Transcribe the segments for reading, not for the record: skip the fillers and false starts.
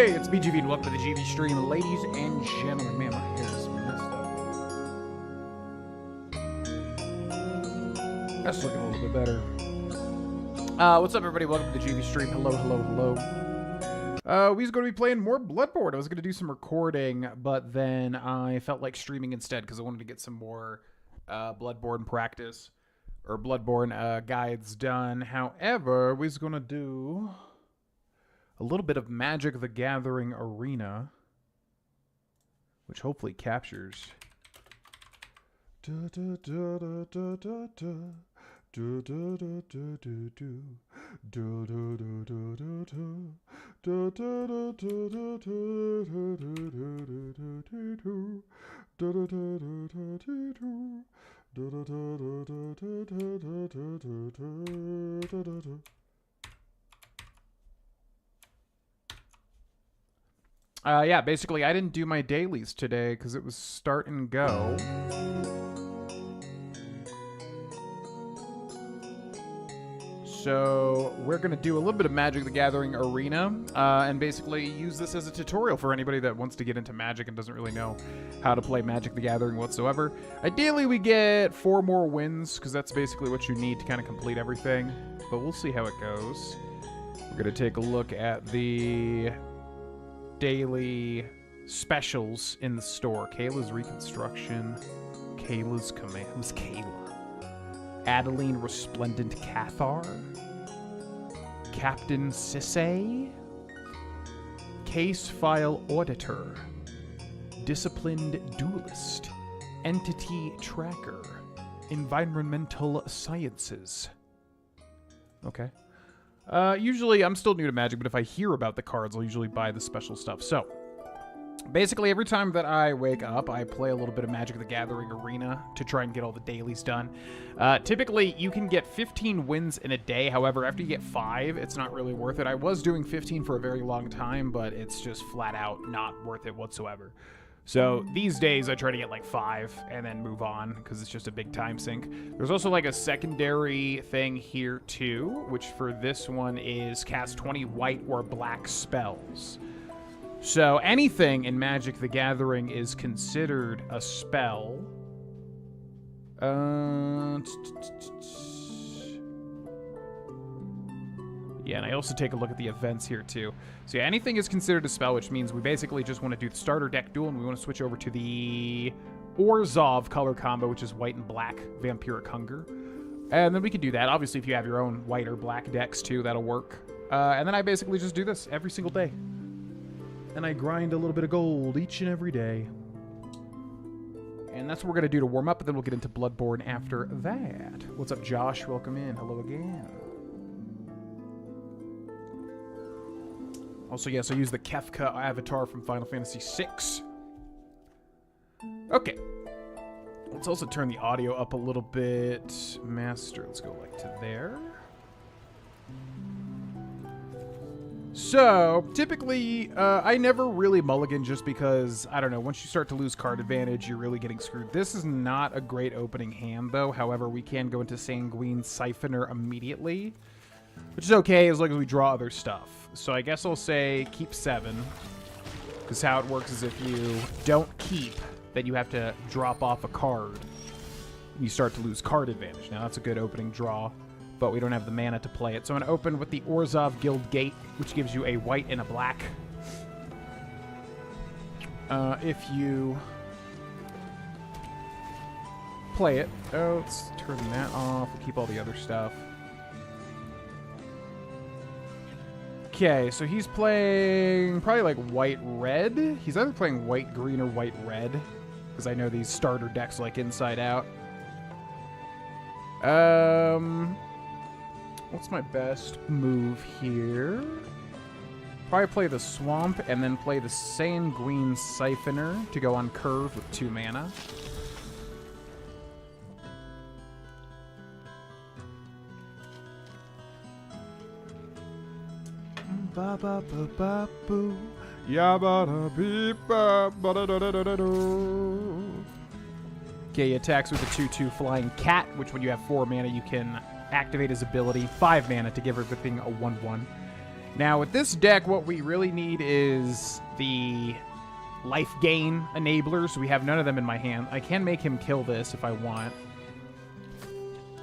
Hey, it's BGV and welcome to the GV stream, ladies and gentlemen. Man, my hair is messed up. That's looking a little bit better. What's up, everybody? Welcome to the GV stream. Hello, hello, hello. We was going to be playing more Bloodborne. I was going to do some recording, but then I felt like streaming instead because I wanted to get some more Bloodborne practice or Bloodborne guides done. However, we was going to do a little bit of Magic the Gathering Arena, which hopefully captures. Yeah, basically I didn't do my dailies today because it was start and go. So we're going to do a little bit of Magic the Gathering Arena and basically use this as a tutorial for anybody that wants to get into Magic and doesn't really know how to play Magic the Gathering whatsoever. Ideally, we get 4 more wins because that's basically what you need to kind of complete everything. But we'll see how it goes. We're going to take a look at the daily specials in the store. Kayla's Reconstruction. Kayla's Command. Who's Kayla? Adeline Resplendent Cathar. Captain Sisay. Case File Auditor. Disciplined Duelist. Entity Tracker. Environmental Sciences. Okay. Usually, I'm still new to Magic, but if I hear about the cards, I'll usually buy the special stuff. So, basically, every time that I wake up, I play a little bit of Magic the Gathering Arena to try and get all the dailies done. Typically, you can get 15 wins in a day. However, after you get 5, it's not really worth it. I was doing 15 for a very long time, but it's just flat out not worth it whatsoever. So these days I try to get like 5 and then move on because it's just a big time sink. There's also like a secondary thing here too, which for this one is cast 20 white or black spells. So anything in Magic the Gathering is considered a spell. Yeah, and I also take a look at the events here too. So yeah, anything is considered a spell, which means we basically just want to do the starter deck duel, and we want to switch over to the Orzhov color combo, which is white and black Vampiric Hunger. And then we can do that. Obviously, if you have your own white or black decks too, that'll work. And then I basically just do this every single day. And I grind a little bit of gold each and every day. And that's what we're going to do to warm up, and then we'll get into Bloodborne after that. What's up, Josh? Welcome in. Hello again. Also, yes, I use the Kefka avatar from Final Fantasy VI. Okay. Let's also turn the audio up a little bit. Master, let's go like to there. So, typically, I never really mulligan just because, I don't know, once you start to lose card advantage, you're really getting screwed. This is not a great opening hand, though. However, we can go into Sanguine Siphoner immediately, which is okay as long as we draw other stuff. So I guess I'll say keep 7, because how it works is if you don't keep, then you have to drop off a card. You start to lose card advantage. Now, that's a good opening draw, but we don't have the mana to play it. So I'm going to open with the Orzhov Guild Gate, which gives you a white and a black. If you play it... Oh, let's turn that off. We'll keep all the other stuff. Okay, so he's playing probably like white-red. He's either playing white-green or white-red, because I know these starter decks like inside out. What's my best move here? Probably play the Swamp and then play the Sanguine Siphoner to go on curve with 2 mana. Ba ba ba ba boo. Ya ba da beep ba ba da da da da da. Okay, he attacks with a 2/2 Flying Cat, which when you have 4 mana, you can activate his ability. 5 mana to give everything a 1/1. Now, with this deck, what we really need is the life gain enablers. We have none of them in my hand. I can make him kill this if I want.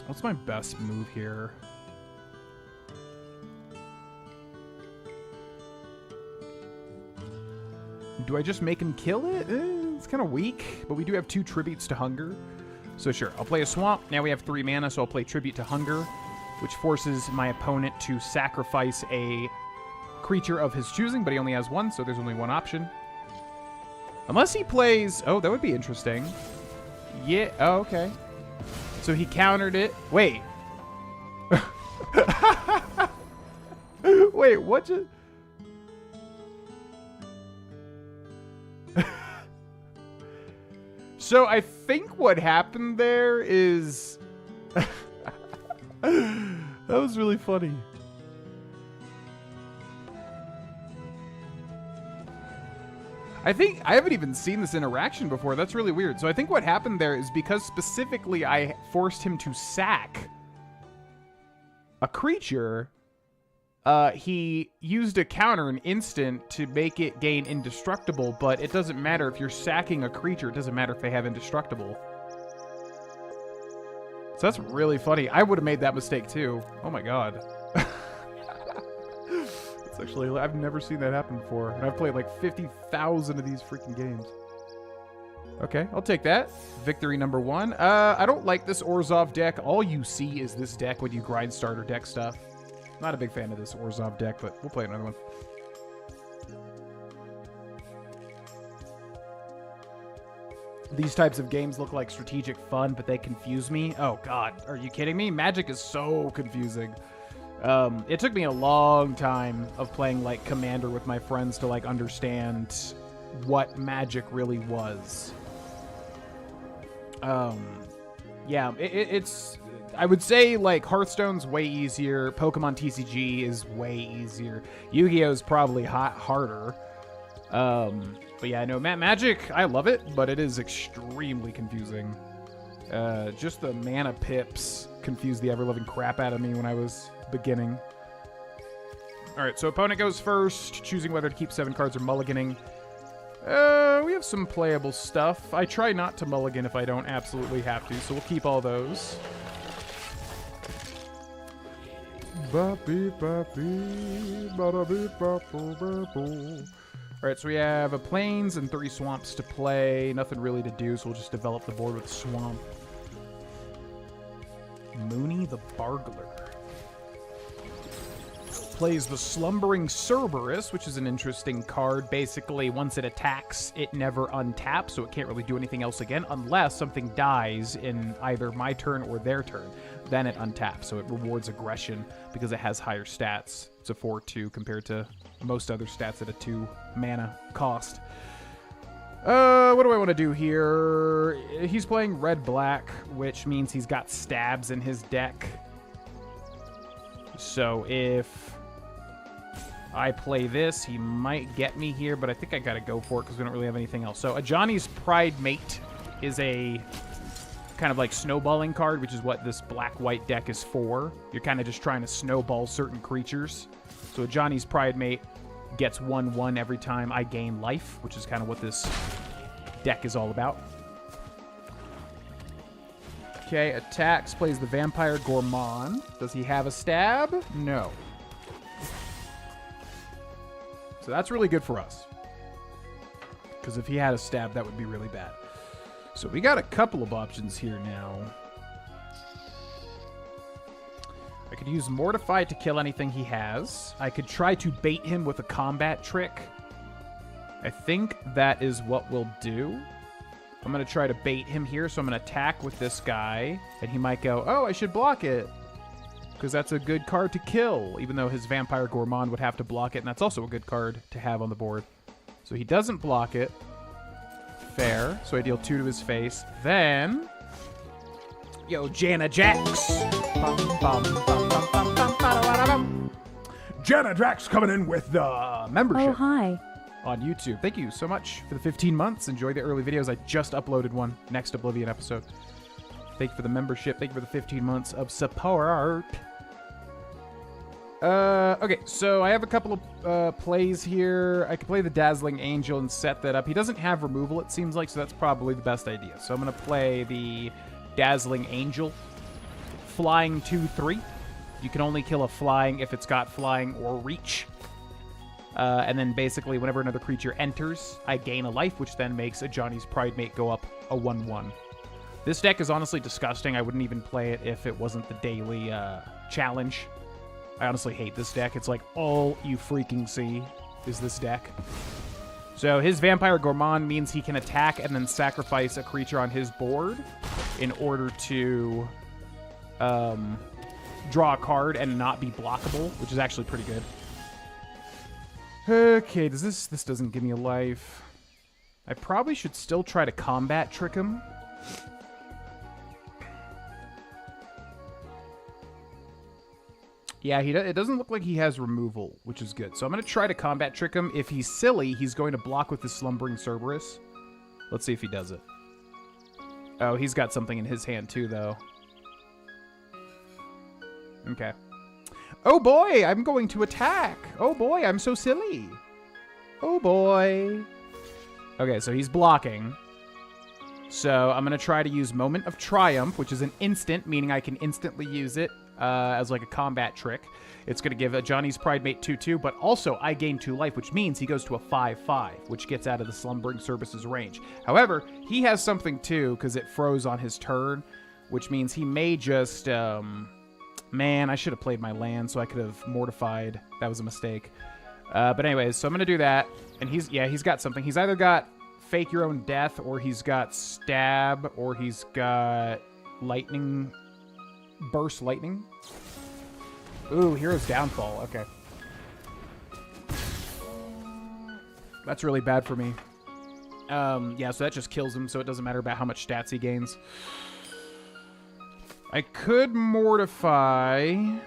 What's my best move here? Do I just make him kill it? It's kind of weak, but we do have 2 Tributes to Hunger. So sure, I'll play a Swamp. Now we have 3 mana, so I'll play Tribute to Hunger, which forces my opponent to sacrifice a creature of his choosing, but he only has 1, so there's only 1 option. Unless he plays... Oh, that would be interesting. Yeah, oh, okay. So he countered it. Wait. Wait, what just... So I think what happened there is... That was really funny. I think I haven't even seen this interaction before. That's really weird. So I think what happened there is because specifically I forced him to sack a creature, he used a counter, an instant, to make it gain indestructible, but it doesn't matter if you're sacking a creature. It doesn't matter if they have indestructible. So that's really funny. I would have made that mistake too. Oh my god. It's actually, I've never seen that happen before. And I've played like 50,000 of these freaking games. Okay, I'll take that. Victory number 1. I don't like this Orzhov deck. All you see is this deck when you grind starter deck stuff. Not a big fan of this Orzhov deck, but we'll play another one. These types of games look like strategic fun, but they confuse me. Oh, God. Are you kidding me? Magic is so confusing. It took me a long time of playing, like, Commander with my friends to, like, understand what Magic really was. Yeah, it's... I would say, like, Hearthstone's way easier. Pokemon TCG is way easier. Yu-Gi-Oh's probably harder. But yeah, no, Magic, I love it, but it is extremely confusing. Just the mana pips confused the ever-loving crap out of me when I was beginning. Alright, so opponent goes first, choosing whether to keep 7 cards or mulliganing. We have some playable stuff. I try not to mulligan if I don't absolutely have to, so we'll keep all those. Alright, so we have a Plains and 3 Swamps to play. Nothing really to do, so we'll just develop the board with Swamp. Mooney the Bargler plays the Slumbering Cerberus, which is an interesting card. Basically, once it attacks, it never untaps, so it can't really do anything else again, unless something dies in either my turn or their turn. Then it untaps, so it rewards aggression because it has higher stats. It's a 4/2 compared to most other stats at a 2 mana cost. What do I want to do here? He's playing red-black, which means he's got stabs in his deck. So if I play this, he might get me here, but I think I gotta go for it because we don't really have anything else. So Ajani's Pride Mate is a kind of like snowballing card, which is what this black-white deck is for. You're kind of just trying to snowball certain creatures. So Ajani's Pride Mate gets 1/1 every time I gain life, which is kind of what this deck is all about. Okay, attacks, plays the Vampire Gourmand. Does he have a stab? No. So that's really good for us. Because if he had a stab, that would be really bad. So we got a couple of options here now. I could use Mortify to kill anything he has. I could try to bait him with a combat trick. I think that is what we'll do. I'm going to try to bait him here, so I'm going to attack with this guy, and he might go, oh, I should block it, because that's a good card to kill, even though his Vampire Gourmand would have to block it, and that's also a good card to have on the board. So he doesn't block it. Fair. So I deal 2 to his face. Then, yo, Jana Jax. Jana Jax coming in with the membership. Oh, hi. On YouTube. Thank you so much for the 15 months. Enjoy the early videos. I just uploaded one. Next Oblivion episode. Thank you for the membership. Thank you for the 15 months of support. Okay, so I have a couple of plays here. I can play the Dazzling Angel and set that up. He doesn't have removal, it seems like, so that's probably the best idea. So I'm going to play the Dazzling Angel. Flying 2/3. You can only kill a flying if it's got flying or reach. And then basically, whenever another creature enters, I gain a life, which then makes a Johnny's Pridemate go up a 1/1. This deck is honestly disgusting. I wouldn't even play it if it wasn't the daily challenge. I honestly hate this deck. It's like all you freaking see is this deck. So his Vampire Gourmand means he can attack and then sacrifice a creature on his board in order to draw a card and not be blockable, which is actually pretty good. Okay, this doesn't give me a life. I probably should still try to combat trick him. Yeah, it doesn't look like he has removal, which is good. So I'm going to try to combat trick him. If he's silly, he's going to block with the Slumbering Cerberus. Let's see if he does it. Oh, he's got something in his hand too, though. Okay. Oh boy, I'm going to attack. Oh boy, I'm so silly. Oh boy. Okay, so he's blocking. So I'm going to try to use Moment of Triumph, which is an instant, meaning I can instantly use it as like a combat trick. It's going to give a Johnny's Pridemate 2/2, but also I gain 2 life, which means he goes to a 5/5, which gets out of the Slumbering Cerberus's range. However, he has something too, because it froze on his turn, which means he may just... Man, I should have played my land so I could have mortified. That was a mistake. But anyways, so I'm going to do that. And he's got something. He's either got Fake Your Own Death, or he's got Stab, or he's got Lightning... Burst Lightning. Ooh, Hero's Downfall. Okay. That's really bad for me. Yeah, so that just kills him, so it doesn't matter about how much stats he gains. I could Mortify.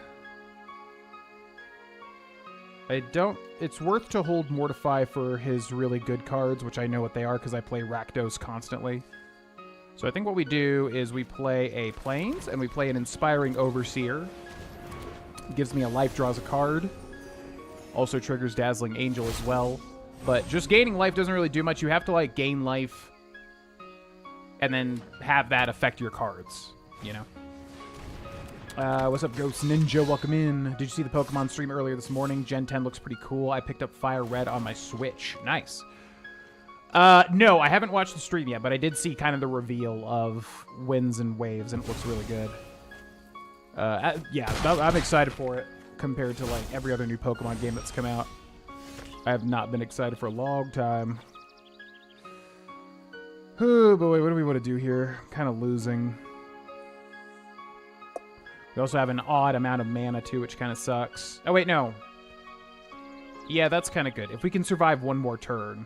It's worth to hold Mortify for his really good cards, which I know what they are because I play Rakdos constantly. So I think what we do is we play a Plains, and we play an Inspiring Overseer. It gives me a life, draws a card. Also triggers Dazzling Angel as well. But just gaining life doesn't really do much. You have to, like, gain life and then have that affect your cards, you know? What's up, Ghost Ninja? Welcome in. Did you see the Pokemon stream earlier this morning? Gen 10 looks pretty cool. I picked up Fire Red on my Switch. Nice. No, I haven't watched the stream yet, but I did see kind of the reveal of Winds and Waves, and it looks really good. Yeah, I'm excited for it compared to, like, every other new Pokemon game that's come out. I have not been excited for a long time. Oh, boy, what do we want to do here? Kind of losing. We also have an odd amount of mana, too, which kind of sucks. Oh, wait, no. Yeah, that's kind of good. If we can survive one more turn,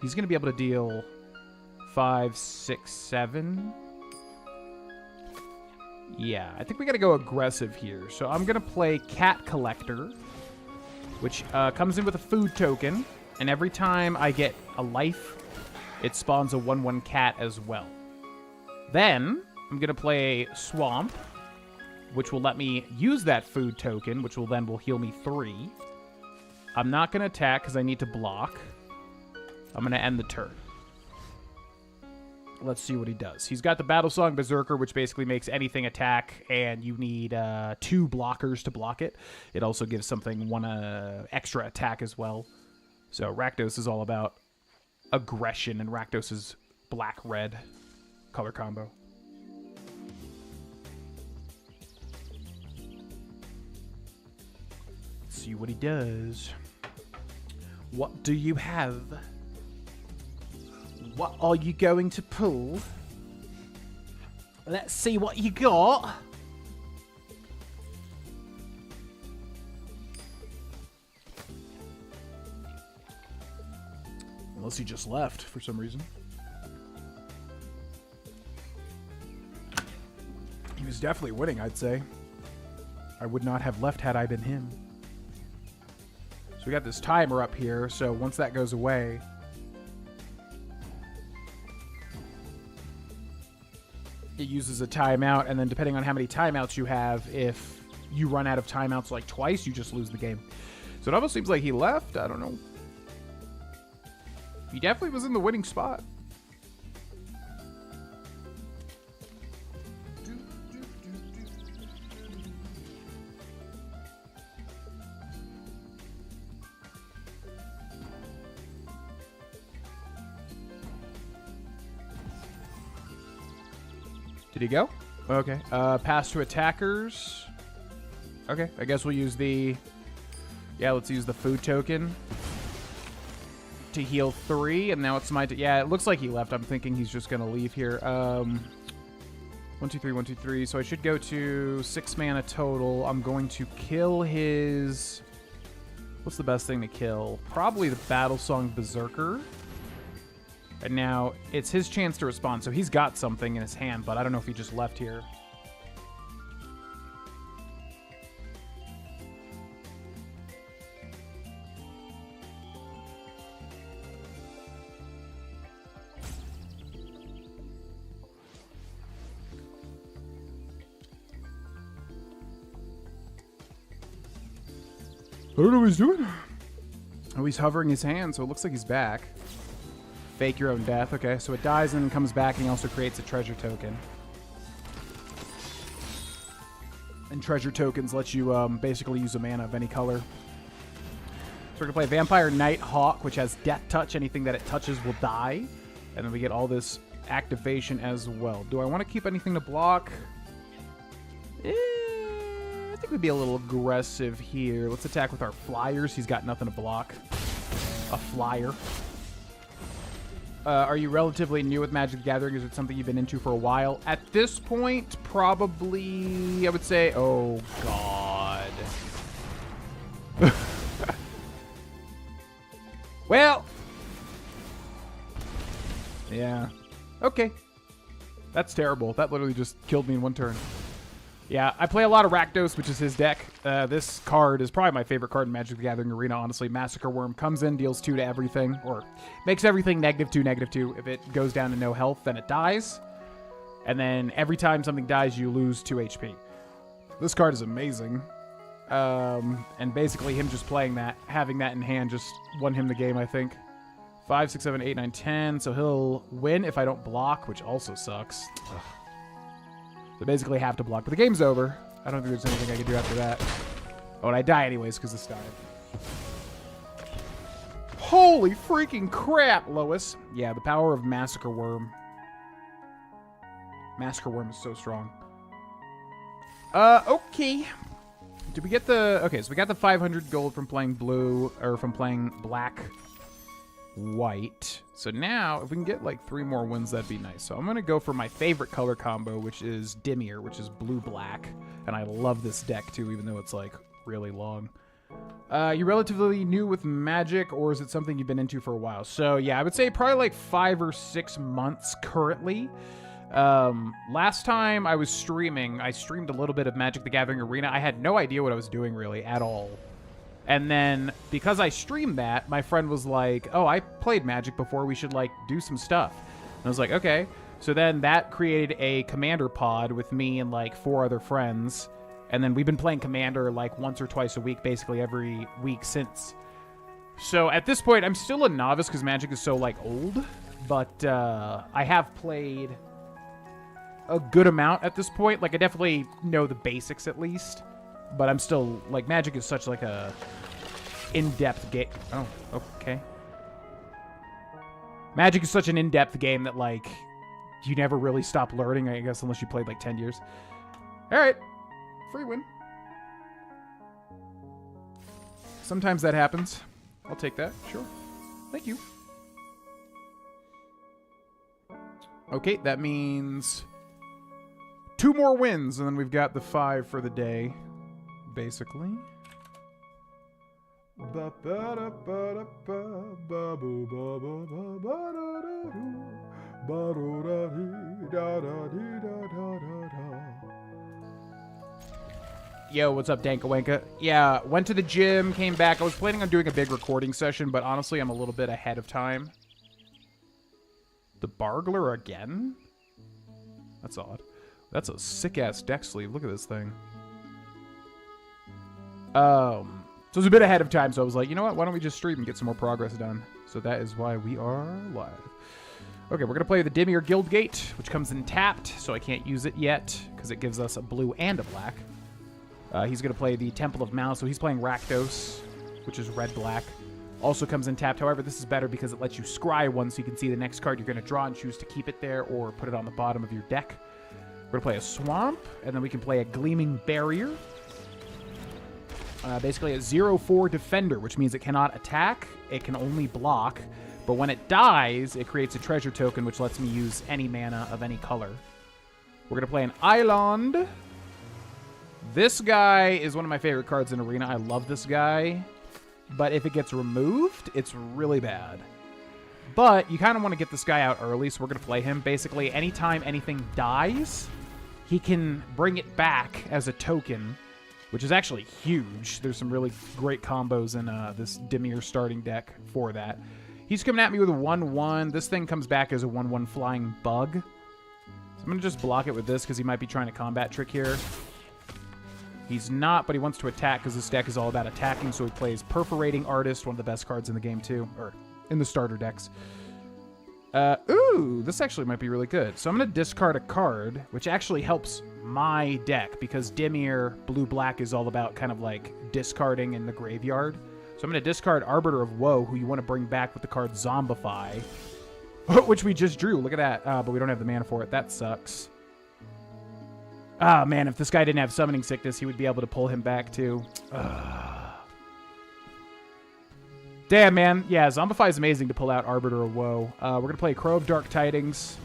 he's going to be able to deal 5, 6, 7. Yeah, I think we got to go aggressive here. So I'm going to play Cat Collector, which comes in with a food token. And every time I get a life, it spawns a 1/1 cat as well. Then I'm going to play Swamp, which will let me use that food token, which will heal me 3. I'm not going to attack because I need to block. I'm going to end the turn. Let's see what he does. He's got the Battlesong Berserker, which basically makes anything attack, and you need 2 blockers to block it. It also gives something 1 extra attack as well. So Rakdos is all about aggression, and Rakdos is black-red color combo. See what he does. What do you have? What are you going to pull? Let's see what you got. Unless he just left for some reason. He was definitely winning, I'd say. I would not have left had I been him. So we got this timer up here, so once that goes away, it uses a timeout, and then depending on how many timeouts you have, if you run out of timeouts like twice, you just lose the game. So it almost seems like he left. I don't know. He definitely was in the winning spot. Did he go? Okay. Pass to attackers. Okay, I guess we'll use the... Yeah, let's use the food token to heal 3, and now it's my... Yeah, it looks like he left. I'm thinking he's just going to leave here. 1, 2, 3, 1, 2, 3. So I should go to 6 mana total. I'm going to kill his... What's the best thing to kill? Probably the Battlesong Berserker. And now it's his chance to respond. So he's got something in his hand, but I don't know if he just left here. I don't know what he's doing. Oh, he's hovering his hand, so it looks like he's back. Fake your own death. Okay, so it dies and then comes back, and he also creates a treasure token. And treasure tokens let you basically use a mana of any color. So we're going to play Vampire Night Hawk, which has Death Touch. Anything that it touches will die. And then we get all this activation as well. Do I want to keep anything to block? I think we'd be a little aggressive here. Let's attack with our flyers. He's got nothing to block. A flyer. Are you relatively new with Magic the Gathering? Is it something you've been into for a while? At this point, probably, I would say, oh, God. Well. Yeah. Okay. That's terrible. That literally just killed me in one turn. Yeah, I play a lot of Rakdos, which is his deck. This card is probably my favorite card in Magic the Gathering Arena, honestly. Massacre Worm comes in, deals 2 to everything, or makes everything -2, -2. If it goes down to no health, then it dies. And then every time something dies, you lose 2 HP. This card is amazing. And basically him just playing that, having that in hand, just won him the game, I think. 5, 6, 7, 8, 9, 10. So he'll win if I don't block, which also sucks. Ugh. So basically have to block, but the game's over. I don't think there's anything I can do after that. Oh, and I die anyways because this died. Holy freaking crap, Lois. Yeah, the power of Massacre Worm. Massacre Worm is so strong. Okay. Did we get the... Okay, so we got the 500 gold from playing blue, or from playing black, white. So now, if we can get like 3 more wins, that'd be nice. So I'm going to go for my favorite color combo, which is Dimir, which is blue-black. And I love this deck, too, even though it's like really long. You relatively new with Magic, or is it something you've been into for a while? So yeah, I would say probably like 5 or 6 months currently. Last time I was streaming, I streamed a little bit of Magic the Gathering Arena. I had no idea what I was doing really at all. And then, because I streamed that, my friend was like, oh, I played Magic before, we should, like, do some stuff. And I was like, okay. So then that created a Commander pod with me and, like, 4 other friends. And then we've been playing Commander, like, once or twice a week, basically every week since. So at this point, I'm still a novice because Magic is so, like, old. But I have played a good amount at this point. Like, I definitely know the basics, at least. But I'm still, like, Magic is such, like, a in-depth game. Oh, okay. Magic is such an in-depth game that, like, you never really stop learning, I guess, unless you played, like, 10 years. All right. Free win. Sometimes that happens. I'll take that. Sure. Thank you. Okay, that means 2 more wins, and then we've got the 5 for the day. Basically. Yo, what's up, Dankawanka? Yeah, went to the gym, came back. I was planning on doing a big recording session, but honestly, I'm a little bit ahead of time. The Bargler again? That's odd. That's a sick-ass deck sleeve. Look at this thing. So it was a bit ahead of time, so I was like, you know what? Why don't we just stream and get some more progress done? So that is why we are live. Okay, we're going to play the Dimir Guildgate, which comes in tapped, so I can't use it yet, because it gives us a blue and a black. He's going to play the Temple of Mal, so he's playing Rakdos, which is red-black. Also comes in tapped. However, this is better because it lets you scry one, so you can see the next card you're going to draw and choose to keep it there or put it on the bottom of your deck. We're going to play a Swamp, and then we can play a Gleaming Barrier. Basically a 0/4 defender, which means it cannot attack, it can only block, but when it dies, it creates a treasure token, which lets me use any mana of any color. We're going to play an Island. This guy is one of my favorite cards in Arena. I love this guy, but if it gets removed, it's really bad. But you kind of want to get this guy out early, so we're going to play him. Basically, anytime anything dies, he can bring it back as a token, which is actually huge. There's some really great combos in this Dimir starting deck for that. He's coming at me with a 1/1. This thing comes back as a 1/1 flying bug. So I'm going to just block it with this because he might be trying to combat trick here. He's not, but he wants to attack because this deck is all about attacking, so he plays Perforating Artist, one of the best cards in the game too, or in the starter decks. Ooh, this actually might be really good. So I'm going to discard a card, which actually helps my deck because Dimir blue-black is all about kind of like discarding in the graveyard. So I'm going to discard Arbiter of Woe, who you want to bring back with the card Zombify, which we just drew. Look at that. But we don't have the mana for it. That sucks. Ah, man, if this guy didn't have Summoning Sickness, he would be able to pull him back too. Damn, man. Yeah, Zombify is amazing to pull out Arbiter of Woe. We're going to play Crow of Dark Tidings.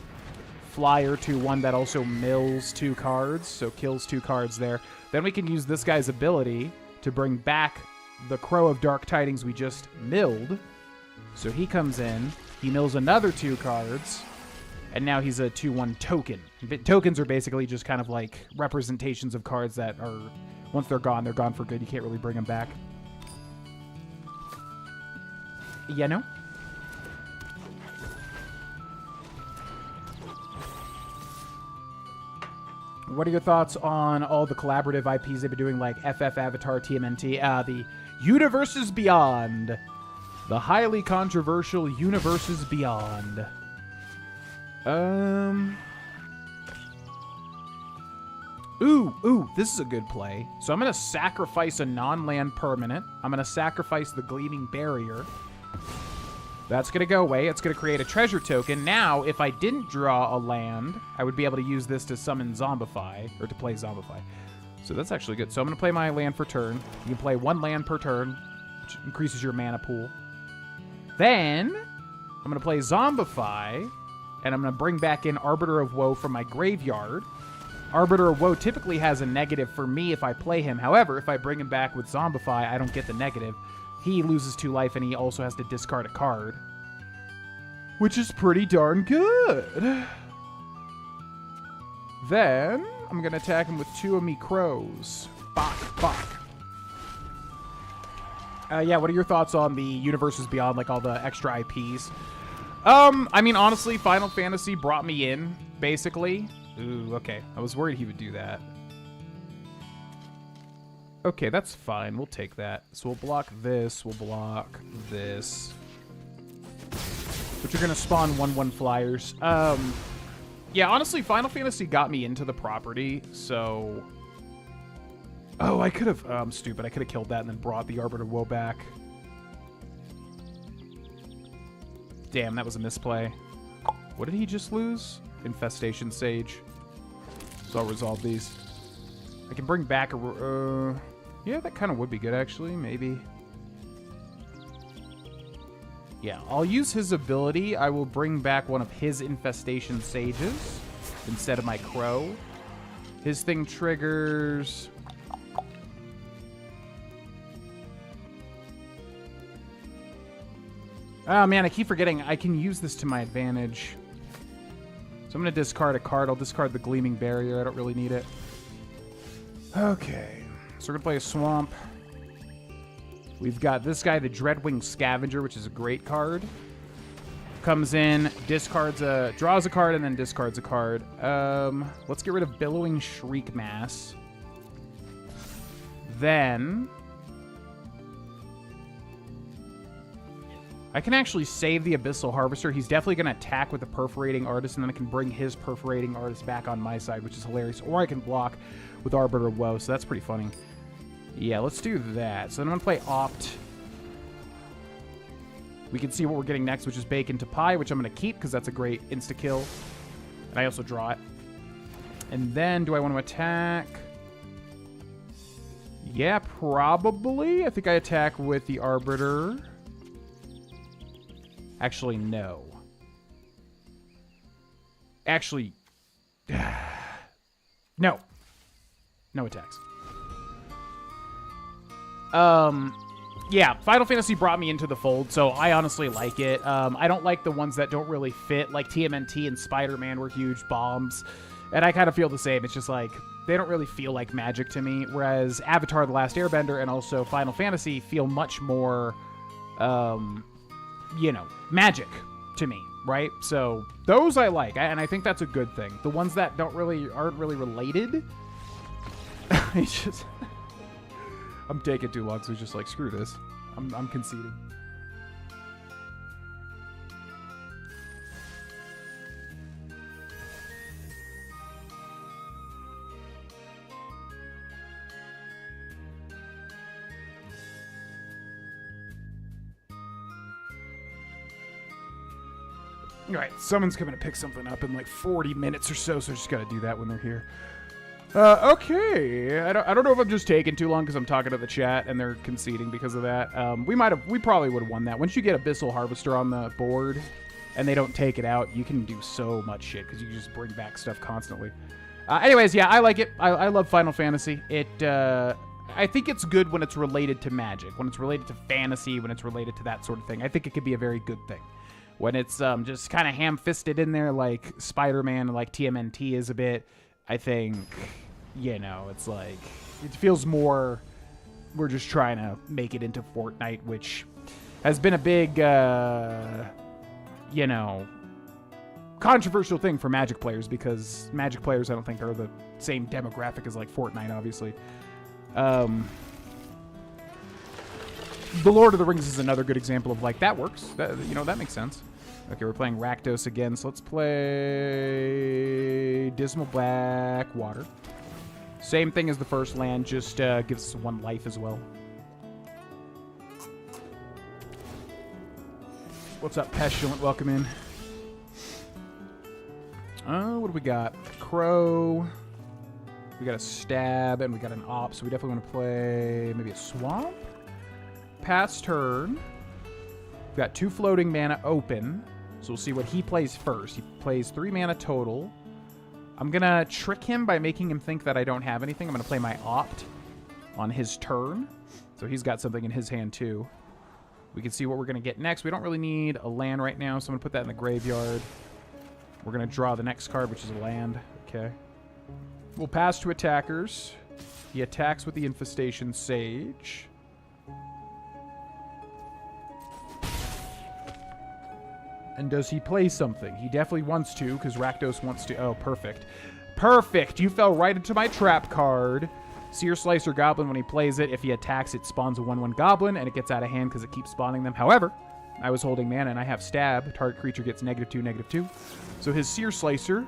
Flyer to one that also mills 2 cards, so kills 2 cards there. Then we can use this guy's ability to bring back the Crow of Dark Tidings we just milled. So he comes in, he mills another 2 cards, and now he's a 2/1 token. Tokens are basically just kind of like representations of cards that are, once they're gone for good. You can't really bring them back. You know? What are your thoughts on all the collaborative IPs they've been doing, like FF, Avatar, TMNT, the Universes Beyond? The highly controversial Universes Beyond. Ooh, this is a good play. So I'm going to sacrifice a non-land permanent. I'm going to sacrifice the Gleaming Barrier. That's going to go away. It's going to create a treasure token. Now, if I didn't draw a land, I would be able to use this to summon Zombify, or to play Zombify. So that's actually good. So I'm going to play my land for turn. You can play 1 land per turn, which increases your mana pool. Then, I'm going to play Zombify, and I'm going to bring back in Arbiter of Woe from my graveyard. Arbiter of Woe typically has a negative for me if I play him. However, if I bring him back with Zombify, I don't get the negative. He loses 2 life, and he also has to discard a card, which is pretty darn good. Then, I'm going to attack him with 2 of me crows. Bok. Yeah, what are your thoughts on the Universes Beyond, like all the extra IPs? I mean, honestly, Final Fantasy brought me in, basically. Ooh, okay. I was worried he would do that. Okay, that's fine. We'll take that. So we'll block this. We'll block this. Which are going to spawn 1/1 flyers. Yeah, honestly, Final Fantasy got me into the property, so... Oh, I could have... I'm stupid. I could have killed that and then brought the Arbiter of Woe back. Damn, that was a misplay. What did he just lose? Infestation Sage. So I'll resolve these. I can bring back a... yeah, that kind of would be good, actually. Maybe. Yeah, I'll use his ability. I will bring back one of his Infestation Sages instead of my Crow. His thing triggers... Oh, man, I keep forgetting. I can use this to my advantage. So I'm going to discard a card. I'll discard the Gleaming Barrier. I don't really need it. Okay. So we're going to play a Swamp. We've got this guy, the Dreadwing Scavenger, which is a great card. Comes in, discards a... draws a card, and then discards a card. Let's get rid of Billowing Shriek Mass. Then... I can actually save the Abyssal Harvester. He's definitely going to attack with the Perforating Artist, and then I can bring his Perforating Artist back on my side, which is hilarious. Or I can block with Arbiter of Woe, so that's pretty funny. Yeah, let's do that. So then I'm going to play Opt. We can see what we're getting next, which is Bacon to Pie, which I'm going to keep because that's a great insta-kill. And I also draw it. And then, do I want to attack? Yeah, probably. I think I attack with the Arbiter. Actually, no. Actually, no. No attacks. Yeah, Final Fantasy brought me into the fold, so I honestly like it. I don't like the ones that don't really fit, like TMNT and Spider-Man were huge bombs, and I kind of feel the same. It's just like, they don't really feel like Magic to me, whereas Avatar: The Last Airbender and also Final Fantasy feel much more, you know, Magic to me, right? So those I like, and I think that's a good thing. The ones that aren't really related, it's just... I'm taking too long, so it's just like, screw this. I'm conceding. All right, someone's coming to pick something up in like 40 minutes or so, so I just got to do that when they're here. Okay. I don't know if I'm just taking too long because I'm talking to the chat and they're conceding because of that. We probably would have won that. Once you get Abyssal Harvester on the board and they don't take it out, you can do so much shit because you can just bring back stuff constantly. Anyways, yeah, I like it. I love Final Fantasy. I think it's good when it's related to Magic, when it's related to fantasy, when it's related to that sort of thing. I think it could be a very good thing. When it's just kind of ham-fisted in there like Spider-Man, like TMNT is a bit... I think, you know, it's like, it feels more, we're just trying to make it into Fortnite, which has been a big, you know, controversial thing for Magic players, because Magic players, I don't think, are the same demographic as, like, Fortnite, obviously. The Lord of the Rings is another good example of, like, that works. That, you know, that makes sense. Okay, we're playing Rakdos again, so let's play Dismal Blackwater. Same thing as the first land, just gives us 1 life as well. What's up, Pestilent? Welcome in. What do we got? Crow. We got a Stab, and we got an Op, so we definitely want to play maybe a Swamp. Pass turn. We've got 2 floating mana open. So we'll see what he plays first. He plays 3 mana total. I'm going to trick him by making him think that I don't have anything. I'm going to play my Opt on his turn. So he's got something in his hand too. We can see what we're going to get next. We don't really need a land right now, so I'm going to put that in the graveyard. We're going to draw the next card, which is a land. Okay. We'll pass to attackers. He attacks with the Infestation Sage. And does he play something? He definitely wants to, because Rakdos wants to. Oh, perfect. Perfect! You fell right into my trap card. Seer Slicer Goblin, when he plays it, if he attacks, it spawns a 1/1 Goblin, and it gets out of hand because it keeps spawning them. However, I was holding mana, and I have Stab. Target creature gets -2, -2. So his Seer Slicer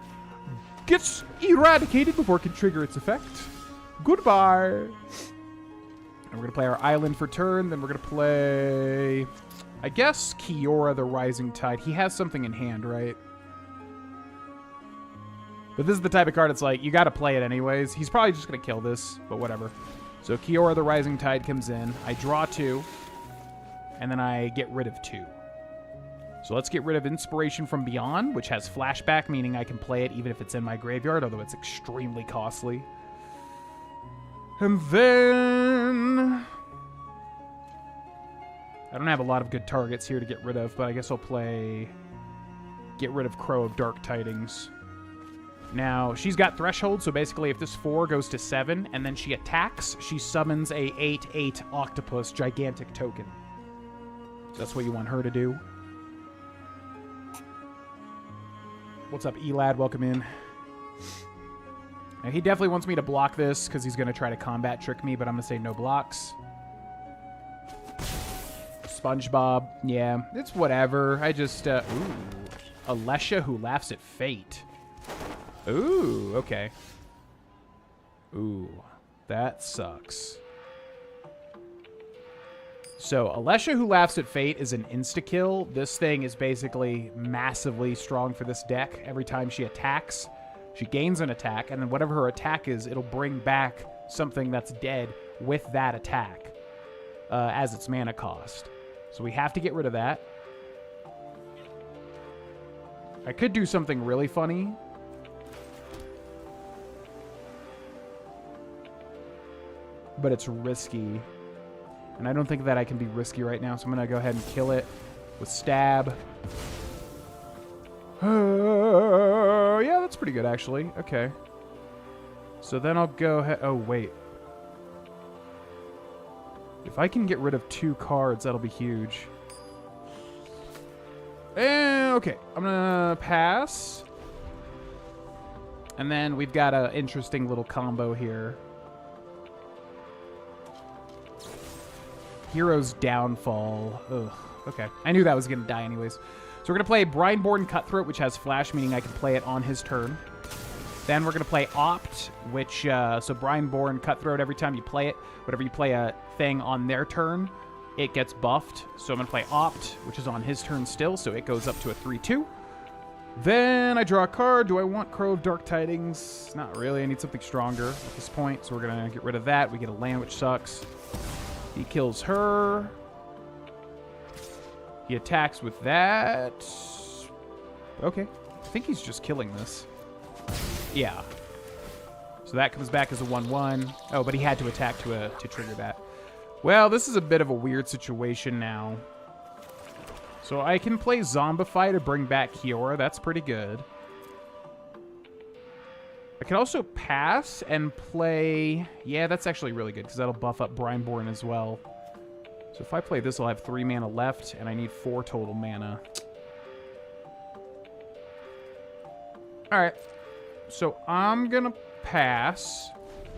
gets eradicated before it can trigger its effect. Goodbye! And we're going to play our Island for turn, then we're going to play... I guess Kiora the Rising Tide. He has something in hand, right? But this is the type of card it's like, you got to play it anyways. He's probably just going to kill this, but whatever. So Kiora the Rising Tide comes in. I draw 2, and then I get rid of 2. So let's get rid of Inspiration from Beyond, which has flashback, meaning I can play it even if it's in my graveyard, although it's extremely costly. And then... I don't have a lot of good targets here to get rid of, but I guess I'll play... Get rid of Crow of Dark Tidings. Now, she's got Threshold, so basically if this 4 goes to 7, and then she attacks, she summons a 8/8 Octopus Gigantic Token. So that's what you want her to do. What's up, Elad? Welcome in. Now, he definitely wants me to block this, because he's going to try to combat trick me, but I'm going to say no blocks. SpongeBob. Yeah, it's whatever. I just, ooh. Alessia who laughs at fate. Ooh, okay. Ooh, that sucks. So, Alessia who laughs at fate is an insta-kill. This thing is basically massively strong for this deck. Every time she attacks, she gains an attack, and then whatever her attack is, it'll bring back something that's dead with that attack as its mana cost. So we have to get rid of that. I could do something really funny. But it's risky. And I don't think that I can be risky right now, so I'm going to go ahead and kill it with stab. Yeah, that's pretty good, actually. Okay. So then I'll go ahead... Oh, wait. If I can get rid of 2 cards, that'll be huge. Okay, I'm gonna pass. And then we've got an interesting little combo here. Hero's Downfall. Ugh, okay. I knew that was gonna die anyways. So we're gonna play Brineborn Cutthroat, which has Flash, meaning I can play it on his turn. Then we're gonna play Opt, which, so Brineborn Cutthroat, every time you play it, whenever you play a thing on their turn, it gets buffed. So I'm going to play Opt, which is on his turn still, so it goes up to a 3-2. Then I draw a card. Do I want Crow of Dark Tidings? Not really. I need something stronger at this point, so we're going to get rid of that. We get a land, which sucks. He kills her. He attacks with that. Okay. I think he's just killing this. Yeah. So that comes back as a 1-1. Oh, but he had to attack to trigger that. Well, this is a bit of a weird situation now. So I can play Zombify to bring back Kiora. That's pretty good. I can also pass and play... Yeah, that's actually really good because that'll buff up Brineborn as well. So if I play this, I'll have 3 mana left, and I need 4 total mana. All right. So I'm going to pass.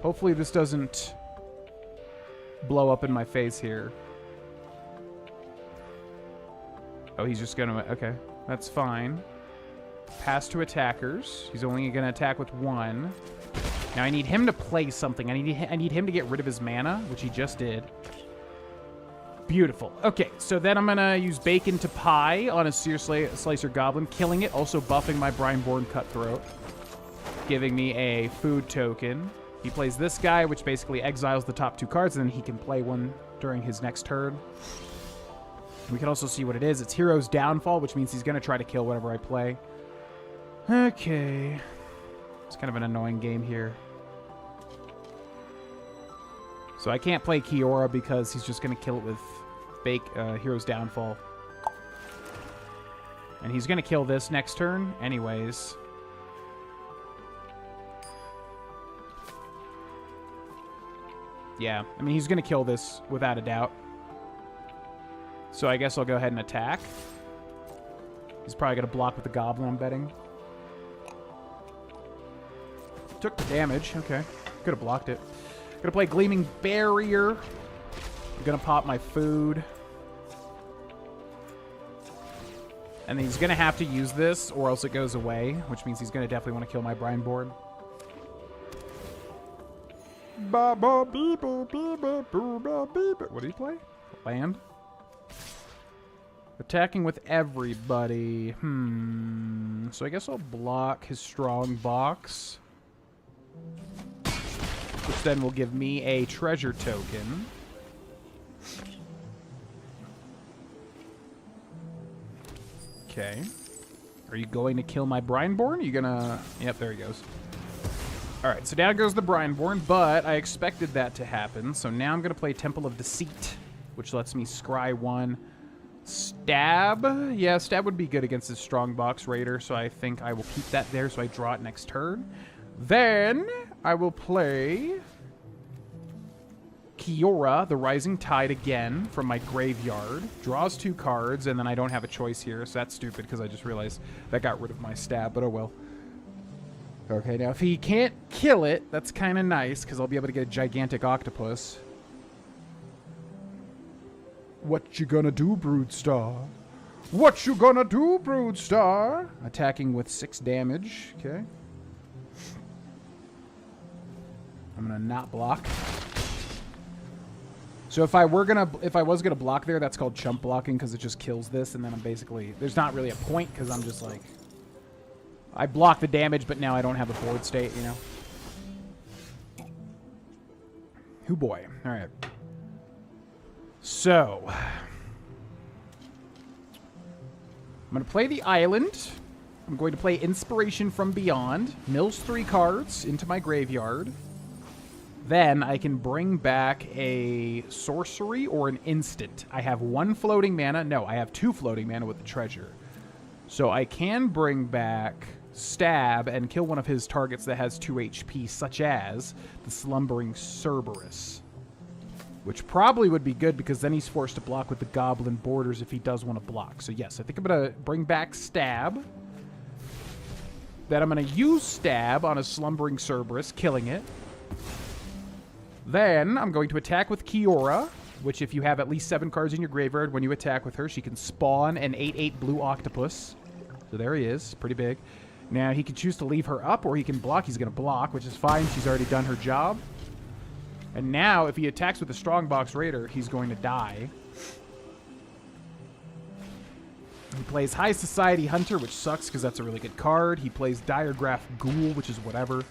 Hopefully this doesn't blow up in my face here. Oh, he's just gonna... Okay, that's fine. Pass to attackers. He's only gonna attack with 1. Now I need him to play something. I need him to get rid of his mana, which he just did. Beautiful. Okay, so then I'm gonna use Bacon to Pie on a Seer Slicer Goblin, killing it, also buffing my Brineborn Cutthroat, giving me a food token. He plays this guy, which basically exiles the top 2 cards, and then he can play one during his next turn. We can also see what it is. It's Hero's Downfall, which means he's going to try to kill whatever I play. Okay. It's kind of an annoying game here. So I can't play Kiora because he's just going to kill it with Hero's Downfall. And he's going to kill this next turn anyways. Yeah, I mean, he's going to kill this without a doubt. So I guess I'll go ahead and attack. He's probably going to block with the Goblin, I'm betting. Took the damage. Okay. Could have blocked it. Going to play Gleaming Barrier. I'm going to pop my food. And he's going to have to use this or else it goes away, which means he's going to definitely want to kill my Brineborn. What do you play? Land? Attacking with everybody. So I guess I'll block his strong box. Which then will give me a treasure token. Okay. Are you going to kill my Brineborn? Are you gonna... Yep, there he goes. Alright, so down goes the Brineborn, but I expected that to happen. So now I'm going to play Temple of Deceit, which lets me scry 1. Stab? Yeah, Stab would be good against his Strongbox Raider, so I think I will keep that there so I draw it next turn. Then I will play Kiora, the Rising Tide again from my graveyard. Draws 2 cards, and then I don't have a choice here, so that's stupid because I just realized that got rid of my Stab, but oh well. Okay, now if he can't kill it, that's kind of nice because I'll be able to get a gigantic octopus. What you gonna do, Broodstar? What you gonna do, Broodstar? Attacking with 6 damage. Okay. I'm gonna not block. So if I was gonna block there, that's called chump blocking because it just kills this, and then I'm basically there's not really a point because I'm just like I block the damage, but now I don't have a board state, you know. Hoo boy. All right. So I'm gonna play the island. I'm going to play Inspiration from Beyond. Mills 3 cards into my graveyard. Then I can bring back a sorcery or an instant. I have 1 floating mana. No, I have 2 floating mana with the treasure. So I can bring back Stab and kill one of his targets that has 2 HP, such as the Slumbering Cerberus. Which probably would be good because then he's forced to block with the Goblin Borders if he does want to block. So yes, I think I'm going to bring back Stab. Then I'm going to use Stab on a Slumbering Cerberus, killing it. Then I'm going to attack with Kiora, which if you have at least 7 cards in your graveyard, when you attack with her, she can spawn an 8/8 blue octopus. So there he is. Pretty big. Now he can choose to leave her up or he can block. He's going to block, which is fine. She's already done her job. And now if he attacks with the Strongbox Raider, he's going to die. He plays High Society Hunter, which sucks because that's a really good card. He plays Diregraph Ghoul, which is whatever.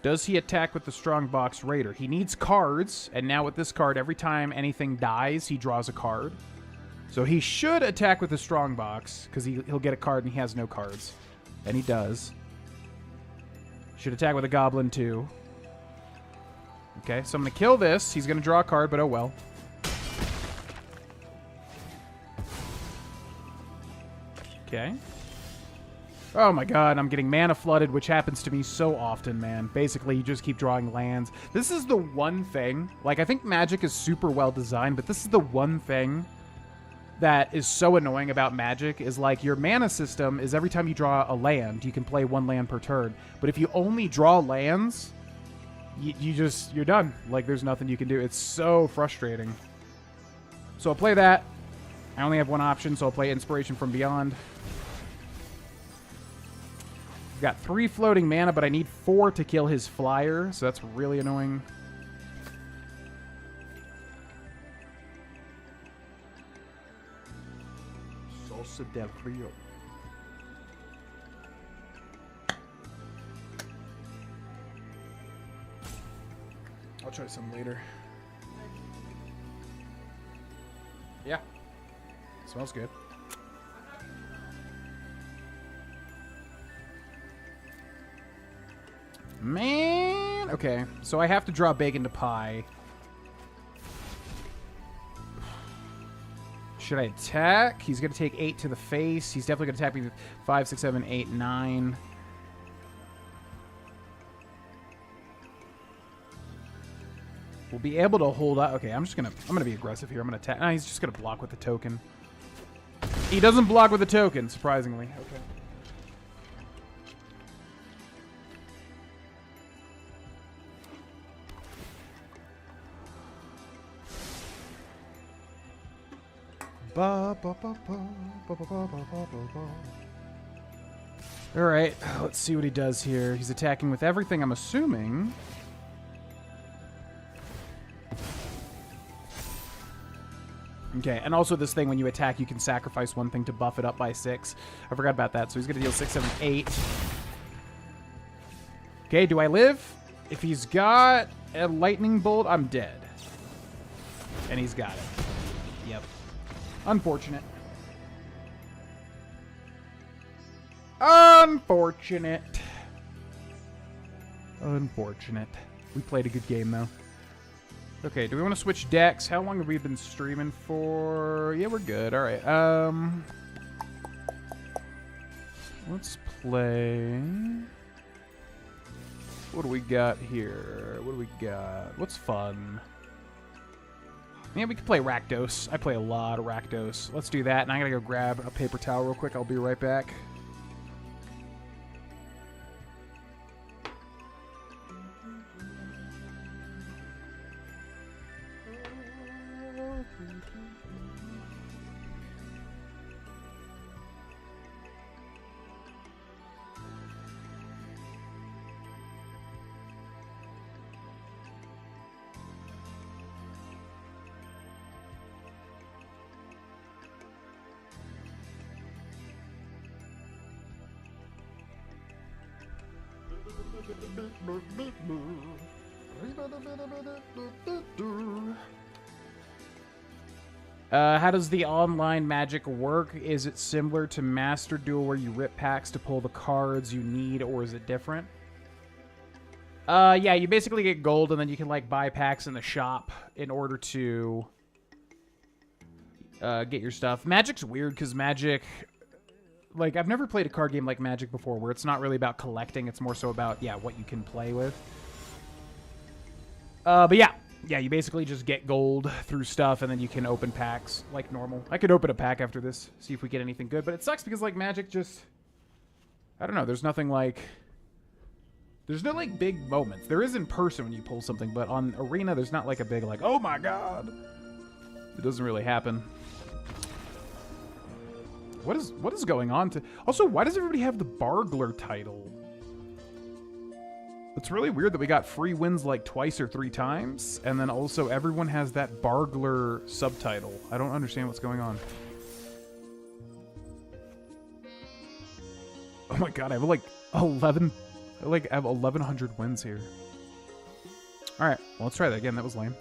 Does he attack with the Strongbox Raider? He needs cards, and now with this card, every time anything dies, he draws a card. So he should attack with the Strongbox, because he'll get a card and he has no cards. And he does. Should attack with a Goblin, too. Okay, so I'm going to kill this. He's going to draw a card, but oh well. Okay. Oh my god, I'm getting mana flooded, which happens to me so often, man. Basically, you just keep drawing lands. This is the one thing. Like, I think Magic is super well designed, but this is the one thing that is so annoying about Magic is, like, your mana system is every time you draw a land, you can play 1 land per turn. But if you only draw lands, you're done. Like, there's nothing you can do. It's so frustrating. So I'll play that. I only have 1 option, so I'll play Inspiration from Beyond. Got 3 floating mana, but I need 4 to kill his flyer, so that's really annoying. Salsa del Rio. I'll try some later. Yeah. Smells good. Man! Okay, so I have to draw bacon to pie. Should I attack? He's going to take 8 to the face. He's definitely going to attack me with 5, 6, 7, 8, 9. We'll be able to hold up. Okay, I'm gonna be aggressive here. I'm gonna attack. Nah, he's just gonna block with the token. He doesn't block with the token, surprisingly. Okay. Alright, let's see what he does here. He's attacking with everything, I'm assuming. Okay, and also this thing, when you attack, you can sacrifice 1 thing to buff it up by 6. I forgot about that, so he's going to deal 6, 7, 8. Okay, do I live? If he's got a lightning bolt, I'm dead. And he's got it. Yep. Unfortunate. Unfortunate. Unfortunate. We played a good game, though. Okay, do we want to switch decks? How long have we been streaming for? Yeah, we're good. All right. Let's play. What do we got here? What do we got? What's fun? Yeah, we could play Rakdos. I play a lot of Rakdos. Let's do that, and I gotta go grab a paper towel real quick. I'll be right back. How does the online Magic work? Is it similar to Master Duel where you rip packs to pull the cards you need, or is it different? Yeah, you basically get gold, and then you can, like, buy packs in the shop in order to get your stuff. Magic's weird, because Magic... Like, I've never played a card game like Magic before, where it's not really about collecting, it's more so about, yeah, what you can play with. But yeah. Yeah, you basically just get gold through stuff, and then you can open packs like normal. I could open a pack after this, see if we get anything good. But it sucks because, like, Magic just... I don't know, there's nothing like... There's no, like, big moments. There is in person when you pull something, but on Arena, there's not, like, a big, like, oh my god! It doesn't really happen. What is going on to... Also, why does everybody have the Bargler title? It's really weird that we got free wins like twice or 3 times, and then also everyone has that Bargler subtitle. I don't understand what's going on. Oh my god, I have like 11... I have 1,100 wins here. Alright, well, let's try that again. That was lame.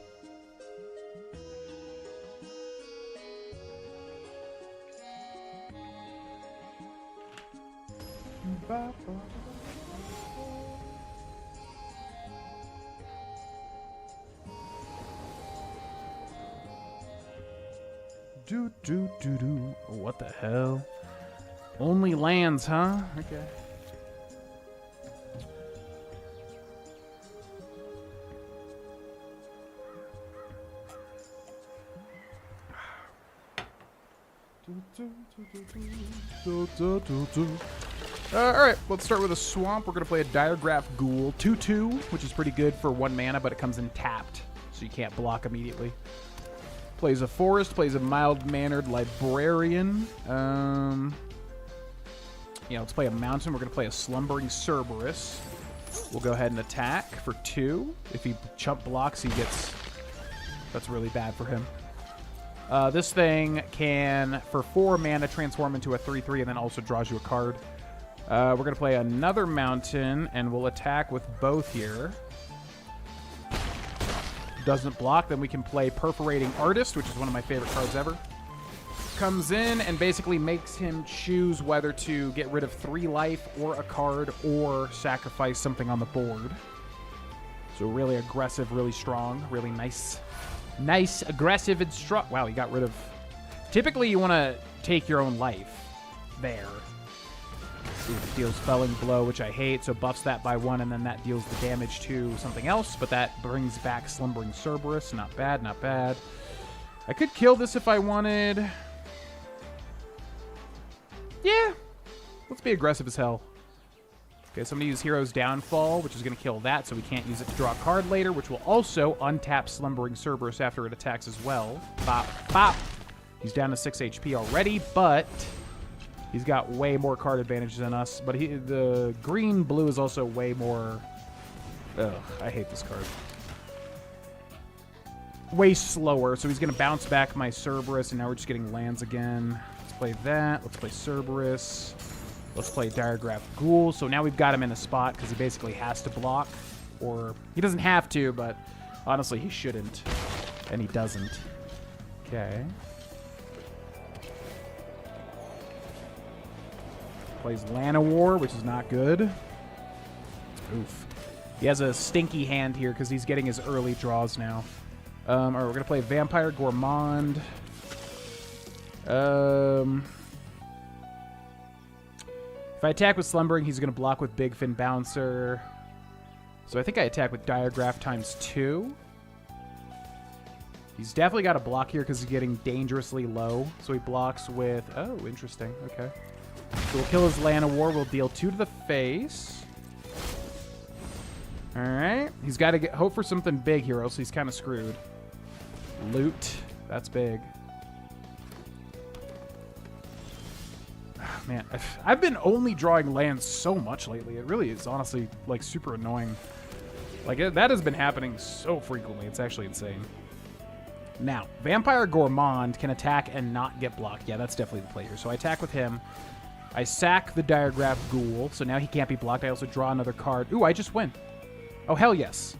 Do. What the hell? Only lands, huh? Okay. Alright, let's start with a swamp. We're going to play a Diregraph Ghoul. 2/2, which is pretty good for 1 mana, but it comes in tapped, so you can't block immediately. Plays a forest, plays a mild-mannered librarian. Yeah, let's play a mountain. We're going to play a slumbering Cerberus. We'll go ahead and attack for 2. If he chump blocks, he gets... That's really bad for him. This thing can, for 4 mana, transform into a 3/3 and then also draws you a card. We're going to play another mountain, and we'll attack with both here. Doesn't block, then we can play Perforating Artist, which is one of my favorite cards ever. Comes in and basically makes him choose whether to get rid of 3 life or a card or sacrifice something on the board. So really aggressive, really strong, really nice. Nice, aggressive, and strong. Wow, he got rid of... Typically, you want to take your own life there. Ooh, deals Felling Blow, which I hate, so buffs that by 1, and then that deals the damage to something else, but that brings back Slumbering Cerberus. Not bad, not bad. I could kill this if I wanted. Yeah. Let's be aggressive as hell. Okay, so I'm going to use Hero's Downfall, which is going to kill that, so we can't use it to draw a card later, which will also untap Slumbering Cerberus after it attacks as well. Bop, bop. He's down to 6 HP already, but... He's got way more card advantage than us, but the green-blue is also way more... Ugh, I hate this card. Way slower, so he's going to bounce back my Cerberus, and now we're just getting lands again. Let's play that. Let's play Cerberus. Let's play Diregraph Ghoul. So now we've got him in a spot, because he basically has to block. Or, he doesn't have to, but honestly, he shouldn't. And he doesn't. Okay. Plays Llanowar, which is not good. Oof. He has a stinky hand here because he's getting his early draws now. All right, we're going to play Vampire Gourmand. If I attack with Slumbering, he's going to block with Big Fin Bouncer. So I think I attack with Diregraph times 2. He's definitely got a block here because he's getting dangerously low. So he blocks with... Oh, interesting. Okay. So we'll kill his Llanowar. We'll deal 2 to the face. All right. He's got to hope for something big here, else he's kind of screwed. Loot. That's big. Man, I've been only drawing lands so much lately. It really is honestly, like, super annoying. Like, that has been happening so frequently. It's actually insane. Now, Vampire Gourmand can attack and not get blocked. Yeah, that's definitely the play here. So I attack with him. I sack the Diregraph Ghoul, so now he can't be blocked. I also draw another card. Ooh, I just win. Oh, hell yes.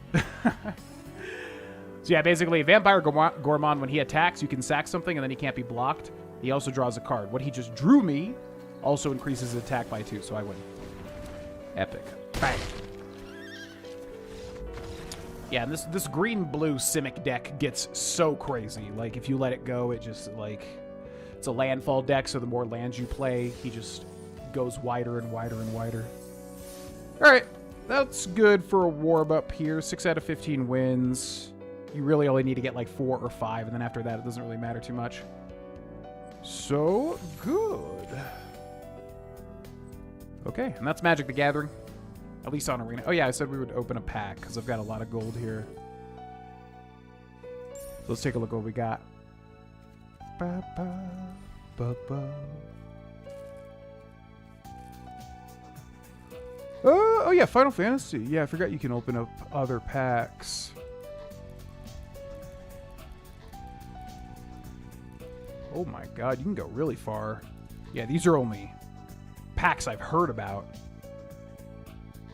So yeah, basically, Vampire Gourmand, when he attacks, you can sack something, and then he can't be blocked. He also draws a card. What he just drew me also increases his attack by 2, so I win. Epic. Bang. Yeah, and this green-blue Simic deck gets so crazy. Like, if you let it go, it just, like... It's a landfall deck, so the more lands you play, he just goes wider and wider and wider. Alright, that's good for a Warmup here. 6 out of 15 wins. You really only need to get like 4 or 5, and then after that, it doesn't really matter too much. So, good. Okay, and that's Magic the Gathering. At least on Arena. Oh yeah, I said we would open a pack, because I've got a lot of gold here. So let's take a look at what we got. Ba, ba, ba, ba. Oh yeah, Final Fantasy. Yeah, I forgot you can open up other packs. Oh my god, you can go really far. Yeah, these are only packs I've heard about.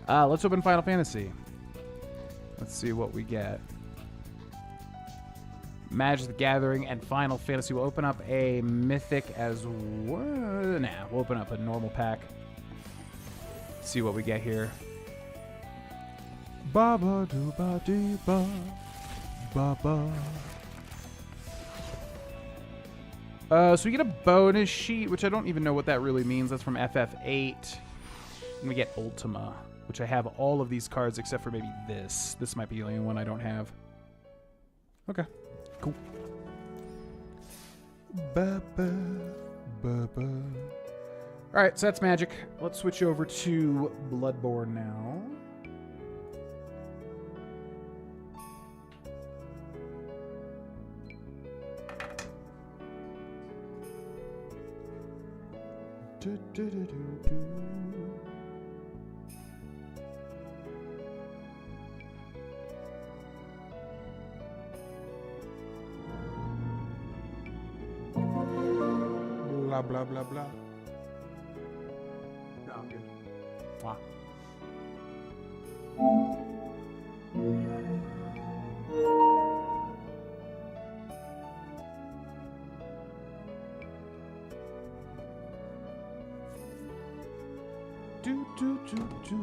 Let's open Final Fantasy. Let's see what we get. Magic the Gathering and Final Fantasy. We'll open up a Mythic as well. Nah, we'll open up a normal pack. See what we get here. Ba ba do ba dee ba ba ba. So we get a bonus sheet, which I don't even know what that really means. That's from FF8. And we get Ultima, which I have all of these cards except for maybe this. This might be the only one I don't have. Okay, cool. Ba, ba, ba, ba. All right, so that's Magic. Let's switch over to Bloodborne now. Do, do, do, do, do. Blah, blah, blah, blah. No, I'm good. Wow. Do, do, do, do,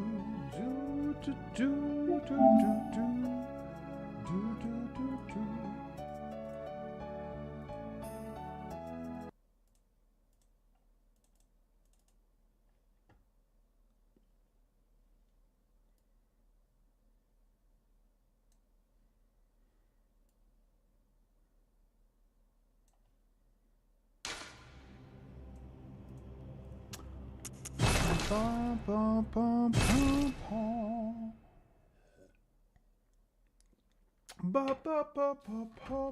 do, do, do, do, do, do, do, do, do. Bum, bum, bum, bum, bum. Ba, ba, ba, ba, ba, ba.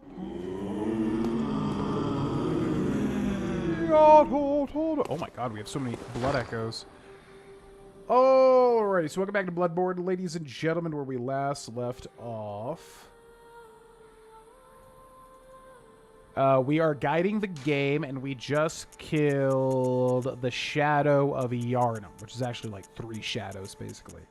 Oh my god, we have so many blood echoes. Alrighty, so welcome back to Bloodborne, ladies and gentlemen, where we last left off. We are guiding the game, and we just killed the Shadow of Yarnum, which is actually like 3 shadows, basically.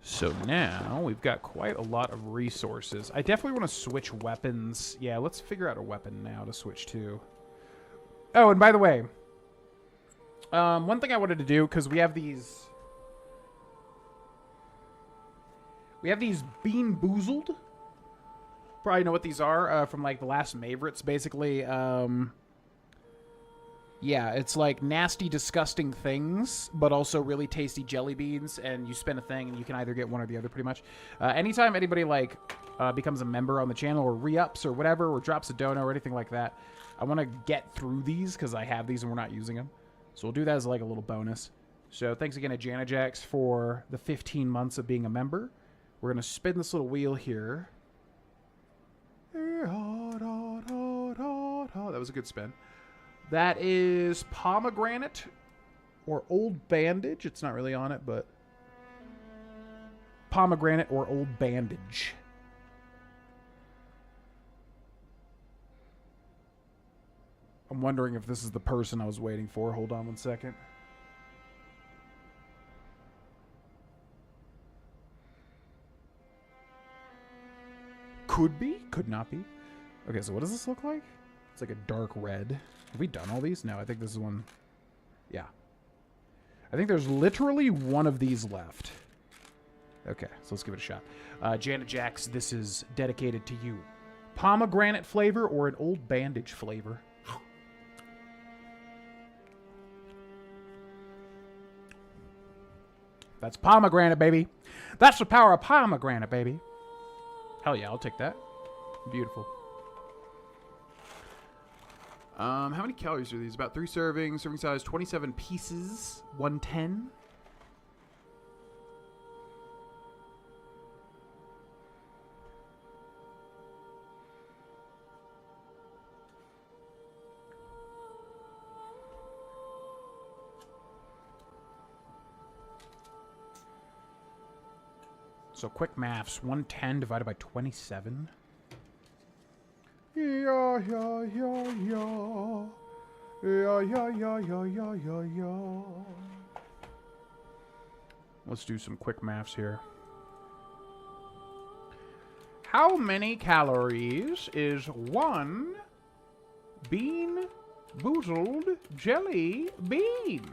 So now we've got quite a lot of resources. I definitely want to switch weapons. Yeah, let's figure out a weapon now to switch to. Oh, and by the way, one thing I wanted to do, because we have these... Bean Boozled. Probably know what these are from like the last Maverites, basically. Yeah, it's like nasty, disgusting things, but also really tasty jelly beans, and you spin a thing, and you can either get one or the other, pretty much. Anytime anybody like becomes a member on the channel, or re-ups, or whatever, or drops a dono, or anything like that, I want to get through these, because I have these and we're not using them. So we'll do that as like a little bonus. So thanks again to Janajax for the 15 months of being a member. We're going to spin this little wheel here. Oh, that was a good spin. That is Pomegranate or Old Bandage. It's not really on it, but Pomegranate or Old Bandage. I'm wondering if this is the person I was waiting for. Hold on one second. Could be, could not be. Okay, so what does this look like? It's like a dark red. Have we done all these? No, I think this is one. Yeah. I think there's literally one of these left. Okay, so let's give it a shot. Janet Jax, this is dedicated to you. Pomegranate flavor or an Old Bandage flavor? That's pomegranate, baby. That's the power of pomegranate, baby. Hell yeah, I'll take that. Beautiful. How many calories are these? About 3 servings. Serving size 27 pieces. 110. So quick maths, 110 divided by 27. Yeah, yeah, yeah, yeah. Yeah, yeah, yeah, yeah, yeah, yeah, yeah. Let's do some quick maths here. How many calories is 1 bean boozled jelly bean?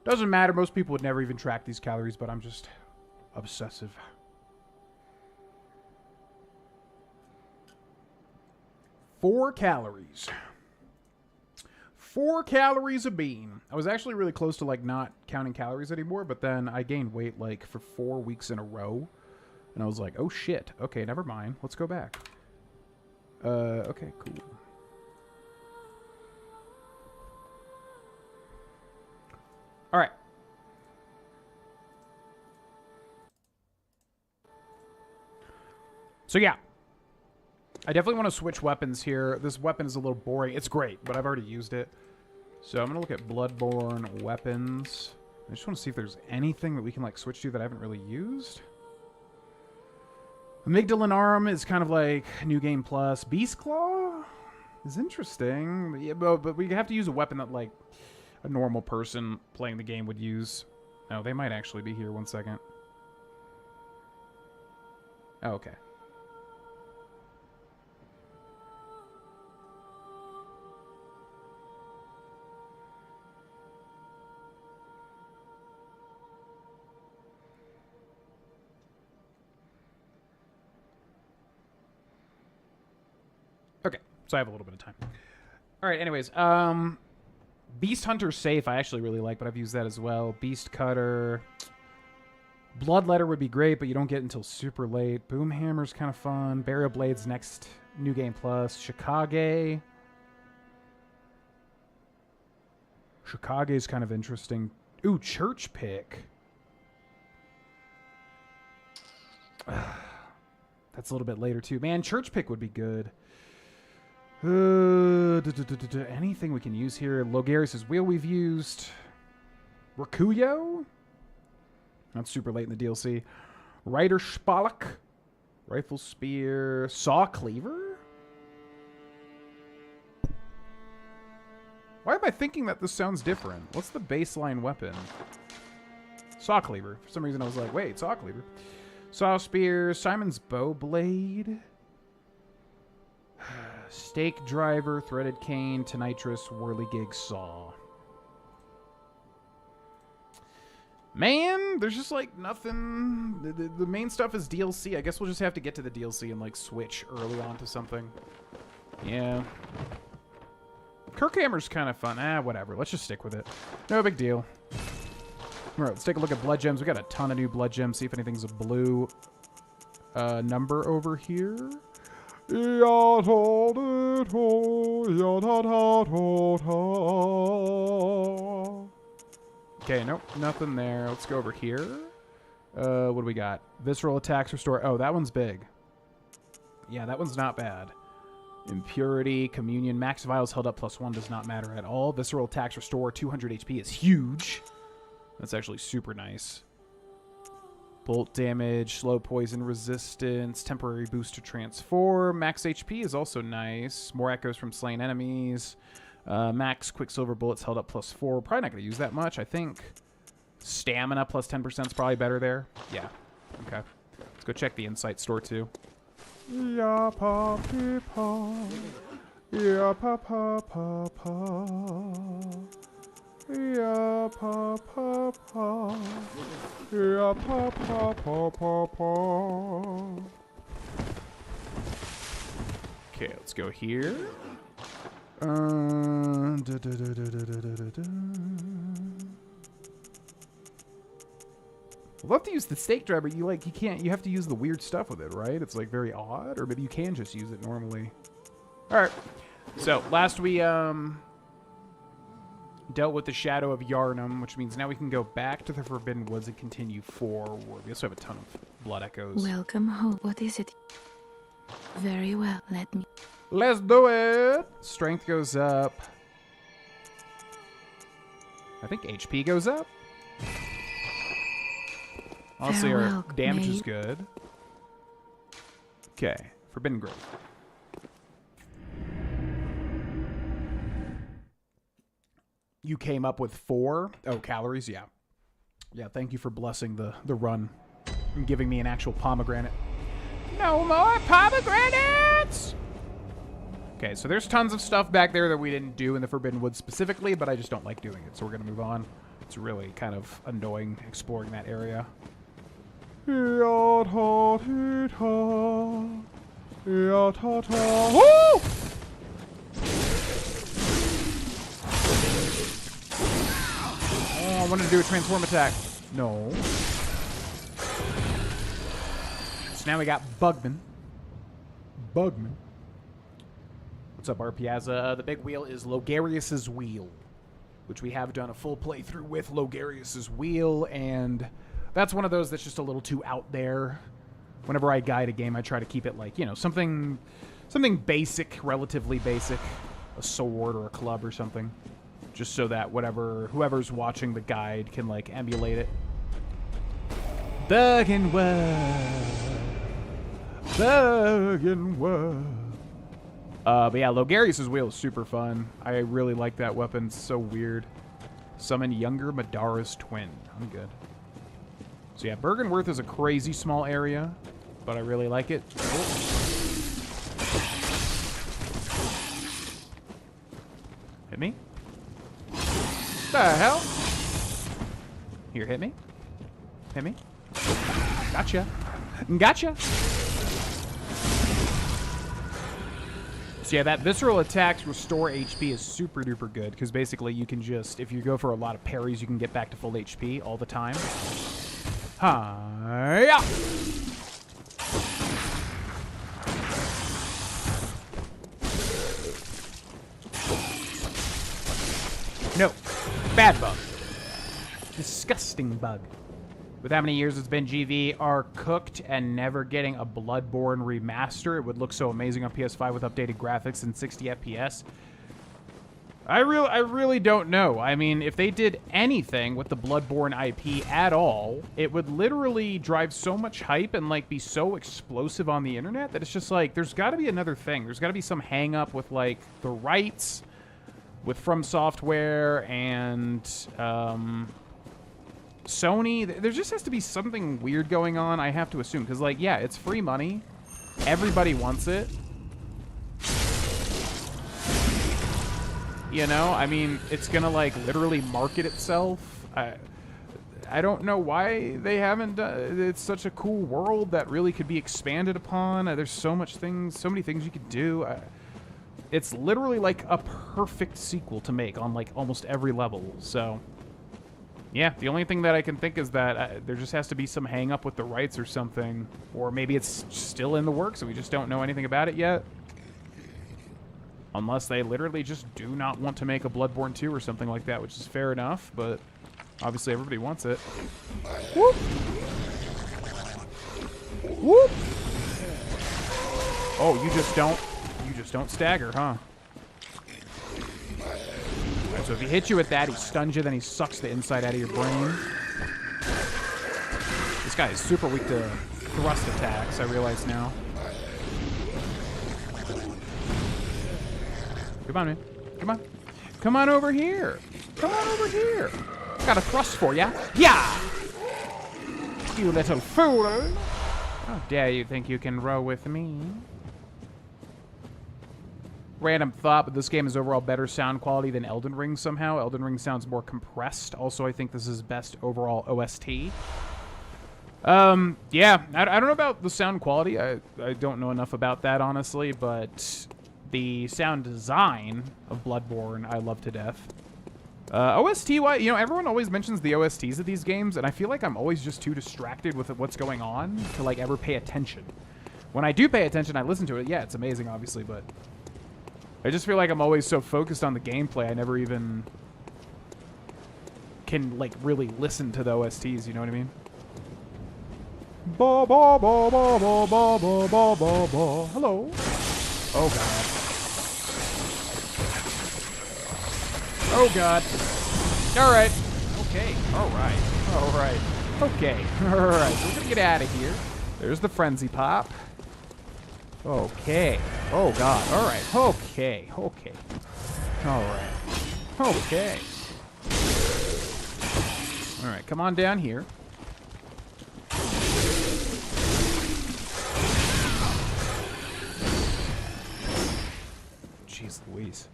Doesn't matter, most people would never even track these calories, but I'm just obsessive. 4 calories. 4 calories a bean. I was actually really close to like not counting calories anymore, but then I gained weight like for 4 weeks in a row. And I was like, oh shit. Okay, never mind. Let's go back. Okay, cool. All right. So yeah. I definitely want to switch weapons here. This weapon is a little boring. It's great, but I've already used it. So I'm going to look at Bloodborne weapons. I just want to see if there's anything that we can like switch to that I haven't really used. Amygdalin Arm is kind of like New Game Plus. Beast Claw is interesting. Yeah, but we have to use a weapon that like a normal person playing the game would use. Oh, they might actually be here. 1 second. Oh, okay. Okay, so I have a little bit of time. All right, anyways, Beast Hunter's Safe I actually really like, but I've used that as well. Beast Cutter. Bloodletter would be great, but you don't get until super late. Boomhammer's kind of fun. Burial Blade's next New Game Plus. Chicago. Chicago's kind of interesting. Ooh, Church Pick. That's a little bit later, too. Man, Church Pick would be good. Anything we can use here. Logarius' Wheel we've used. Rakuyo? Not super late in the DLC. Rider Spalak. Rifle Spear. Saw Cleaver? Why am I thinking that this sounds different? What's the baseline weapon? Saw Cleaver. For some reason I was like, wait, Saw Cleaver. Saw Spear. Simon's Bow Blade. Stake Driver, Threaded Cane, Tonitrus, Whirligig, Saw. Man, there's just like nothing. The main stuff is DLC. I guess we'll just have to get to the DLC and like switch early on to something. Yeah. Kirkhammer's kind of fun. Whatever. Let's just stick with it. No big deal. All right, let's take a look at Blood Gems. We got a ton of new Blood Gems. See if anything's a blue number over here. Okay, nope, nothing there. Let's go over here. What do we got? Visceral attacks restore. Oh, that one's big. Yeah, that one's not bad. Impurity, Communion, Max Vials held up +1 does not matter at all. Visceral attacks restore 200 HP is huge. That's actually super nice. Bolt damage, slow poison resistance, temporary boost to transform. Max HP is also nice. More echoes from slain enemies. Max Quicksilver bullets held up +4. Probably not going to use that much, I think. Stamina +10% is probably better there. Yeah. Okay. Let's go check the Insight store, too. Ya pa pi pa. Ya pa pa pa pa. Ya pa pa pa. Ya pa pa pa pa pa. Okay, let's go here. I'd love to use the stake driver. You have to use the weird stuff with it, right? It's like very odd, or maybe you can just use it normally. All right. So last we dealt with the Shadow of Yharnam, which means now we can go back to the Forbidden Woods and continue forward. We also have a ton of blood echoes. Welcome home. What is it? Very well. Let's do it. Strength goes up. I think HP goes up. Honestly, our damage is good. Okay, Forbidden Growth. You came up with 4. Oh, calories, yeah. Yeah, thank you for blessing the run and giving me an actual pomegranate. No more pomegranates! Okay, so there's tons of stuff back there that we didn't do in the Forbidden Woods specifically, but I just don't like doing it, so we're going to move on. It's really kind of annoying exploring that area. Woo! Oh, I wanted to do a transform attack. No. So now we got Bugman. What's up, Arpiazza? The big wheel is Logarius's Wheel, which we have done a full playthrough with Logarius's Wheel, and that's one of those that's just a little too out there. Whenever I guide a game, I try to keep it like, you know, something basic, relatively basic, a sword or a club or something, just so that whoever's watching the guide can like emulate it. But yeah, Logarius's Wheel is super fun. I really like that weapon. It's so weird. Summon younger Madara's twin. I'm good. So yeah, Bergenworth is a crazy small area, but I really like it. Oh. Hit me? The hell? Here, hit me. Hit me. Gotcha. Gotcha. So yeah, that visceral attacks restore HP is super duper good, because basically you can just, if you go for a lot of parries, you can get back to full HP all the time. Hi-ya! No. Bad bug. Disgusting bug. With how many years it's been, GV are cooked and never getting a Bloodborne remaster. It would look so amazing on PS5 with updated graphics and 60 FPS. I really don't know. I mean, if they did anything with the Bloodborne IP at all, it would literally drive so much hype and like be so explosive on the internet that it's just like, there's got to be another thing. There's got to be some hang up with like the rights with From Software and Sony. There just has to be something weird going on, I have to assume, because like, yeah, it's free money. Everybody wants it. You know, I mean, it's gonna like literally market itself. I don't know why they haven't done. It's such a cool world that really could be expanded upon. There's so many things you could do. It's literally like a perfect sequel to make on like almost every level. So yeah, the only thing that I can think is that there just has to be some hang up with the rights or something, or maybe it's still in the works and we just don't know anything about it yet. Unless they literally just do not want to make a Bloodborne 2 or something like that, which is fair enough, but obviously everybody wants it. Whoop! Whoop! Oh, you just just don't stagger, huh? Right, so if he hits you with that, he stuns you, then he sucks the inside out of your brain. This guy is super weak to thrust attacks, I realize now. Come on, man. Come on. Come on over here. Come on over here. Got a thrust for ya. Yeah! You little fool. How dare you think you can row with me? Random thought, but this game is overall better sound quality than Elden Ring somehow. Elden Ring sounds more compressed. Also, I think this is best overall OST. Yeah, I don't know about the sound quality. I don't know enough about that, honestly, but the sound design of Bloodborne I love to death. OST-wise, you know, everyone always mentions the OSTs of these games, and I feel like I'm always just too distracted with what's going on to, like, ever pay attention. When I do pay attention, I listen to it. Yeah, it's amazing, obviously, but I just feel like I'm always so focused on the gameplay, I never even can, like, really listen to the OSTs, you know what I mean? Ba ba ba ba ba ba ba ba ba ba. Hello. Oh god. Oh god. All right. Okay. All right. All right. Okay. All right. We're gonna get out of here. There's the frenzy pop. Okay. Oh god. All right. Okay. Okay. All right. Okay. All right. Come on down here. Jeez Louise.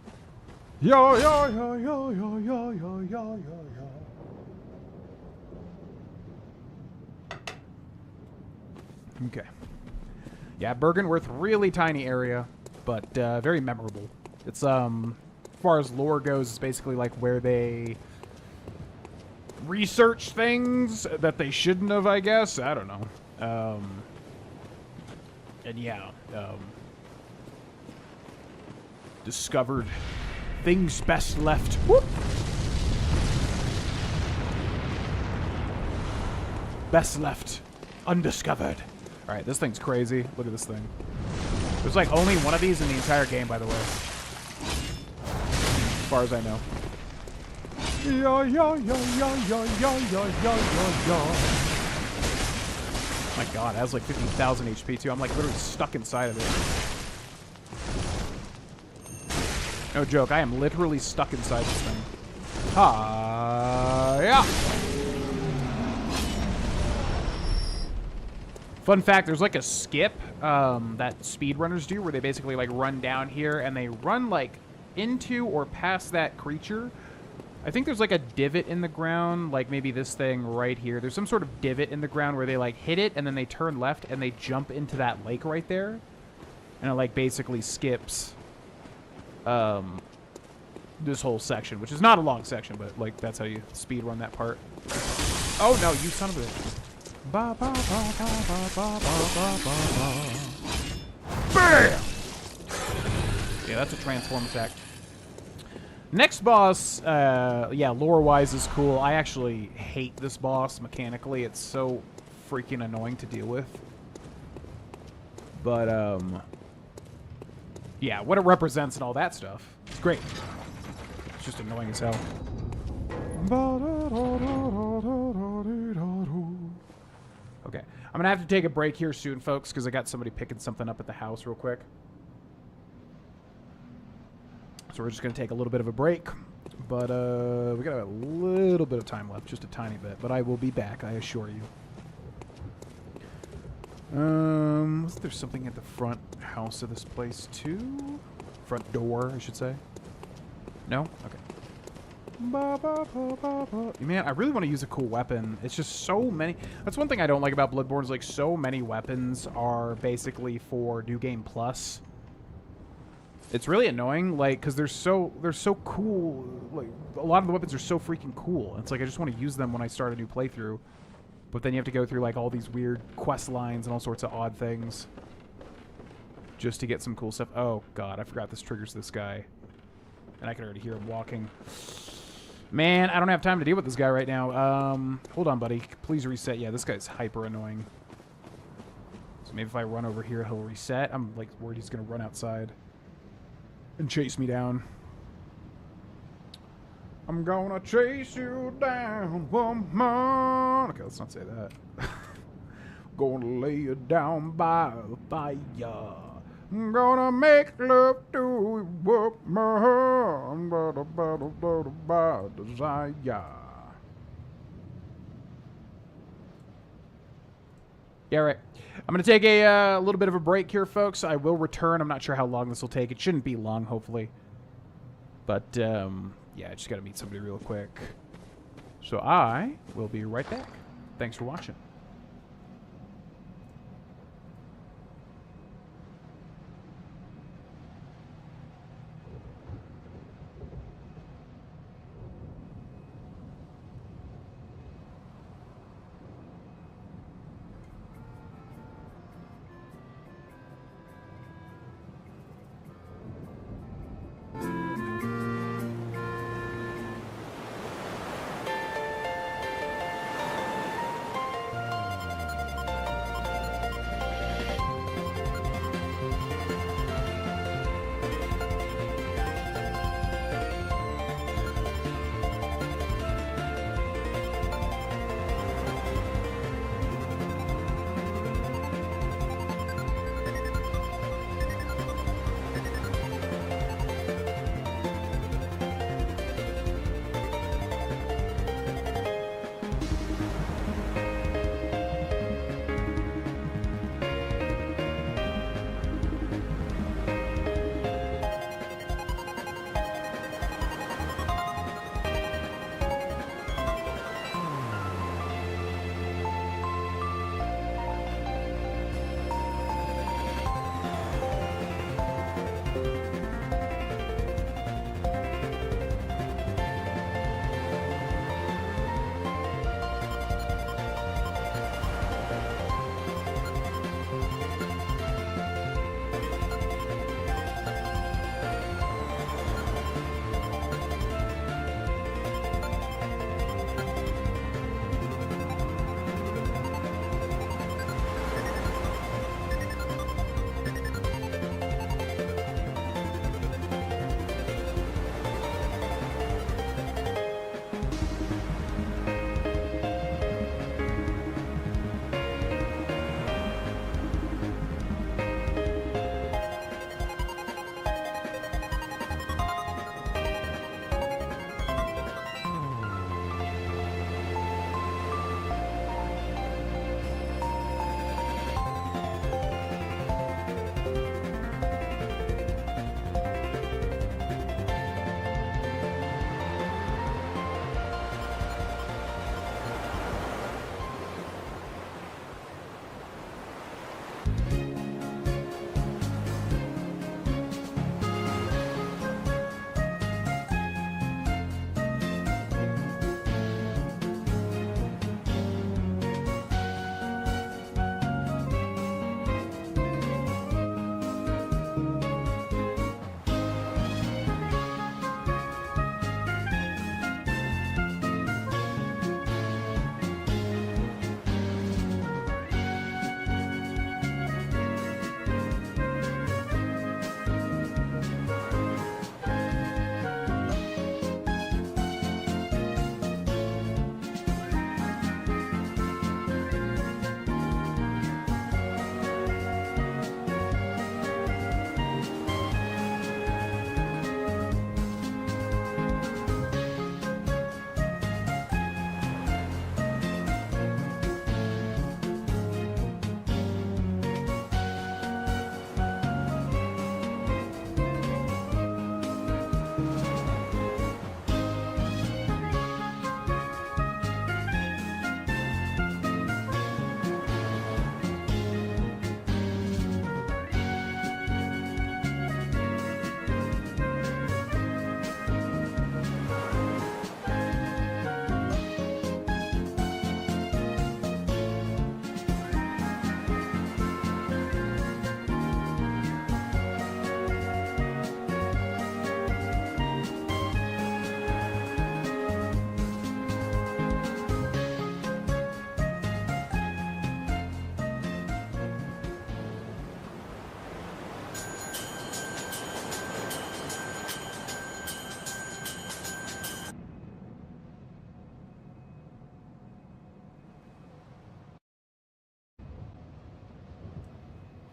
Yo, yo, yo, yo, yo, yo, yo, yo, yo, yo. Okay. Yeah, Bergenworth, really tiny area, but very memorable. It's, as far as lore goes, it's basically like where they research things that they shouldn't have, I guess. I don't know. And yeah, discovered things best left. Whoop. Best left undiscovered. All right, this thing's crazy. Look at this thing. There's like only one of these in the entire game, by the way. As far as I know. Yeah, yeah, yeah, yeah, yeah, yeah, yeah, yeah, yeah. My god, it has like 15,000 HP too. I'm like literally stuck inside of it. No joke, I am literally stuck inside this thing. Yeah. Fun fact, there's like a skip that speedrunners do where they basically like run down here and they run like into or past that creature. I think there's like a divot in the ground, like maybe this thing right here. There's some sort of divot in the ground where they like hit it and then they turn left and they jump into that lake right there. And it like basically skips this whole section, which is not a long section, but like that's how you speed run that part. Oh no, you son of a ba ba ba ba ba ba ba ba ba. Bam! Yeah, that's a transform attack. Next boss, yeah, lore-wise is cool. I actually hate this boss mechanically. It's so freaking annoying to deal with. But yeah, what it represents and all that stuff, it's great. It's just annoying as hell. Okay, I'm gonna have to take a break here soon, folks, because I got somebody picking something up at the house real quick. So we're just gonna take a little bit of a break, but we got a little bit of time left, just a tiny bit. But I will be back, I assure you. Was there something at the front house of this place too? Front door, I should say. No? Okay. Man, I really want to use a cool weapon. It's just so many. That's one thing I don't like about Bloodborne is like so many weapons are basically for New Game Plus. It's really annoying, like, because they're so cool. Like, a lot of the weapons are so freaking cool. It's like I just want to use them when I start a new playthrough. But then you have to go through like all these weird quest lines and all sorts of odd things just to get some cool stuff. Oh god, I forgot this triggers this guy. And I can already hear him walking. Man, I don't have time to deal with this guy right now. Hold on, buddy. Please reset. Yeah, this guy's hyper annoying. So maybe if I run over here, he'll reset. I'm like worried he's gonna run outside. and chase me down. I'm gonna chase you down, woman. Okay, let's not say that. Gonna lay you down by the fire. I'm gonna make love to you, woman. By desire. Yeah, right. I'm going to take a little bit of a break here, folks. I will return. I'm not sure how long this will take. It shouldn't be long, hopefully. But, yeah, I just got to meet somebody real quick. So I will be right back. Thanks for watching.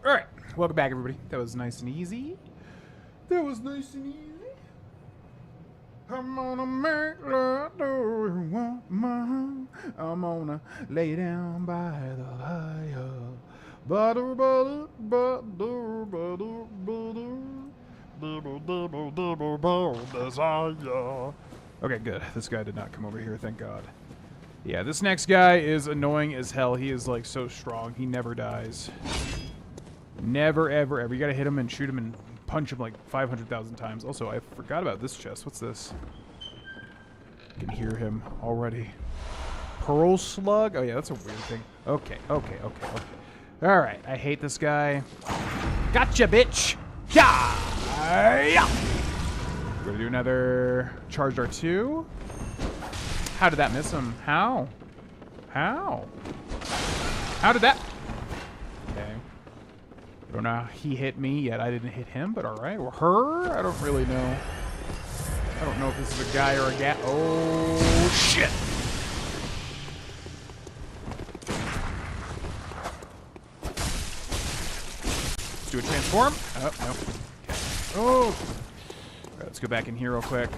All right, welcome back, everybody. That was nice and easy. That was nice and easy. I'm gonna make love to you want my. I'm gonna lay down by the fire. Butter, butter, butter, butter, butter, desire. Okay, good. This guy did not come over here, thank God. Yeah, this next guy is annoying as hell. He is like so strong. He never dies. Never, ever, ever. You gotta hit him and shoot him and punch him like 500,000 times. Also, I forgot about this chest. What's this? I can hear him already. Pearl slug? Oh yeah, that's a weird thing. Okay. Alright, I hate this guy. Gotcha, bitch! Yeah! We're gonna do another charged R2. How did that miss him? How? How did that? Okay. I don't know how he hit me yet. I didn't hit him, but alright. Or her? I don't really know. I don't know if this is a guy or a gal. Oh, shit. Let's do a transform. Oh, no. Okay. Oh. All right, let's go back in here real quick.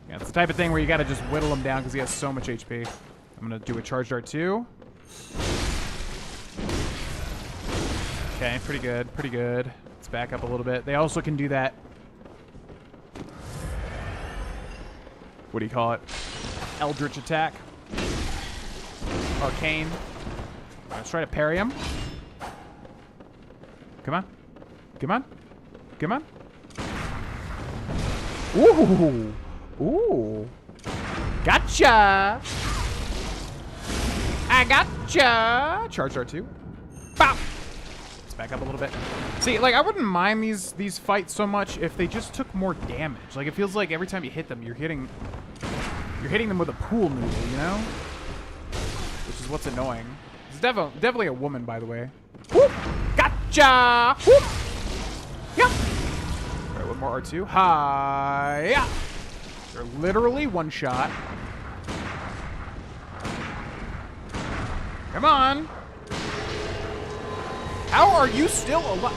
Yeah, it's the type of thing where you gotta just whittle him down because he has so much HP. I'm gonna do a charged R2. Okay, pretty good, pretty good. Let's back up a little bit. They also can do that. What do you call it? Eldritch attack. Arcane. Let's try to parry him. Come on. Come on. Come on. Ooh. Ooh. Gotcha. I gotcha. Charge R2. Bop. Let's back up a little bit. See, like, I wouldn't mind these fights so much if they just took more damage. Like, it feels like every time you hit them, you're hitting them with a pool noodle, you know? Which is what's annoying. It's definitely a woman, by the way. Whoop. Gotcha. Whoop. Yep. All right, one more R2. Hi-ya. They're literally one shot. Come on. How are you still alive?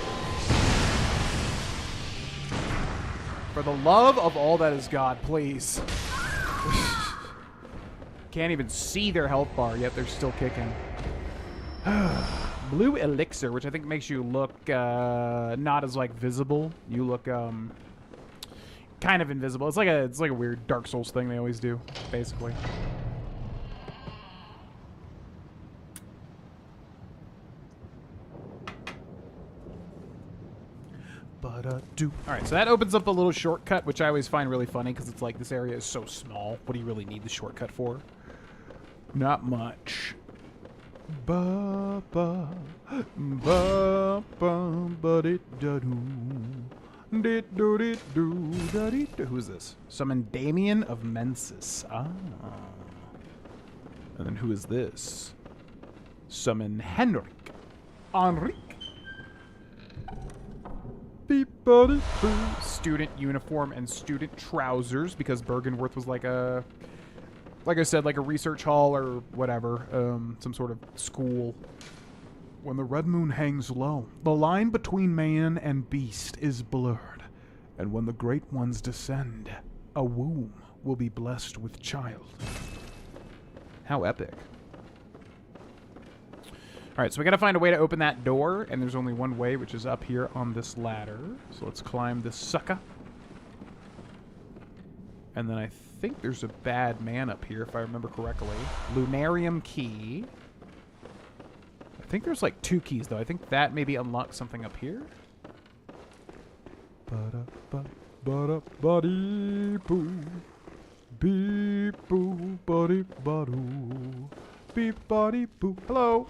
For the love of all that is God, please. Can't even see their health bar, yet they're still kicking. Blue elixir, which I think makes you look not as like visible. You look kind of invisible. It's like a weird Dark Souls thing they always do, basically. Alright, so that opens up a little shortcut, which I always find really funny, because it's like, this area is so small. What do you really need the shortcut for? Not much. Ba ba ba ba ba dee da doo. Dee doo dee doo da dee da. Who's this? Summon Damien of Mensis. Ah. And then who is this? Summon Henrik. Henrik. Student uniform and student trousers, because Bergenworth was like a, like I said, like a research hall or whatever, some sort of school. When the red moon hangs low, the line between man and beast is blurred, and when the great ones descend, a womb will be blessed with child. How epic. Alright, so we gotta find a way to open that door, and there's only one way, which is up here on this ladder. So let's climb this sucker. And then I think there's a bad man up here, if I remember correctly. Lunarium key. I think there's like 2 keys, though. I think that maybe unlocks something up here. Ba-da-ba-ba-da-ba-dee-boo. Beep-boo, ba-dee-ba-doo. Beep-ba-dee-boo. Hello.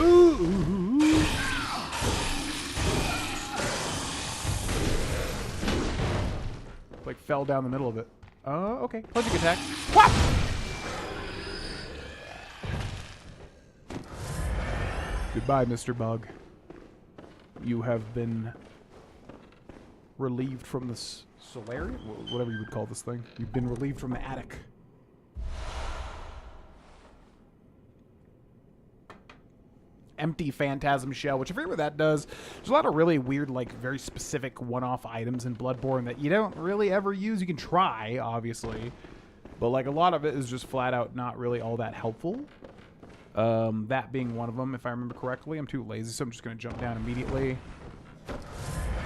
Ooh. Like fell down the middle of it. Okay. Plunging attack. Whap! Goodbye, Mr. Bug. You have been relieved from this solarium? Whatever you would call this thing. You've been relieved from the attic. empty phantasm shell, which I forget what that does. There's a lot of really weird, like, very specific one-off items in Bloodborne that you don't really ever use. You can try, obviously, but, like, a lot of it is just flat out not really all that helpful. That being one of them, if I remember correctly. I'm too lazy, so I'm just going to jump down immediately.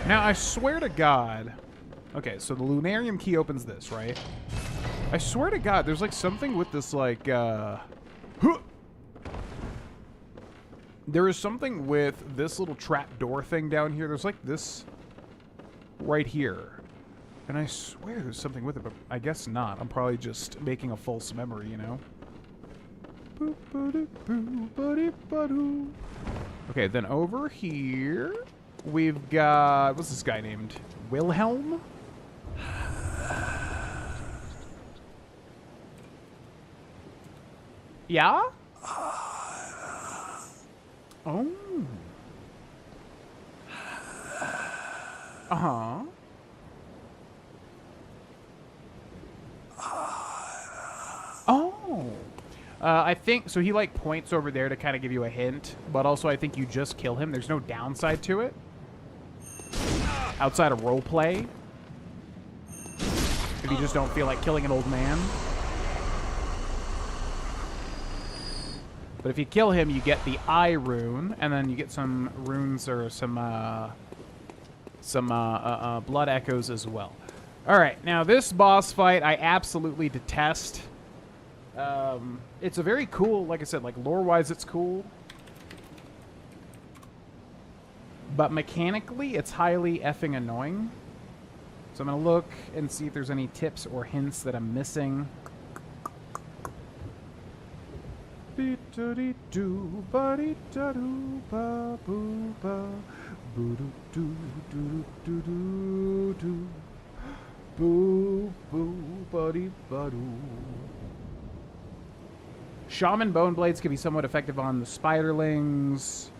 Now, I swear to God... Okay, so the Lunarium key opens this, right? I swear to God, there's, like, something with this, like, There is something with this little trap door thing down here. There's, like, this right here. And I swear there's something with it, but I guess not. I'm probably just making a false memory, you know? Okay, then over here, we've got... What's this guy named? Wilhelm? Yeah? Oh. Uh-huh. Oh. I think, so he, like, points over there to kind of give you a hint, but also I think you just kill him. There's no downside to it. Outside of roleplay. If you just don't feel like killing an old man. But if you kill him, you get the eye rune, and then you get some runes or some blood echoes as well. Alright, now this boss fight I absolutely detest. It's a very cool, like I said, like lore-wise it's cool. But mechanically, it's highly effing annoying. So I'm going to look and see if there's any tips or hints that I'm missing. Shaman bone blades can be somewhat effective on the spiderlings.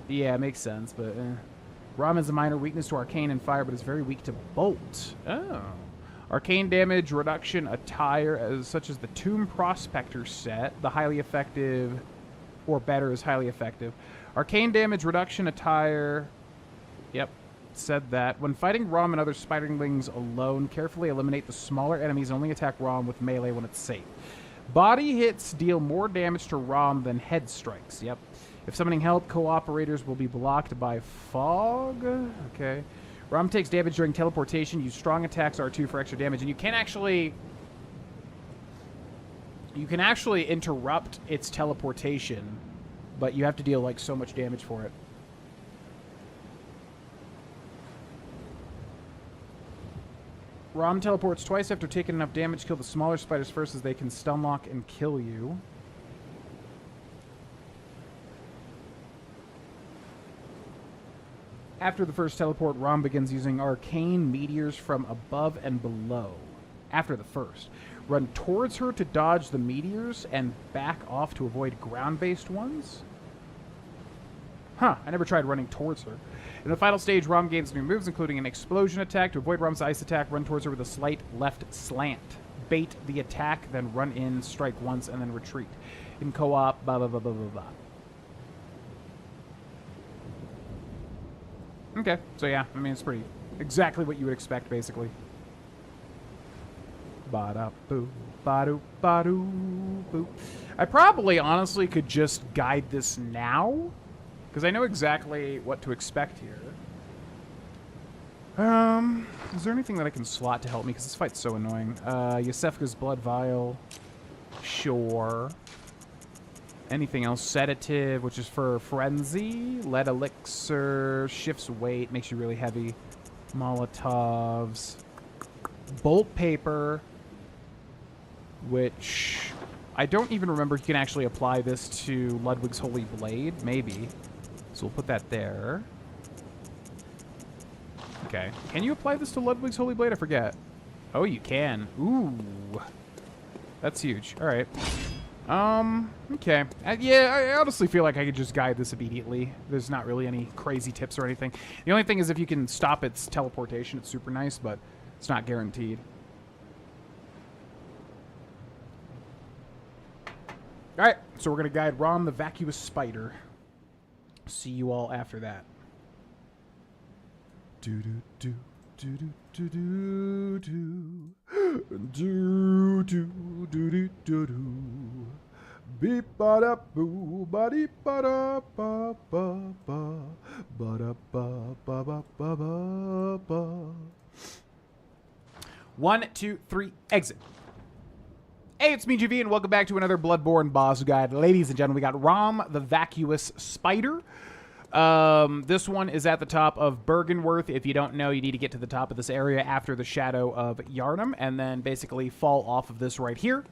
Yeah, it makes sense, but Ram is a minor weakness to arcane and fire, but is very weak to bolt. Oh. Arcane damage reduction attire, such as the Tomb Prospector set, the highly effective, or better is highly effective. Arcane damage reduction attire, yep, said that. When fighting Ram and other spiderlings alone, carefully eliminate the smaller enemies and only attack Ram with melee when it's safe. Body hits deal more damage to Ram than head strikes, yep. If summoning help, cooperators will be blocked by fog. Okay. Ram takes damage during teleportation. Use strong attacks R2 for extra damage. And you can actually interrupt its teleportation, but you have to deal like so much damage for it. Ram teleports twice after taking enough damage. Kill the smaller spiders first as they can stun lock and kill you. After the first teleport, Ram begins using arcane meteors from above and below. After the first. Run towards her to dodge the meteors and back off to avoid ground-based ones? Huh, I never tried running towards her. In the final stage, Ram gains new moves, including an explosion attack. To avoid Ram's ice attack, run towards her with a slight left slant. Bait the attack, then run in, strike once, and then retreat. In co-op, blah, blah, blah, blah, blah, blah. Okay, so yeah, I mean, it's pretty exactly what you would expect, basically. Ba-da-boo, ba-doo, ba-doo, boo. I probably, honestly, could just guide this now, because I know exactly what to expect here. Is there anything that I can slot to help me? Because this fight's so annoying. Yosefka's Blood Vial. Sure. Anything else? Sedative, which is for Frenzy. Lead Elixir. Shifts weight. Makes you really heavy. Molotovs. Bolt Paper. Which... I don't even remember if you can actually apply this to Ludwig's Holy Blade. Maybe. So we'll put that there. Okay. Can you apply this to Ludwig's Holy Blade? I forget. Oh, you can. Ooh. That's huge. All right. Okay. Yeah, I honestly feel like I could just guide this immediately. There's not really any crazy tips or anything. The only thing is if you can stop its teleportation, it's super nice, but it's not guaranteed. Alright, so we're going to guide Rom the Vacuous Spider. see you all after that. Do do do do do do do do do do do do. Beep ba da boo ba dee ba da ba ba ba ba da ba ba ba ba ba ba. 1, 2, 3, exit. Hey, it's me, GV, and welcome back to another Bloodborne boss guide. Ladies and gentlemen, we got Rom, the Vacuous Spider. This one is at the top of Bergenworth. If you don't know, you need to get to the top of this area after the Shadow of Yarnum, and then basically fall off of this right here,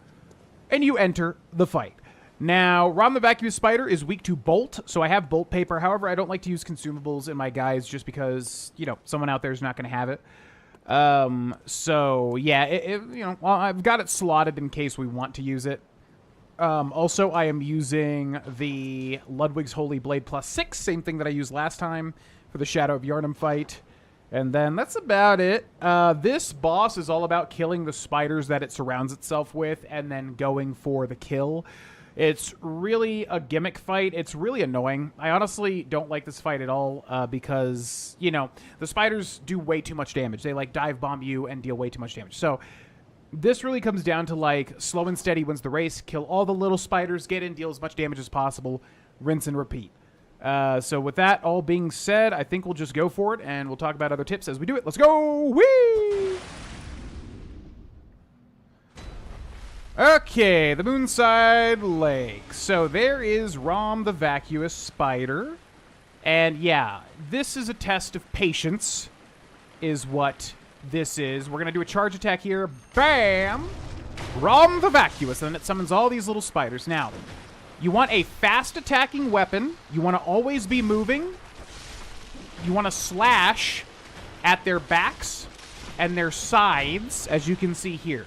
and you enter the fight. Now, Rom the Vacuous Spider is weak to Bolt, so I have Bolt Paper. However, I don't like to use consumables in my guides just because, you know, someone out there is not going to have it. So, yeah, you know, well, I've got it slotted in case we want to use it. Also, I am using the Ludwig's Holy Blade +6, same thing that I used last time for the Shadow of Yarnum fight. And then that's about it. This boss is all about killing the spiders that it surrounds itself with and then going for the kill. It's really a gimmick fight. It's really annoying. I honestly don't like this fight at all because, you know, the spiders do way too much damage. They, like, dive bomb you and deal way too much damage. So this really comes down to, like, slow and steady wins the race. Kill all the little spiders, get in, deal as much damage as possible, rinse and repeat. So with that all being said, I think we'll just go for it, and we'll talk about other tips as we do it. Let's go! Whee! Okay, the Moonside Lake. So there is Rom the Vacuous Spider. And yeah, this is a test of patience, is what this is. We're going to do a charge attack here. Bam! Rom the Vacuous. And then it summons all these little spiders. Now, you want a fast attacking weapon. You want to always be moving. You want to slash at their backs and their sides, as you can see here.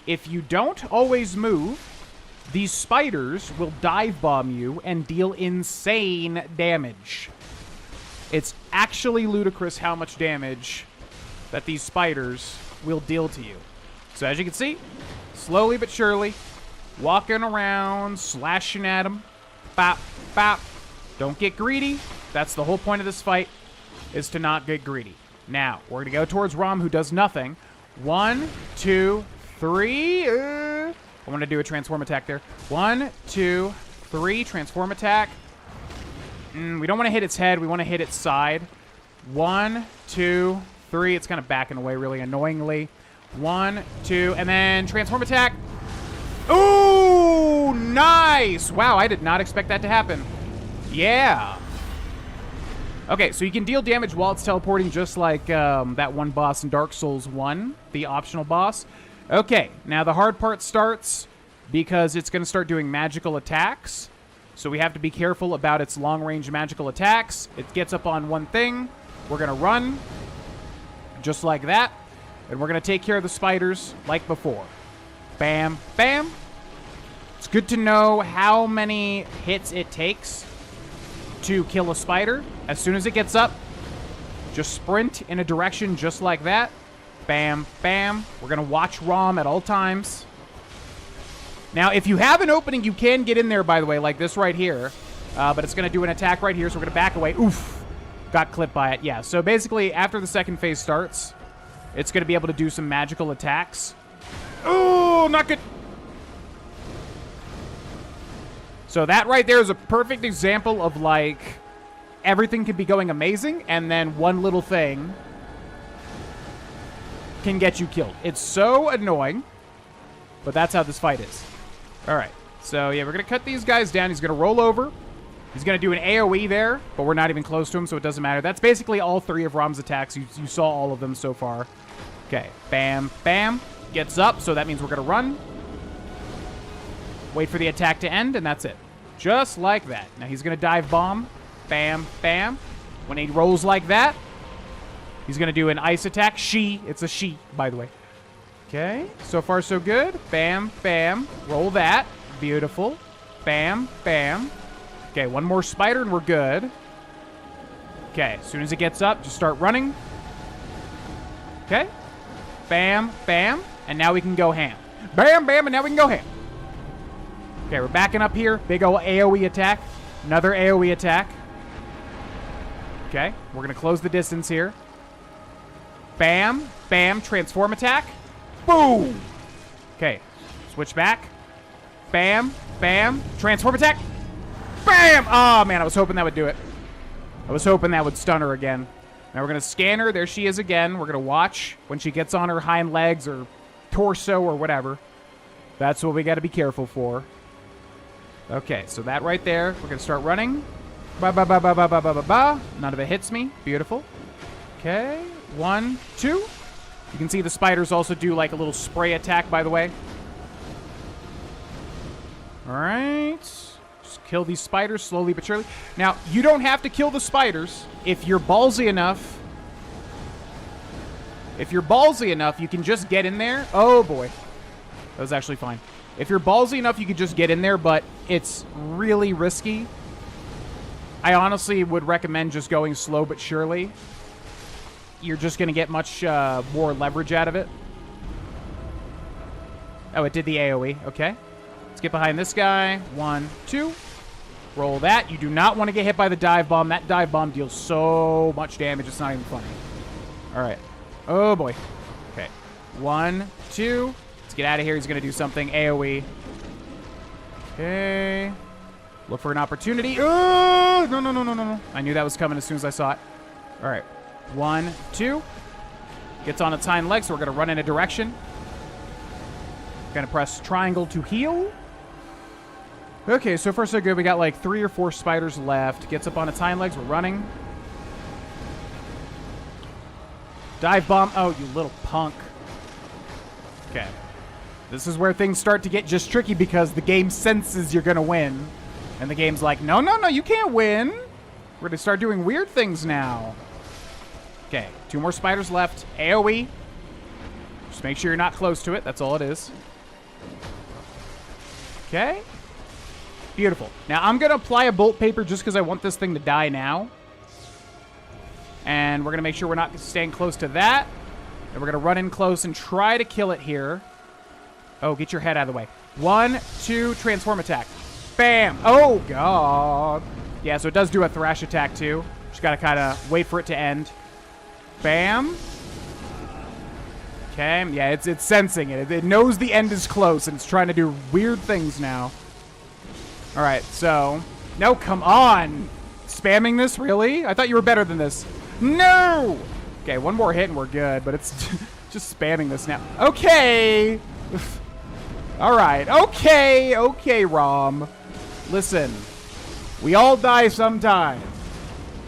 If you don't always move, these spiders will dive bomb you and deal insane damage. It's actually ludicrous how much damage that these spiders will deal to you. So as you can see, slowly but surely, walking around, slashing at them. Bop, bop. Don't get greedy. That's the whole point of this fight, is to not get greedy. Now, we're going to go towards Rom, who does nothing. 1, 2, 3. I want to do a transform attack there. 1, 2, 3. Transform attack. We don't want to hit its head. We want to hit its side. 1, 2, 3. It's kind of backing away really annoyingly. 1, 2, and then transform attack. Ooh, nice. Wow, I did not expect that to happen. Yeah. Okay, so you can deal damage while it's teleporting, just like that one boss in Dark Souls 1, the optional boss. Okay, now the hard part starts because it's going to start doing magical attacks. So we have to be careful about its long-range magical attacks. It gets up on one thing. We're going to run just like that. And we're going to take care of the spiders like before. Bam, bam. It's good to know how many hits it takes to kill a spider. As soon as it gets up, just sprint in a direction just like that. Bam, bam. We're going to watch Rom at all times. Now, if you have an opening, you can get in there, by the way, like this right here. But it's going to do an attack right here, so we're going to back away. Oof. Got clipped by it. Yeah, so basically, after the second phase starts, it's going to be able to do some magical attacks. Oh, not good. So that right there is a perfect example of, like, everything could be going amazing, and then one little thing can get you killed. It's so annoying, but that's how this fight is. All right, so yeah, we're going to cut these guys down. He's going to roll over. He's going to do an AoE there, but we're not even close to him, so it doesn't matter. That's basically all 3 of Rom's attacks. You saw all of them so far. Okay, bam, bam. Gets up, so that means we're going to run. Wait for the attack to end, and that's it. Just like that. Now he's going to dive bomb. Bam, bam. When he rolls like that, he's going to do an ice attack. It's a she, by the way. Okay, so far so good. Bam, bam. Roll that. Beautiful. Bam, bam. Okay, one more spider and we're good. Okay, as soon as it gets up, just start running. Okay. Bam, bam. And now we can go ham. Bam, bam, and now we can go ham. Okay, we're backing up here. Big ol' AoE attack. Another AoE attack. Okay, we're going to close the distance here. Bam, bam, transform attack. Boom! Okay, switch back. Bam, bam, transform attack. Bam! Oh, man, I was hoping that would do it. I was hoping that would stun her again. Now we're going to scan her. There she is again. We're going to watch when she gets on her hind legs or torso or whatever. That's what we got to be careful for. Okay, so that right there. We're going to start running. Ba ba ba ba ba ba ba ba ba. None of it hits me. Beautiful. Okay. 1, 2. You can see the spiders also do like a little spray attack, by the way. All right. Just kill these spiders slowly but surely. Now, you don't have to kill the spiders. If you're ballsy enough, you can just get in there. Oh, boy. That was actually fine. If you're ballsy enough, you can just get in there, but it's really risky. I honestly would recommend just going slow but surely. You're just going to get much more leverage out of it. Oh, it did the AoE. Okay. Let's get behind this guy. 1, 2. Roll that. You do not want to get hit by the dive bomb. That dive bomb deals so much damage, it's not even funny. All right. Oh, boy. Okay. 1, 2. Let's get out of here. He's going to do something. AoE. Okay. Look for an opportunity. Oh, no, no, no, no, no, no. I knew that was coming as soon as I saw it. All right. 1, 2. Gets on its hind legs, so we're going to run in a direction. Going to press triangle to heal. Okay, so far so good. We got like 3 or 4 spiders left. Gets up on its hind legs. We're running. Dive bomb. Oh, you little punk. Okay. This is where things start to get just tricky because the game senses you're going to win. And the game's like, no, no, no, you can't win. We're going to start doing weird things now. Okay, 2 more spiders left. AoE. Just make sure you're not close to it. That's all it is. Okay. Beautiful. Now, I'm going to apply a bolt paper just because I want this thing to die now. And we're going to make sure we're not staying close to that. And we're going to run in close and try to kill it here. Oh, get your head out of the way. 1, 2, transform attack. Bam! Oh, God. Yeah, so it does do a thrash attack, too. Just got to kind of wait for it to end. Bam. Okay, yeah, it's sensing it. It knows the end is close, and it's trying to do weird things now. All right, so... No, come on! Spamming this, really? I thought you were better than this. No! Okay, 1 more hit and we're good, but it's just spamming this now. Okay! All right, okay, okay, Rom. Listen, we all die sometime.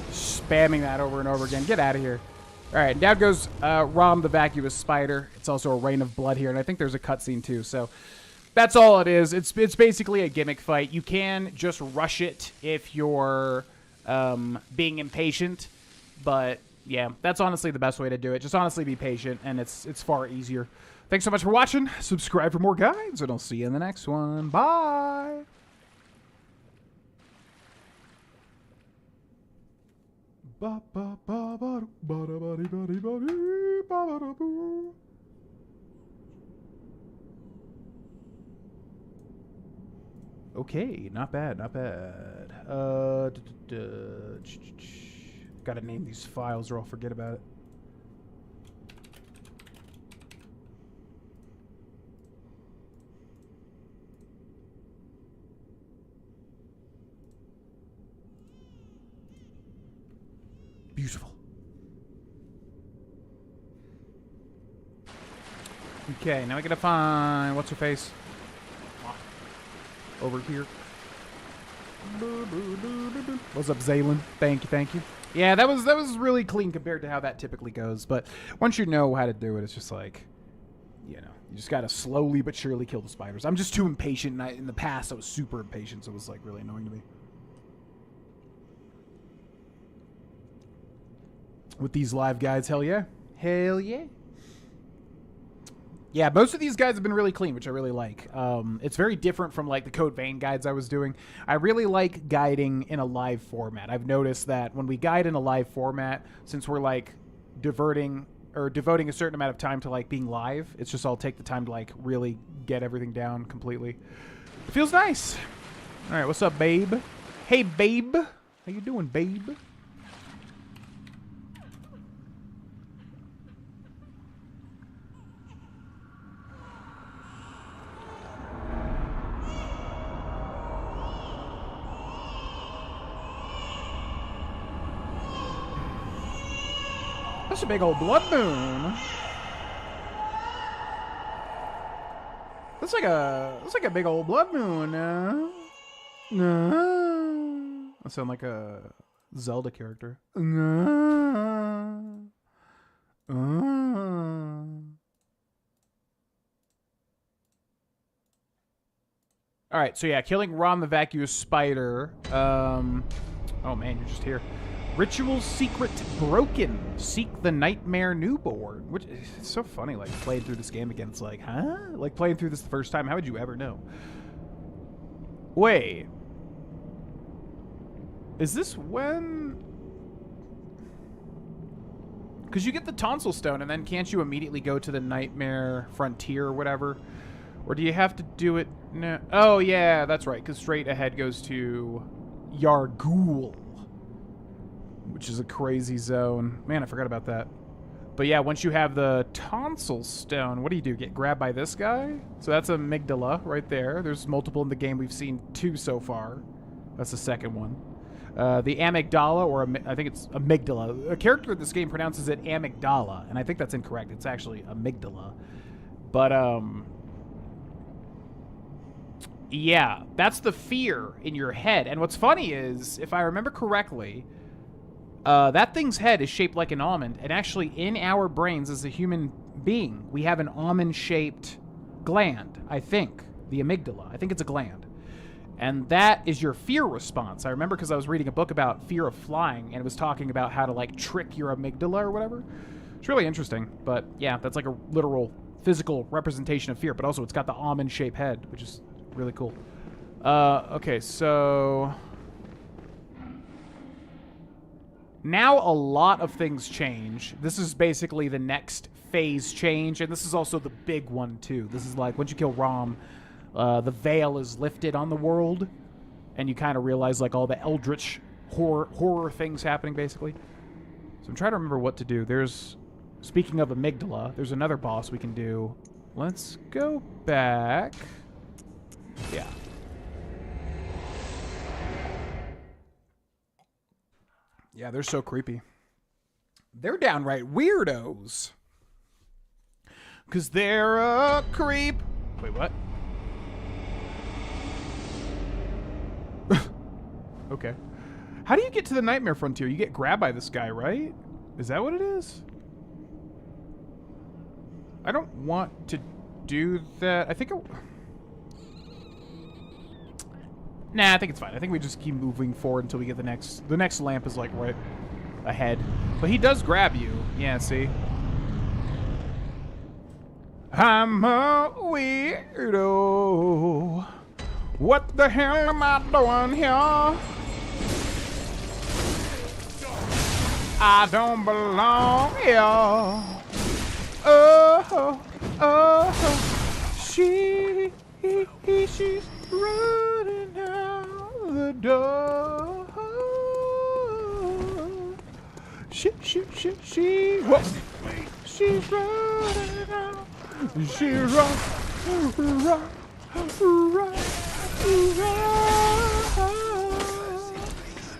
Spamming that over and over again. Get out of here. All right, down goes Rom the vacuous spider. It's also a rain of blood here, and I think there's a cutscene too. So that's all it is. It's basically a gimmick fight. You can just rush it if you're being impatient, but yeah, that's honestly the best way to do it. Just honestly be patient, and it's far easier. Thanks so much for watching. Subscribe for more guides, and I'll see you in the next one. Bye. Okay, not bad, not bad. Gotta name these files or I'll forget about it. Beautiful. Okay, now we gotta find what's her face over here. What's up, Zaylin? Thank you, thank you. Yeah, that was really clean compared to how that typically goes. But once you know how to do it, it's just like, you know, you just gotta slowly but surely kill the spiders. I'm just too impatient. And in the past, I was super impatient, so it was like really annoying to me. With these live guides, hell yeah. Hell yeah. Yeah, most of these guides have been really clean, which I really like. It's very different from like the Code Vein guides I was doing. I really like guiding in a live format. I've noticed that when we guide in a live format, since we're like devoting a certain amount of time to like being live, it's just I'll take the time to like really get everything down completely. It feels nice. All right, what's up, babe? Hey, babe. How you doing, babe? That's a big old blood moon. That's like a big old blood moon. I sound like a Zelda character. All right, so yeah, killing Rom the vacuous spider. Oh man, you're just here. Ritual secret broken. Seek the nightmare newborn. Which it's so funny, like playing through this game again. It's like, huh? Like playing through this the first time. How would you ever know? Wait. Is this when? Because you get the tonsil stone, and then can't you immediately go to the nightmare frontier or whatever? Or do you have to do it now? Oh, yeah, that's right, because straight ahead goes to Yargul, which is a crazy zone. Man, I forgot about that. But yeah, once you have the tonsil stone, what do? Get grabbed by this guy? So that's amygdala right there. There's multiple in the game. We've seen 2 so far. That's the second one. The amygdala, or I think it's amygdala. A character in this game pronounces it amygdala, and I think that's incorrect. It's actually amygdala. But, yeah, that's the fear in your head. And what's funny is, if I remember correctly, that thing's head is shaped like an almond. And actually, in our brains as a human being, we have an almond-shaped gland, I think. The amygdala. I think it's a gland. And that is your fear response. I remember because I was reading a book about fear of flying, and it was talking about how to, like, trick your amygdala or whatever. It's really interesting. But, yeah, that's like a literal physical representation of fear. But also, it's got the almond-shaped head, which is really cool. Okay, so now a lot of things change. This is basically the next phase change, and this is also the big one too. This is like once you kill Rom, the veil is lifted on the world, and you kind of realize like all the eldritch horror things happening basically. So I'm trying to remember what to do. There's, speaking of amygdala, there's another boss we can do. Let's go back. Yeah. Yeah, they're so creepy. They're downright weirdos. Because they're a creep. Wait, what? Okay. How do you get to the nightmare frontier? You get grabbed by this guy, right? Is that what it is? I don't want to do that. I think nah, I think it's fine. I think we just keep moving forward until we get the next lamp is like right ahead. But he does grab you. Yeah, see? I'm a weirdo. What the hell am I doing here? I don't belong here. Oh, she's running out the door. She, whoa. She's running out. She run.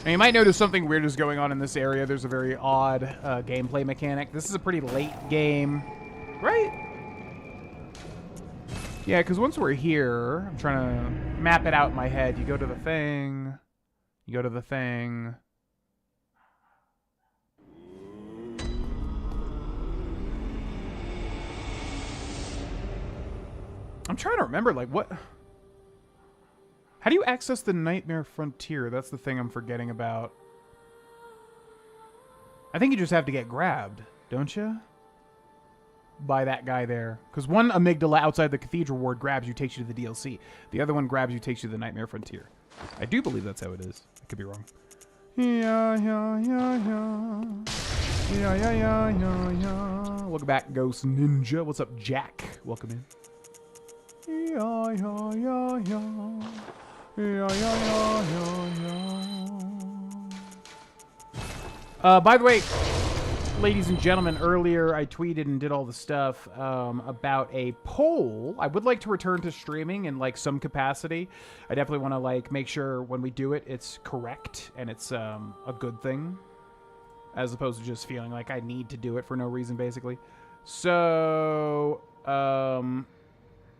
And you might notice something weird is going on in this area. There's a very odd gameplay mechanic. This is a pretty late game, right? Yeah, because once we're here, I'm trying to map it out in my head. You go to the thing. You go to the thing. I'm trying to remember, like, what... How do you access the Nightmare Frontier? That's the thing I'm forgetting about. I think you just have to get grabbed, don't you? By that guy there. Because one amygdala outside the Cathedral Ward grabs you, takes you to the DLC. The other one grabs you, takes you to the Nightmare Frontier. I do believe that's how it is. I could be wrong. Welcome back, Ghost Ninja. What's up, Jack? Welcome in. By the way, ladies and gentlemen, earlier I tweeted and did all the stuff about a poll. I would like to return to streaming in like some capacity. I definitely want to like make sure when we do it, it's correct and it's a good thing. as opposed to just feeling like I need to do it for no reason, basically. So,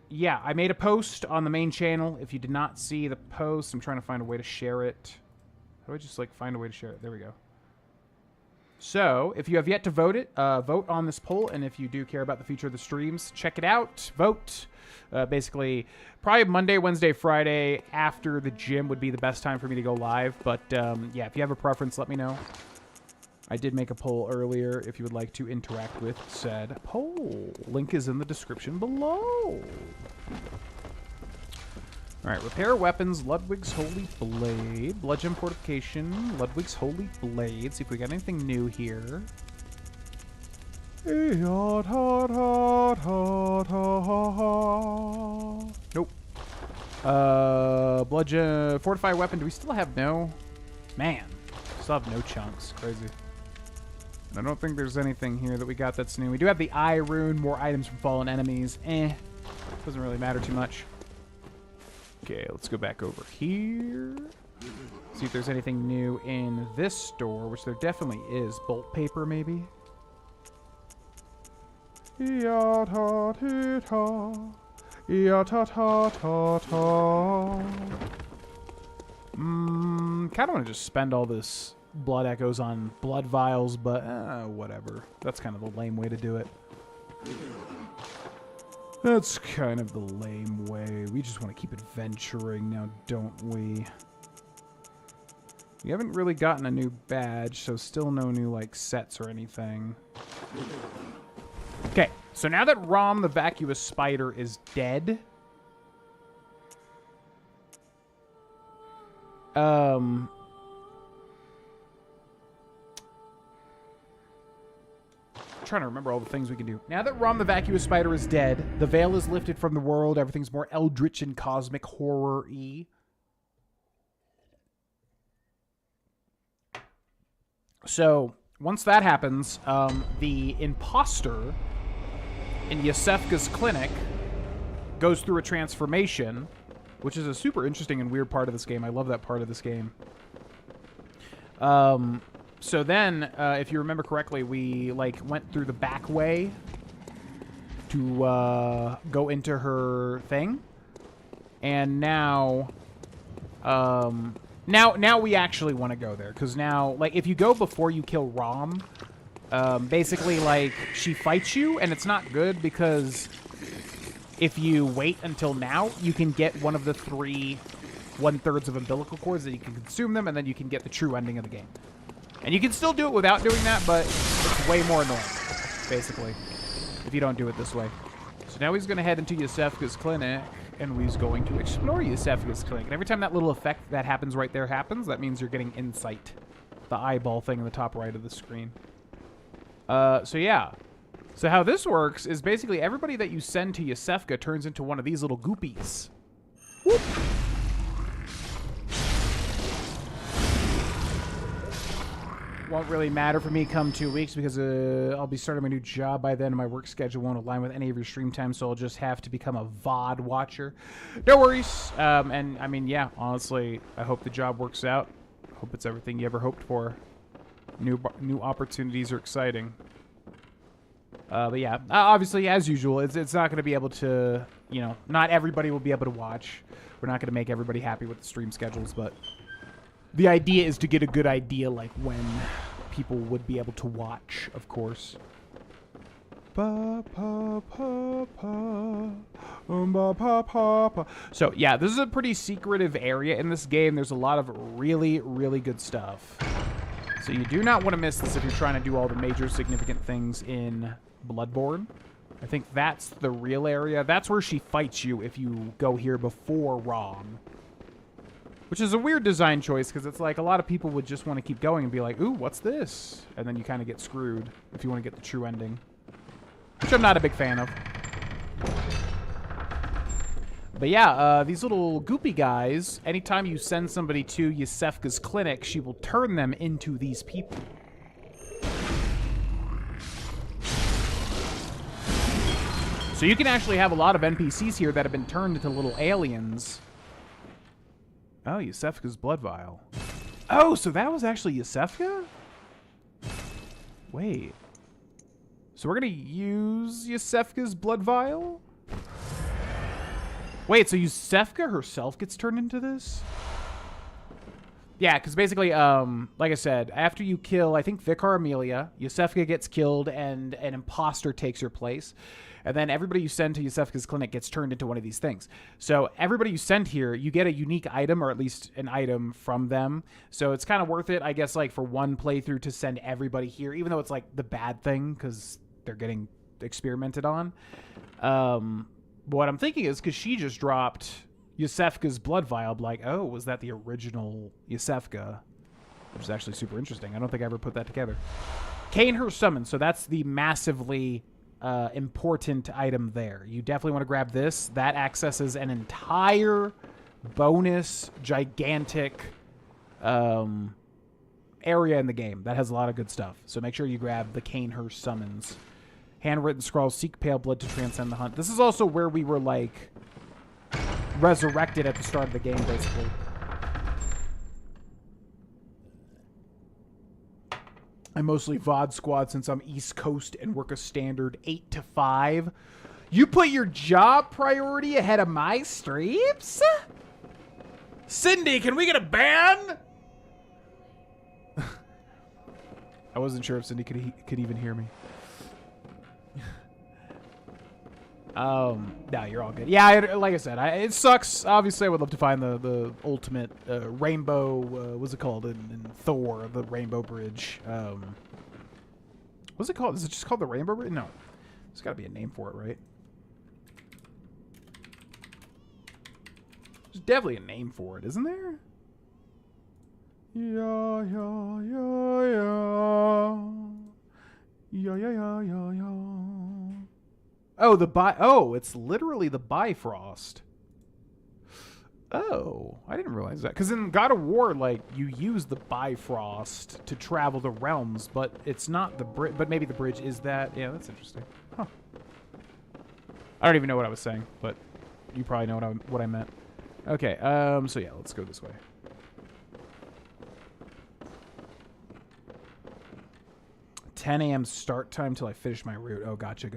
yeah, I made a post on the main channel. If you did not see the post, I'm trying to find a way to share it. How do I just, like, find a way to share it? There we go. So, if you have yet to vote it, vote on this poll, and if you do care about the future of the streams, check it out, vote. Basically, probably Monday, Wednesday, Friday after the gym would be the best time for me to go live, but yeah, if you have a preference, let me know. I did make a poll earlier if you would like to interact with said poll. Link is in the description below. Alright, repair weapons, Ludwig's Holy Blade, Blood Gem Fortification, Ludwig's Holy Blade. See if we got anything new here. Nope. Blood Gem Fortified Weapon, do we still have no? Man, still have no chunks. Crazy. I don't think there's anything here that we got that's new. We do have the Eye Rune, more items from fallen enemies. Doesn't really matter too much. Okay, let's go back over here. See if there's anything new in this store, which there definitely is. Bolt paper, maybe? Kind of want to just spend all this blood echoes on blood vials, but whatever. That's kind of the lame way to do it. That's kind of the lame way. We just want to keep adventuring now, don't we? We haven't really gotten a new badge, so still no new, like, sets or anything. Okay, so now that Rom the Vacuous Spider is dead... trying to remember all the things we can do. Now that Rom the Vacuous Spider is dead, the veil is lifted from the world, everything's more eldritch and cosmic horror-y. So, once that happens, the imposter in Yasefka's clinic goes through a transformation, which is a super interesting and weird part of this game. I love that part of this game. So then, if you remember correctly, we, like, went through the back way to, go into her thing. And now, now we actually want to go there. Because now, like, if you go before you kill Rom, basically, like, she fights you, and it's not good because if you wait until now, you can get one of the 3 1/3 of umbilical cords that you can consume them, and then you can get the true ending of the game. And you can still do it without doing that, but it's way more annoying, basically, if you don't do it this way. So now he's going to head into Yasefka's clinic, and he's going to explore Yasefka's clinic. And every time that little effect that happens right there happens, that means you're getting insight. The eyeball thing in the top right of the screen. So yeah. So how this works is basically everybody that you send to Yasefka turns into one of these little goopies. Whoop! Won't really matter for me come 2 weeks because I'll be starting my new job by then and my work schedule won't align with any of your stream time, so I'll just have to become a VOD watcher. No worries. And I mean, yeah, honestly, I hope the job works out. Hope it's everything you ever hoped for. New opportunities are exciting. But yeah, obviously, as usual, it's not going to be able to, you know, not everybody will be able to watch. We're not going to make everybody happy with the stream schedules, but the idea is to get a good idea, like, when people would be able to watch, of course. So, yeah, this is a pretty secretive area in this game. There's a lot of really, really good stuff. So you do not want to miss this if you're trying to do all the major significant things in Bloodborne. I think that's the real area. That's where she fights you if you go here before Rom. Which is a weird design choice, because it's like a lot of people would just want to keep going and be like, ooh, what's this? And then you kind of get screwed if you want to get the true ending. Which I'm not a big fan of. But yeah, these little goopy guys, anytime you send somebody to Yasefka's clinic, she will turn them into these people. So you can actually have a lot of NPCs here that have been turned into little aliens. Oh, Yasefka's blood vial. Oh, so that was actually Yasefka? Wait. So we're going to use Yusefka's blood vial? Wait, so Yusefka herself gets turned into this? Yeah, because basically, like I said, after you kill, I think Vicar Amelia, Yusefka gets killed and an imposter takes her place. And then everybody you send to Yusefka's clinic gets turned into one of these things. So everybody you send here, you get a unique item, or at least an item from them. So it's kind of worth it, I guess, like for one playthrough to send everybody here, even though it's like the bad thing because they're getting experimented on. What I'm thinking is because she just dropped Yusefka's blood vial, like, oh, was that the original Yusefka? Which is actually super interesting. I don't think I ever put that together. Cane her summon. So that's the massively important item there. You definitely want to grab this. That accesses an entire bonus, gigantic area in the game. That has a lot of good stuff. So make sure you grab the Cane her summons. Handwritten scrawls, seek pale blood to transcend the hunt. This is also where we were, like, resurrected at the start of the game, basically. I mostly VOD squad since I'm East Coast and work a standard 8 to 5. You put your job priority ahead of my streams? Cindy, can we get a ban? I wasn't sure if Cindy could even hear me. No, you're all good. Yeah, like I said, it sucks. Obviously, I would love to find the ultimate rainbow, what's it called in Thor, the Rainbow Bridge. What's it called? Is it just called the Rainbow Bridge? No. There's got to be a name for it, right? There's definitely a name for it, isn't there? Yeah, yeah, yeah, yeah. Yeah, yeah, yeah, yeah, yeah. Oh, it's literally the Bifrost. Oh, I didn't realize that. Because in God of War, like, you use the Bifrost to travel the realms, but it's not the bridge. But maybe the bridge is that. Yeah, that's interesting. Huh. I don't even know what I was saying, but you probably know what I meant. Okay, so yeah, let's go this way. $10 a.m. start time till I finish my route. Oh, gotcha.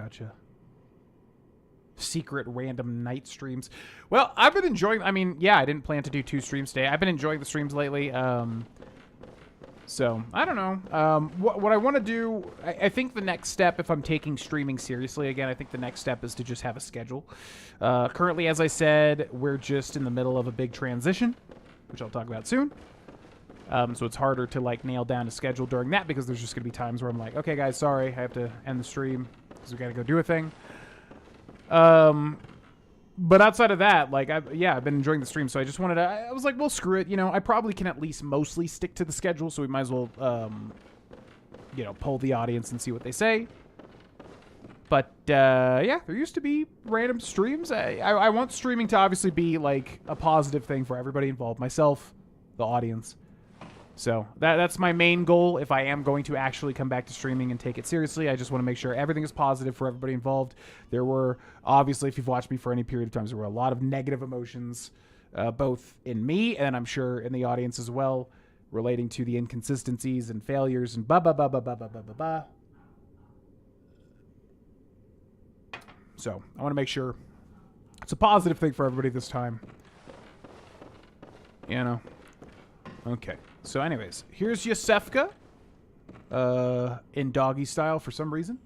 Secret random night streams. Well, I've been enjoying, I mean, yeah, I didn't plan to do 2 streams today. I've been enjoying the streams lately. So I don't know. What I want to do, I think the next step, if I'm taking streaming seriously again, I think the next step is to just have a schedule. Currently, as I said, we're just in the middle of a big transition, which I'll talk about soon. So it's harder to like nail down a schedule during that because there's just gonna be times where I'm like, okay guys, sorry, I have to end the stream because we gotta go do a thing. But outside of that, like, I've been enjoying the stream, so I just wanted to, I was like, well, screw it, you know, I probably can at least mostly stick to the schedule, so we might as well, you know, poll the audience and see what they say. But, yeah, there used to be random streams. I want streaming to obviously be, like, a positive thing for everybody involved, myself, the audience. So that's my main goal. If I am going to actually come back to streaming and take it seriously, I just want to make sure everything is positive for everybody involved. There were, obviously, if you've watched me for any period of time, there were a lot of negative emotions, both in me and I'm sure in the audience as well, relating to the inconsistencies and failures and blah. So I want to make sure it's a positive thing for everybody this time. You know? Okay. So anyways, here's Yusefka in doggy style for some reason.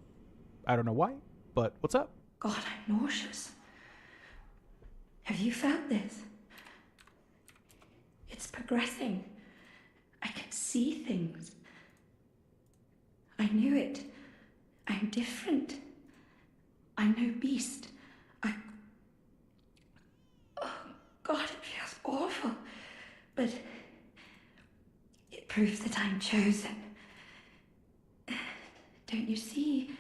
I don't know why, but what's up? God, I'm nauseous. Have you felt this? It's progressing. I can see things. I knew it. I'm different. I'm no beast. Oh, God, it feels awful. But it proves that I'm chosen. Don't you see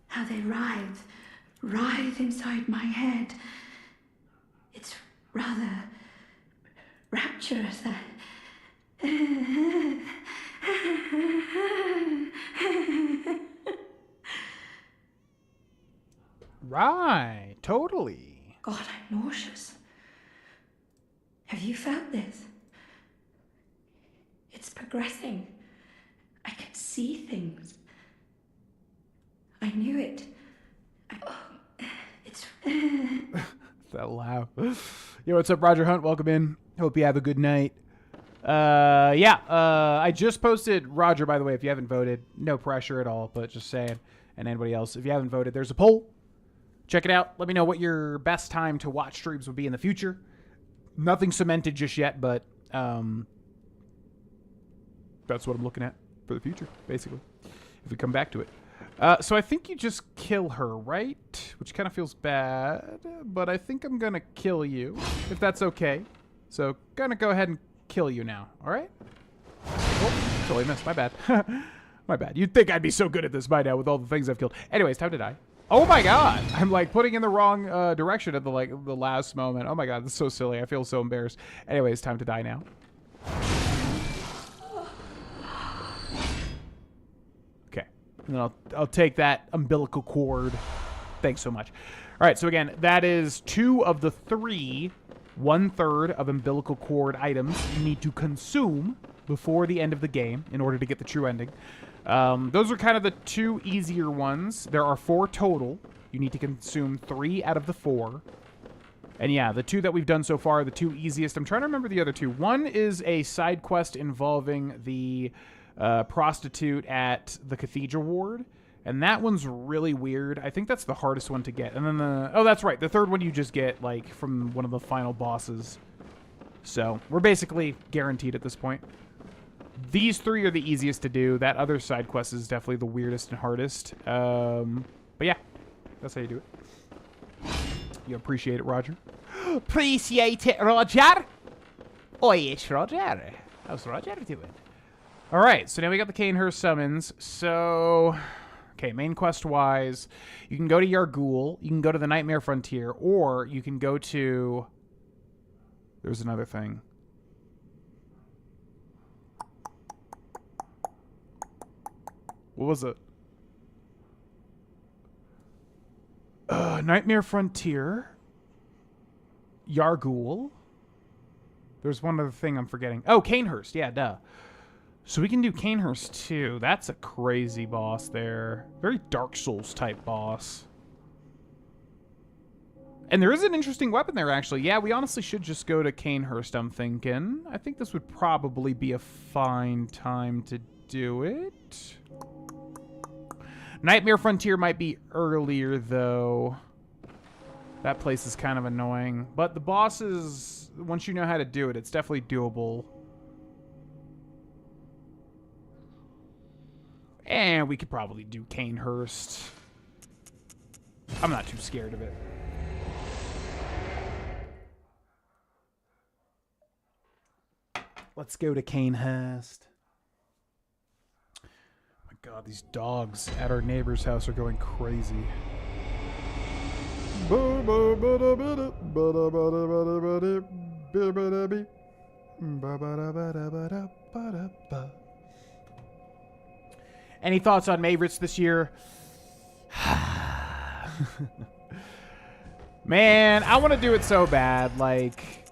how they writhe inside my head? It's rather rapturous. Right, totally. God, I'm nauseous. Have you felt this? It's progressing. I can see things. knew it. It's... That loud. Yo, what's up, Roger Hunt? Welcome in. Hope you have a good night. I just posted, Roger, by the way, if you haven't voted, no pressure at all, but just saying, and anybody else, if you haven't voted, there's a poll. Check it out. Let me know what your best time to watch streams would be in the future. Nothing cemented just yet, but that's what I'm looking at for the future, basically, if we come back to it. So I think you just kill her, right? Which kind of feels bad, but I think I'm going to kill you, if that's okay. So, gonna go ahead and kill you now, all right? Oh, totally missed. My bad. My bad. You'd think I'd be so good at this by now with all the things I've killed. Anyways, time to die. Oh my god! I'm like putting in the wrong direction at the last moment. Oh my god, this is so silly. I feel so embarrassed. Anyways, time to die now. Okay. And then I'll take that umbilical cord. Thanks so much. All right, so again, that is 2 of the 3 1/3 of umbilical cord items you need to consume before the end of the game in order to get the true ending. Those are kind of the 2 easier ones. There are 4 total. You need to consume 3 out of the 4. And yeah, the 2 that we've done so far are the 2 easiest. I'm trying to remember the other 2. One is a side quest involving the prostitute at the cathedral ward. And that one's really weird. I think that's the hardest one to get. And then oh, that's right. The 3rd one you just get, like, from one of the final bosses. So, we're basically guaranteed at this point. These 3 are the easiest to do. That other side quest is definitely the weirdest and hardest. But yeah, that's how you do it. You appreciate it, Roger? Appreciate it, Roger? Oh, yes, Roger. How's Roger doing? All right, so now we got the Canehurst summons. So... okay, main quest-wise, you can go to Yargul, you can go to the Nightmare Frontier, or you can go to... there's another thing. What was it? Nightmare Frontier. Yargul. There's one other thing I'm forgetting. Oh, Canehurst. Yeah, duh. So we can do Canehurst too. That's a crazy boss there. Very Dark Souls type boss. And there is an interesting weapon there, actually. Yeah, we honestly should just go to Canehurst, I'm thinking. I think this would probably be a fine time to do it. Nightmare Frontier might be earlier, though. That place is kind of annoying. But the bosses, once you know how to do it, it's definitely doable. And we could probably do Canehurst. I'm not too scared of it. Let's go to Canehurst. Oh my god, these dogs at our neighbor's house are going crazy. Any thoughts on Mavericks this year? Man, I want to do it so bad. Like,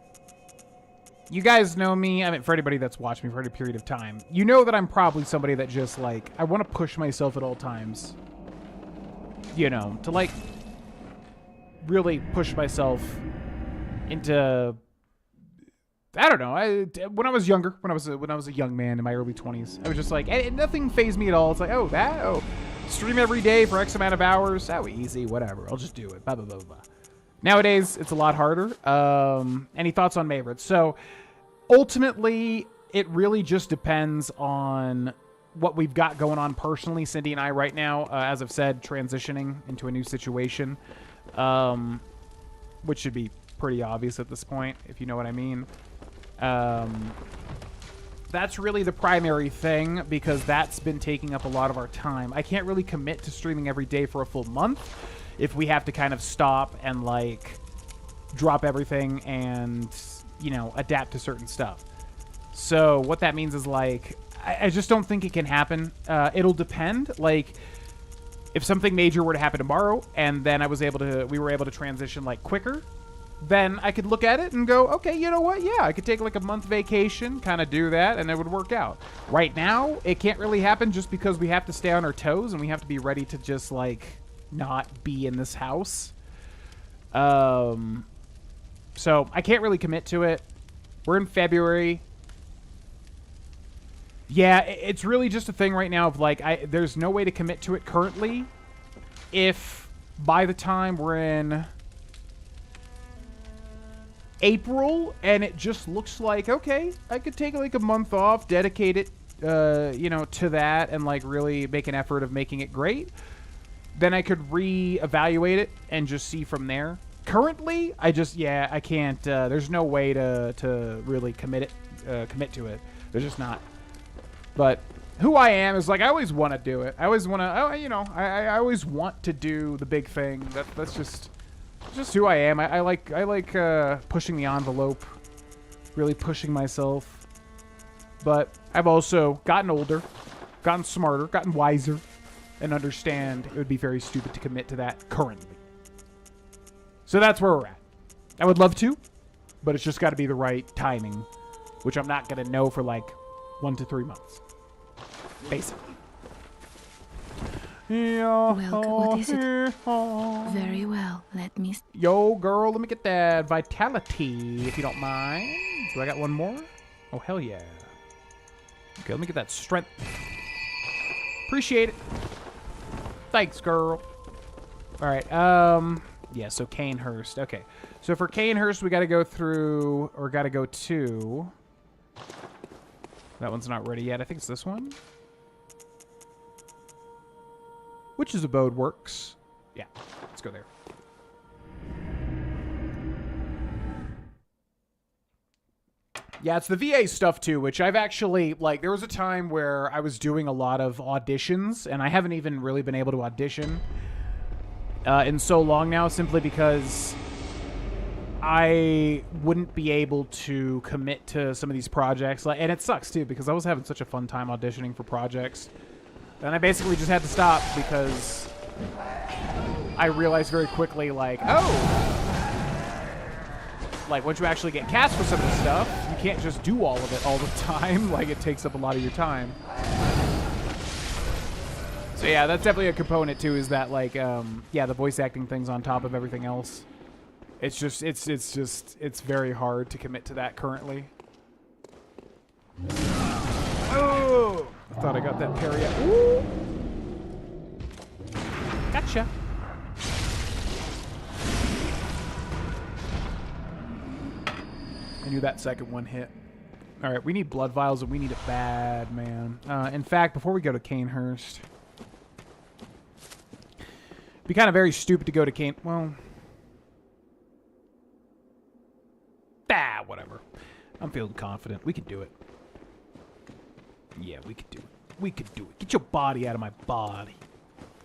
you guys know me. I mean, for anybody that's watched me for any period of time, you know that I'm probably somebody that just, like, I want to push myself at all times. You know, to, like, really push myself into... I don't know. When I was younger, when I was a young man in my early 20s, I was just like, nothing fazed me at all. It's like, stream every day for X amount of hours. Oh, easy, whatever. I'll just do it. Blah, blah, blah, blah. Nowadays, it's a lot harder. Any thoughts on Mavericks? So, ultimately, it really just depends on what we've got going on personally. Cindy and I right now, as I've said, transitioning into a new situation, which should be pretty obvious at this point, if you know what I mean. That's really the primary thing, because that's been taking up a lot of our time. I can't really commit to streaming every day for a full month if we have to kind of stop and, like, drop everything and, you know, adapt to certain stuff. So what that means is, like, I just don't think it can happen. It'll depend. Like, if something major were to happen tomorrow and then we were able to transition, like, quicker, then I could look at it and go, okay, you know what? Yeah, I could take like a month vacation, kind of do that, and it would work out. Right now, it can't really happen just because we have to stay on our toes and we have to be ready to just like not be in this house. So I can't really commit to it. We're in February. Yeah, it's really just a thing right now of like, there's no way to commit to it currently. If by the time we're in April and it just looks like, okay, I could take like a month off, dedicate it, you know, to that and like really make an effort of making it great, then I could reevaluate it and just see from there. Currently, I can't, there's no way to really commit to it. There's just not. But who I am is like, I always want to do it. I always want to, you know, I always want to do the big thing. That's just who I am. I like pushing the envelope, really pushing myself. But I've also gotten older, gotten smarter, gotten wiser, and understand it would be very stupid to commit to that currently. So that's where we're at. I would love to, but it's just got to be the right timing, which I'm not going to know for like 1 to 3 months. Basically. Well, what is it? Very well. Let me... Yo, girl, let me get that vitality, if you don't mind. Do I got one more? Oh, hell yeah. Okay, let me get that strength. Appreciate it. Thanks, girl. All right, yeah, so Canehurst. Okay, so for Canehurst, we got to go through, or got to go to... That one's not ready yet. I think it's this one. Witch's Abode works. Yeah, let's go there. Yeah, it's the VA stuff too, which I've actually, like, there was a time where I was doing a lot of auditions, and I haven't even really been able to audition in so long now, simply because I wouldn't be able to commit to some of these projects. And it sucks too, because I was having such a fun time auditioning for projects. And I basically just had to stop because I realized very quickly, like, oh, like once you actually get cast for some of this stuff, you can't just do all of it all the time. Like, it takes up a lot of your time. So yeah, that's definitely a component too, is that like, yeah, the voice acting thing's on top of everything else. It's just, it's very hard to commit to that currently. Oh! I thought I got that parry out. Ooh! Gotcha. I knew that second one hit. All right, we need blood vials, and we need it bad, man. In fact, before we go to Canehurst, it'd be kind of very stupid to go to Cane... Well... whatever. I'm feeling confident. We can do it. Yeah, we could do it. We could do it. Get your body out of my body.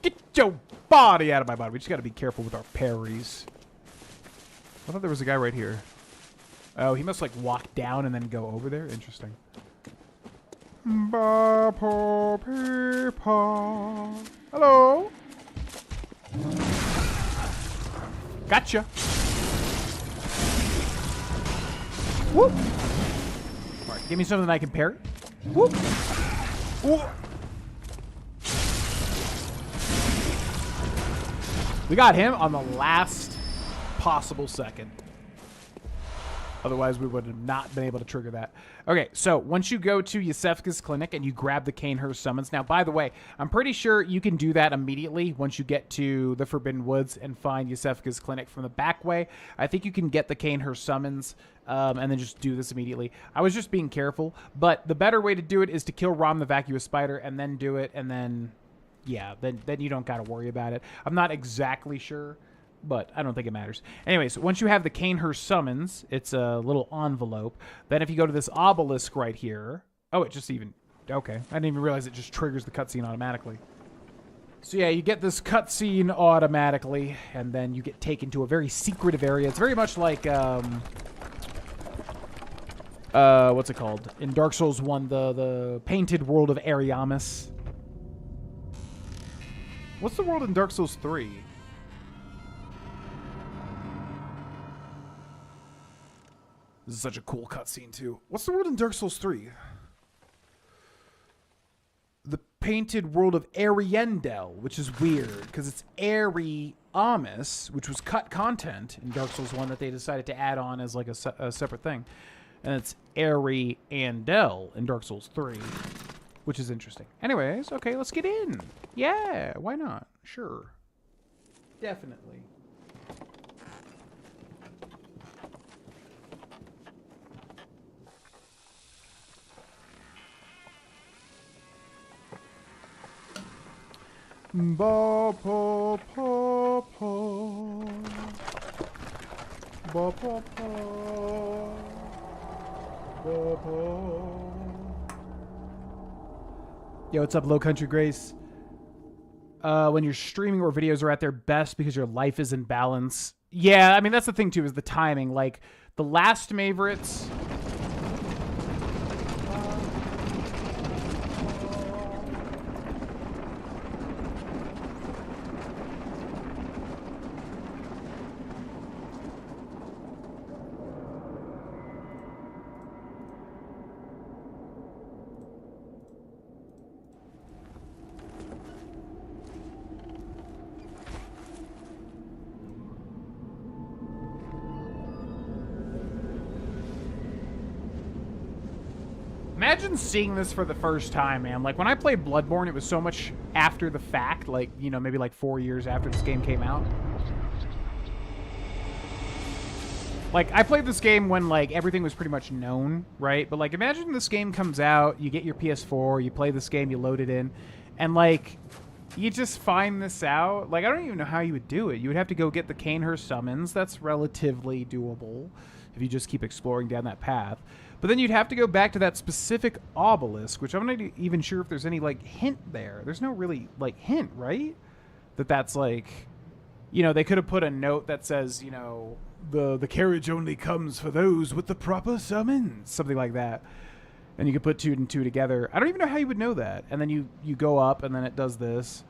Get your body out of my body. We just got to be careful with our parries. I thought there was a guy right here. Oh, he must like walk down and then go over there? Interesting. Hello? Gotcha. Whoop. All right, give me something I can parry. Whoop. Whoop. We got him on the last possible second. Otherwise, we would have not been able to trigger that. Okay, so once you go to Yusefka's clinic and you grab the Canehurst summons. Now, by the way, I'm pretty sure you can do that immediately once you get to the Forbidden Woods and find Yusefka's clinic from the back way. I think you can get the Canehurst summons and then just do this immediately. I was just being careful, but the better way to do it is to kill Rom the Vacuous Spider and then do it, and then, yeah, then you don't got to worry about it. I'm not exactly sure, but I don't think it matters. Anyways, once you have the Canehurst summons, it's a little envelope. Then if you go to this obelisk right here... Oh, it just even... Okay. I didn't even realize it just triggers the cutscene automatically. So yeah, you get this cutscene automatically, and then you get taken to a very secretive area. It's very much like... what's it called? In Dark Souls 1, the painted world of Ariamis. What's the world in Dark Souls 3? This is such a cool cutscene, too. What's the word in Dark Souls 3? The painted world of Ariendel, which is weird, because it's Amus, which was cut content in Dark Souls 1 that they decided to add on as like a separate thing. And it's Ariendel in Dark Souls 3, which is interesting. Anyways, okay, let's get in. Yeah, why not? Sure. Definitely. Ba pa pa pa. Ba pa pa. Ba pa. Yo, what's up, Low Country Grace? When you're streaming or videos are at their best because your life is in balance. Yeah, I mean, that's the thing, too, is the timing. Like, the last favorites... Imagine seeing this for the first time, man. Like, when I played Bloodborne, it was so much after the fact. Like, you know, maybe like 4 years after this game came out. Like, I played this game when, like, everything was pretty much known, right? But, like, imagine this game comes out, you get your PS4, you play this game, you load it in, and, like, you just find this out. Like, I don't even know how you would do it. You would have to go get the Canehurst summons. That's relatively doable if you just keep exploring down that path. But then you'd have to go back to that specific obelisk, which I'm not even sure if there's any, like, hint there. There's no really, like, hint, right? That's, like, you know, they could have put a note that says, you know, the carriage only comes for those with the proper summons. Something like that. And you could put 2 and 2 together. I don't even know how you would know that. And then you go up, and then it does this.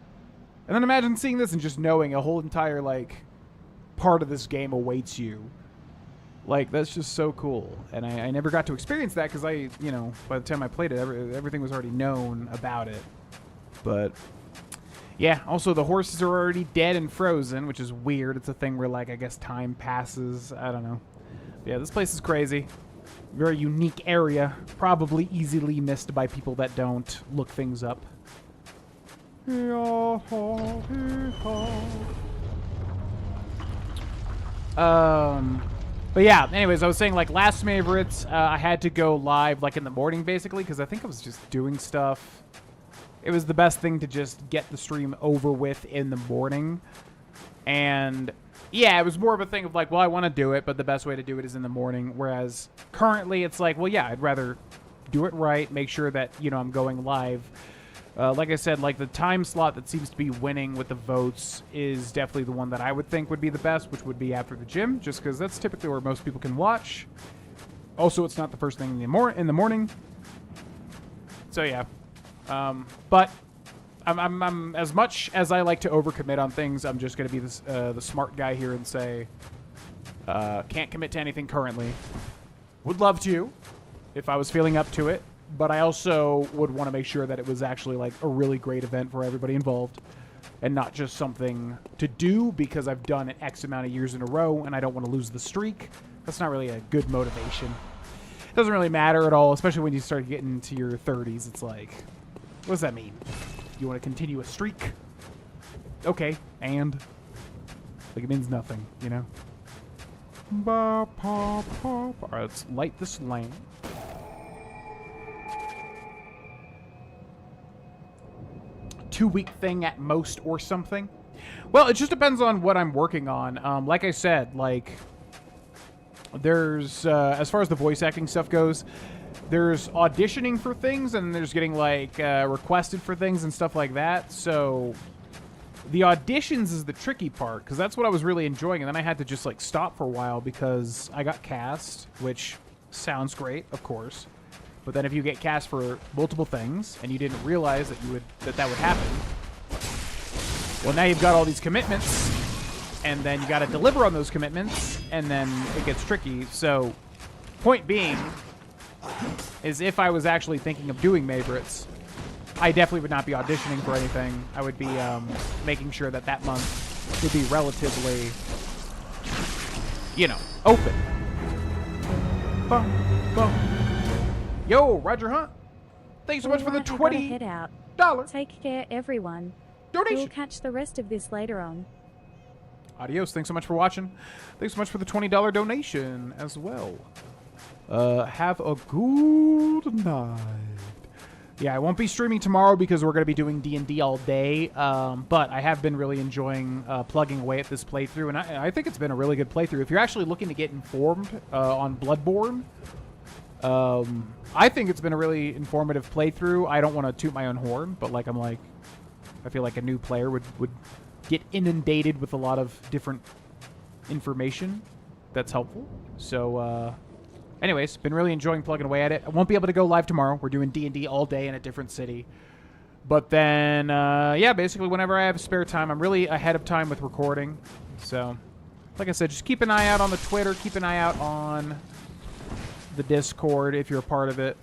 And then imagine seeing this and just knowing a whole entire, like, part of this game awaits you. Like, that's just so cool. And I never got to experience that because I, you know, by the time I played it, everything was already known about it. But, yeah, also the horses are already dead and frozen, which is weird. It's a thing where, like, I guess time passes. I don't know. But yeah, this place is crazy. Very unique area. Probably easily missed by people that don't look things up. But yeah, anyways, I was saying, like, last favorites, I had to go live, like, in the morning, basically, because I think I was just doing stuff. It was the best thing to just get the stream over with in the morning. And, yeah, it was more of a thing of, like, well, I want to do it, but the best way to do it is in the morning. Whereas, currently, it's like, well, yeah, I'd rather do it right, make sure that, you know, I'm going live. Like I said, like, the time slot that seems to be winning with the votes is definitely the one that I would think would be the best, which would be after the gym, just because that's typically where most people can watch. Also, it's not the first thing in the morning. So, yeah. But I'm as much as I like to overcommit on things, I'm just going to be the smart guy here and say, can't commit to anything currently. Would love to, if I was feeling up to it. But I also would want to make sure that it was actually, like, a really great event for everybody involved. And not just something to do because I've done it X amount of years in a row and I don't want to lose the streak. That's not really a good motivation. It doesn't really matter at all, especially when you start getting into your 30s. It's like, what does that mean? You want to continue a streak? Okay, and? Like, it means nothing, you know? Alright, let's light this lamp. 2-week thing at most or something. Well, it just depends on what I'm working on. Like I said, like, there's, as far as the voice acting stuff goes, there's auditioning for things and there's getting, like, requested for things and stuff like that. So the auditions is the tricky part because that's what I was really enjoying. And then I had to just, like, stop for a while because I got cast, which sounds great, of course. But then if you get cast for multiple things and you didn't realize that that would happen, well, now you've got all these commitments, and then you got to deliver on those commitments, and then it gets tricky. So point being is if I was actually thinking of doing Maverits, I definitely would not be auditioning for anything. I would be making sure that that month would be relatively, you know, open. Bum, bum. Yo, Roger Hunt. Thanks so much for the $20 head out. Take care, everyone. donation. We'll catch the rest of this later on. Adios. Thanks so much for watching. Thanks so much for the $20 donation as well. Have a good night. Yeah, I won't be streaming tomorrow because we're going to be doing D&D all day, but I have been really enjoying plugging away at this playthrough, and I think it's been a really good playthrough. If you're actually looking to get informed on Bloodborne, I think it's been a really informative playthrough. I don't want to toot my own horn, but like I feel like a new player would get inundated with a lot of different information that's helpful. So, anyways, been really enjoying plugging away at it. I won't be able to go live tomorrow. We're doing D&D all day in a different city. But then, yeah, basically whenever I have spare time, I'm really ahead of time with recording. So, like I said, just keep an eye out on the Twitter. Keep an eye out on the Discord if you're a part of it.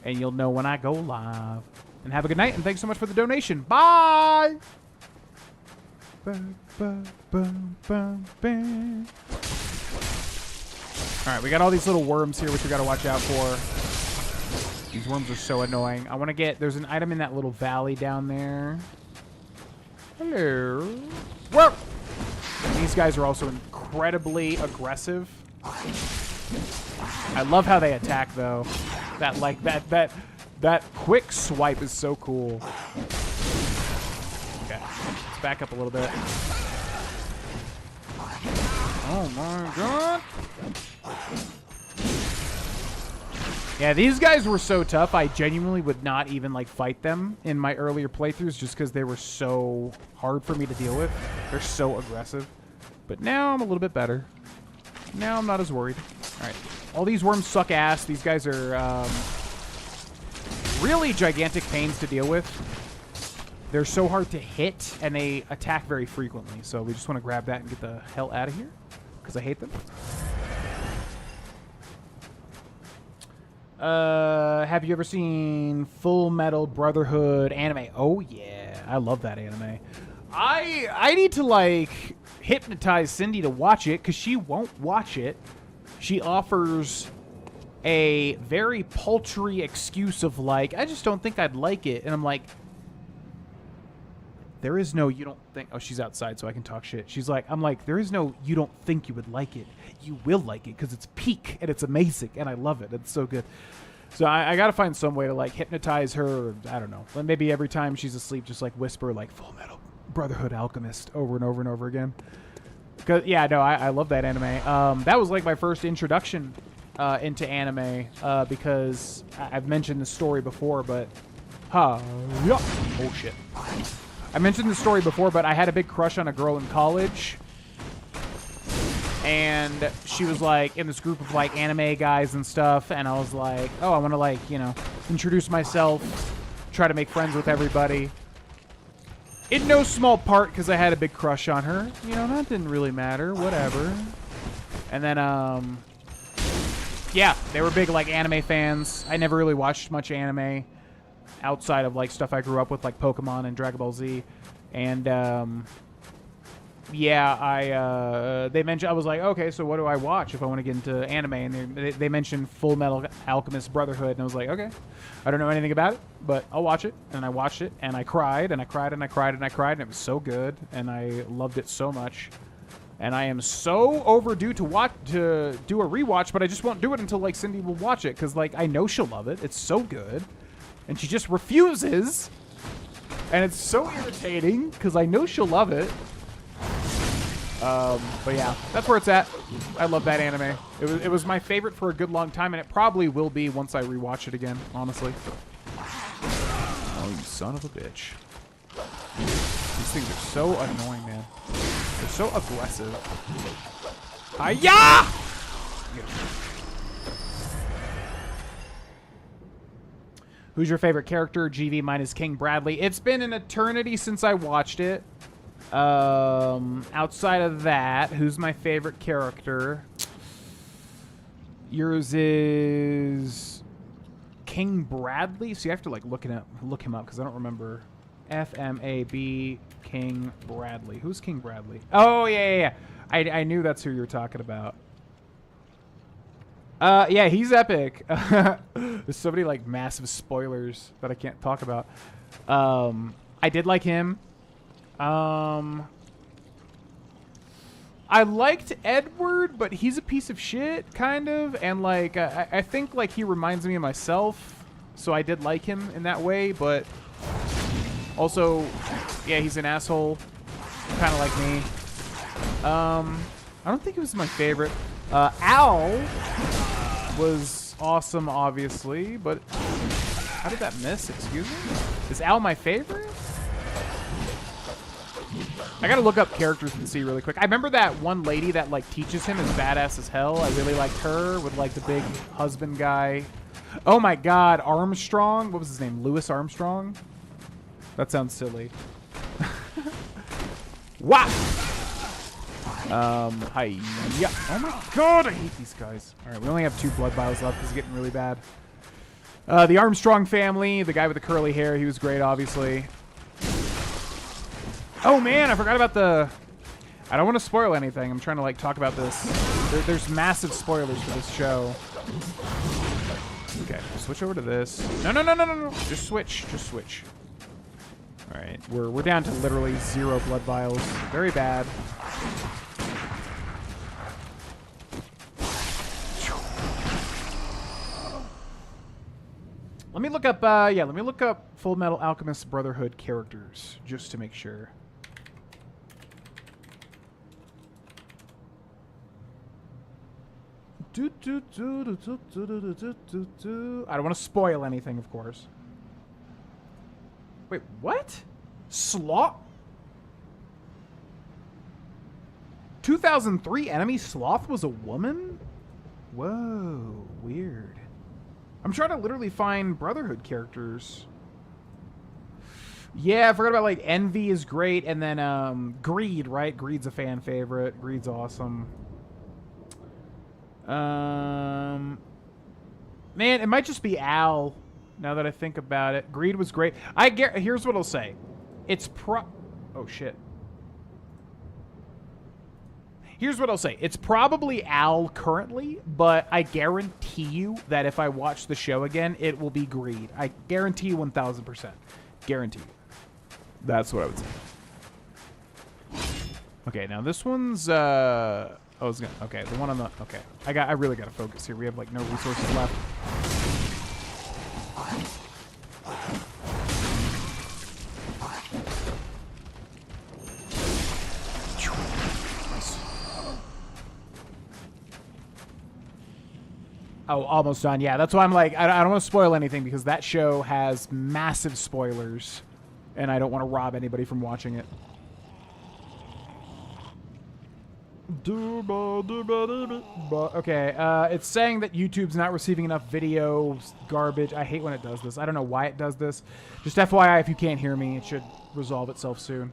And you'll know when I go live. And have a good night, and thanks so much for the donation. Bye! Alright, we got all these little worms here, which we gotta watch out for. These worms are so annoying. I want to get... There's an item in that little valley down there. Hello. Whoa! These guys are also incredibly aggressive. I love how they attack, though. That, like, that quick swipe is so cool. Okay, let's back up a little bit. Oh my god. Yeah, these guys were so tough, I genuinely would not even, like, fight them in my earlier playthroughs just because they were so hard for me to deal with. They're so aggressive. But now I'm a little bit better. Now I'm not as worried. Alright. All these worms suck ass. These guys are, really gigantic pains to deal with. They're so hard to hit, and they attack very frequently. So we just want to grab that and get the hell out of here, because I hate them. Have you ever seen Full Metal Brotherhood anime? Oh, yeah. I love that anime. I need to, like, hypnotize Cindy to watch it, because she won't watch it. She offers a very paltry excuse of, like, I just don't think I'd like it. And I'm like, there is no you don't think... Oh, she's outside, so I can talk shit. She's like, I'm like, there is no you don't think you would like it. You will like it, because it's peak, and it's amazing, and I love it. It's so good. So I got to find some way to, like, hypnotize her. Or, I don't know. Maybe every time she's asleep, just, like, whisper, like, Full Metal Brotherhood Alchemist over and over and over again. Cause, yeah, no, I love that anime. That was, like, my first introduction into anime, because I've mentioned the story before, but... yeah. Oh, shit. I mentioned the story before, but I had a big crush on a girl in college. And she was, like, in this group of, like, anime guys and stuff. And I was like, oh, I want to, like, you know, introduce myself. Try to make friends with everybody. In no small part because I had a big crush on her. You know, that didn't really matter. Whatever. And then, yeah, they were big, like, anime fans. I never really watched much anime outside of, like, stuff I grew up with, like Pokemon and Dragon Ball Z. And, yeah, they mentioned, I was like, okay, so what do I watch if I want to get into anime? And they mentioned Full Metal Alchemist Brotherhood, and I was like, okay, I don't know anything about it, but I'll watch it. And I watched it, and I cried, and I cried, and I cried, and I cried, and it was so good, and I loved it so much. And I am so overdue to do a rewatch, but I just won't do it until, like, Cindy will watch it, because, like, I know she'll love it. It's so good. And she just refuses. And it's so irritating, because I know she'll love it. But yeah, that's where it's at. I love that anime. It was my favorite for a good long time, and it probably will be once I rewatch it again, honestly. Oh, you son of a bitch. These things are so annoying, man. They're so aggressive. Hi-ya! Who's your favorite character? GV, mine is King Bradley. It's been an eternity since I watched it. Outside of that, who's my favorite character? Yours is King Bradley. So you have to like look him up because I don't remember. FMAB King Bradley. Who's King Bradley? Oh yeah. I knew that's who you were talking about. Yeah, he's epic. There's so many like massive spoilers that I can't talk about. I did like him. I liked Edward, but he's a piece of shit, kind of. And like, I think like he reminds me of myself, so I did like him in that way. But also, yeah, he's an asshole, kind of like me. I don't think it was my favorite. Al was awesome, obviously, but how did that miss? Excuse me? Is Al my favorite? I gotta look up characters and see really quick. I remember that one lady that like teaches him is badass as hell. I really liked her with like the big husband guy. Oh my god, Armstrong. What was his name? Louis Armstrong? That sounds silly. Wow. Hi. Yeah. Oh my god, I hate these guys. All right, we only have 2 blood vials left. This is getting really bad. The Armstrong family, the guy with the curly hair, he was great, obviously. Oh man, I forgot about the... I don't want to spoil anything. I'm trying to like talk about this. There's massive spoilers for this show. Okay, switch over to this. No. Just switch. All right, we're down to literally 0 blood vials. Very bad. Let me look up, let me look up Full Metal Alchemist Brotherhood characters, just to make sure. I don't want to spoil anything, of course. Wait, what? Sloth? 2003 enemy Sloth was a woman? Whoa, weird. I'm trying to literally find Brotherhood characters. Yeah, I forgot about like Envy is great, and then Greed, right? Greed's a fan favorite. Greed's awesome. Man, it might just be Al. Now that I think about it, Greed was great. Here's what I'll say. Oh shit. Here's what I'll say. It's probably Al currently, but I guarantee you that if I watch the show again, it will be Greed. I guarantee you 1,000%. Guarantee you. That's what I would say. Okay, now this one's, okay, the one on the, okay. I really gotta focus here. We have like no resources left. Oh, almost done. Yeah, that's why I'm like, I don't want to spoil anything because that show has massive spoilers, and I don't want to rob anybody from watching it. Okay, it's saying that YouTube's not receiving enough video garbage. I hate when it does this. I don't know why it does this. Just FYI, if you can't hear me, it should resolve itself soon.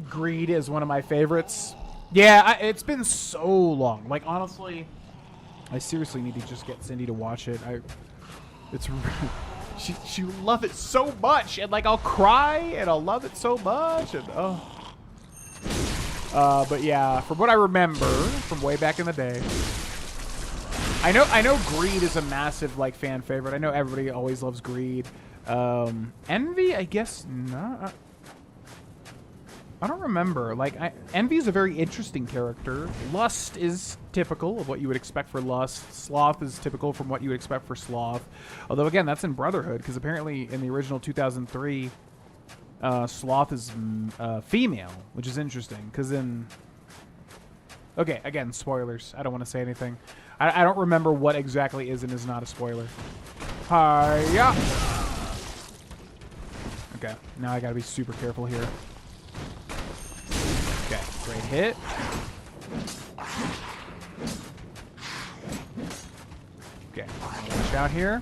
Greed is one of my favorites. Yeah, it's been so long. Like, honestly, I seriously need to just get Cindy to watch it. She love it so much, and like I'll cry and I'll love it so much, and but yeah, from what I remember from way back in the day, I know Greed is a massive like fan favorite. I know everybody always loves Greed. Envy, I guess not. I don't remember. Like, Envy is a very interesting character. Lust is typical of what you would expect for Lust. Sloth is typical from what you would expect for Sloth. Although, again, that's in Brotherhood, because apparently in the original 2003, Sloth is female, which is interesting, because in... Okay, again, spoilers. I don't want to say anything. I don't remember what exactly is and is not a spoiler. Hiya! Okay, now I gotta be super careful here. Okay, great hit. Okay, watch out here.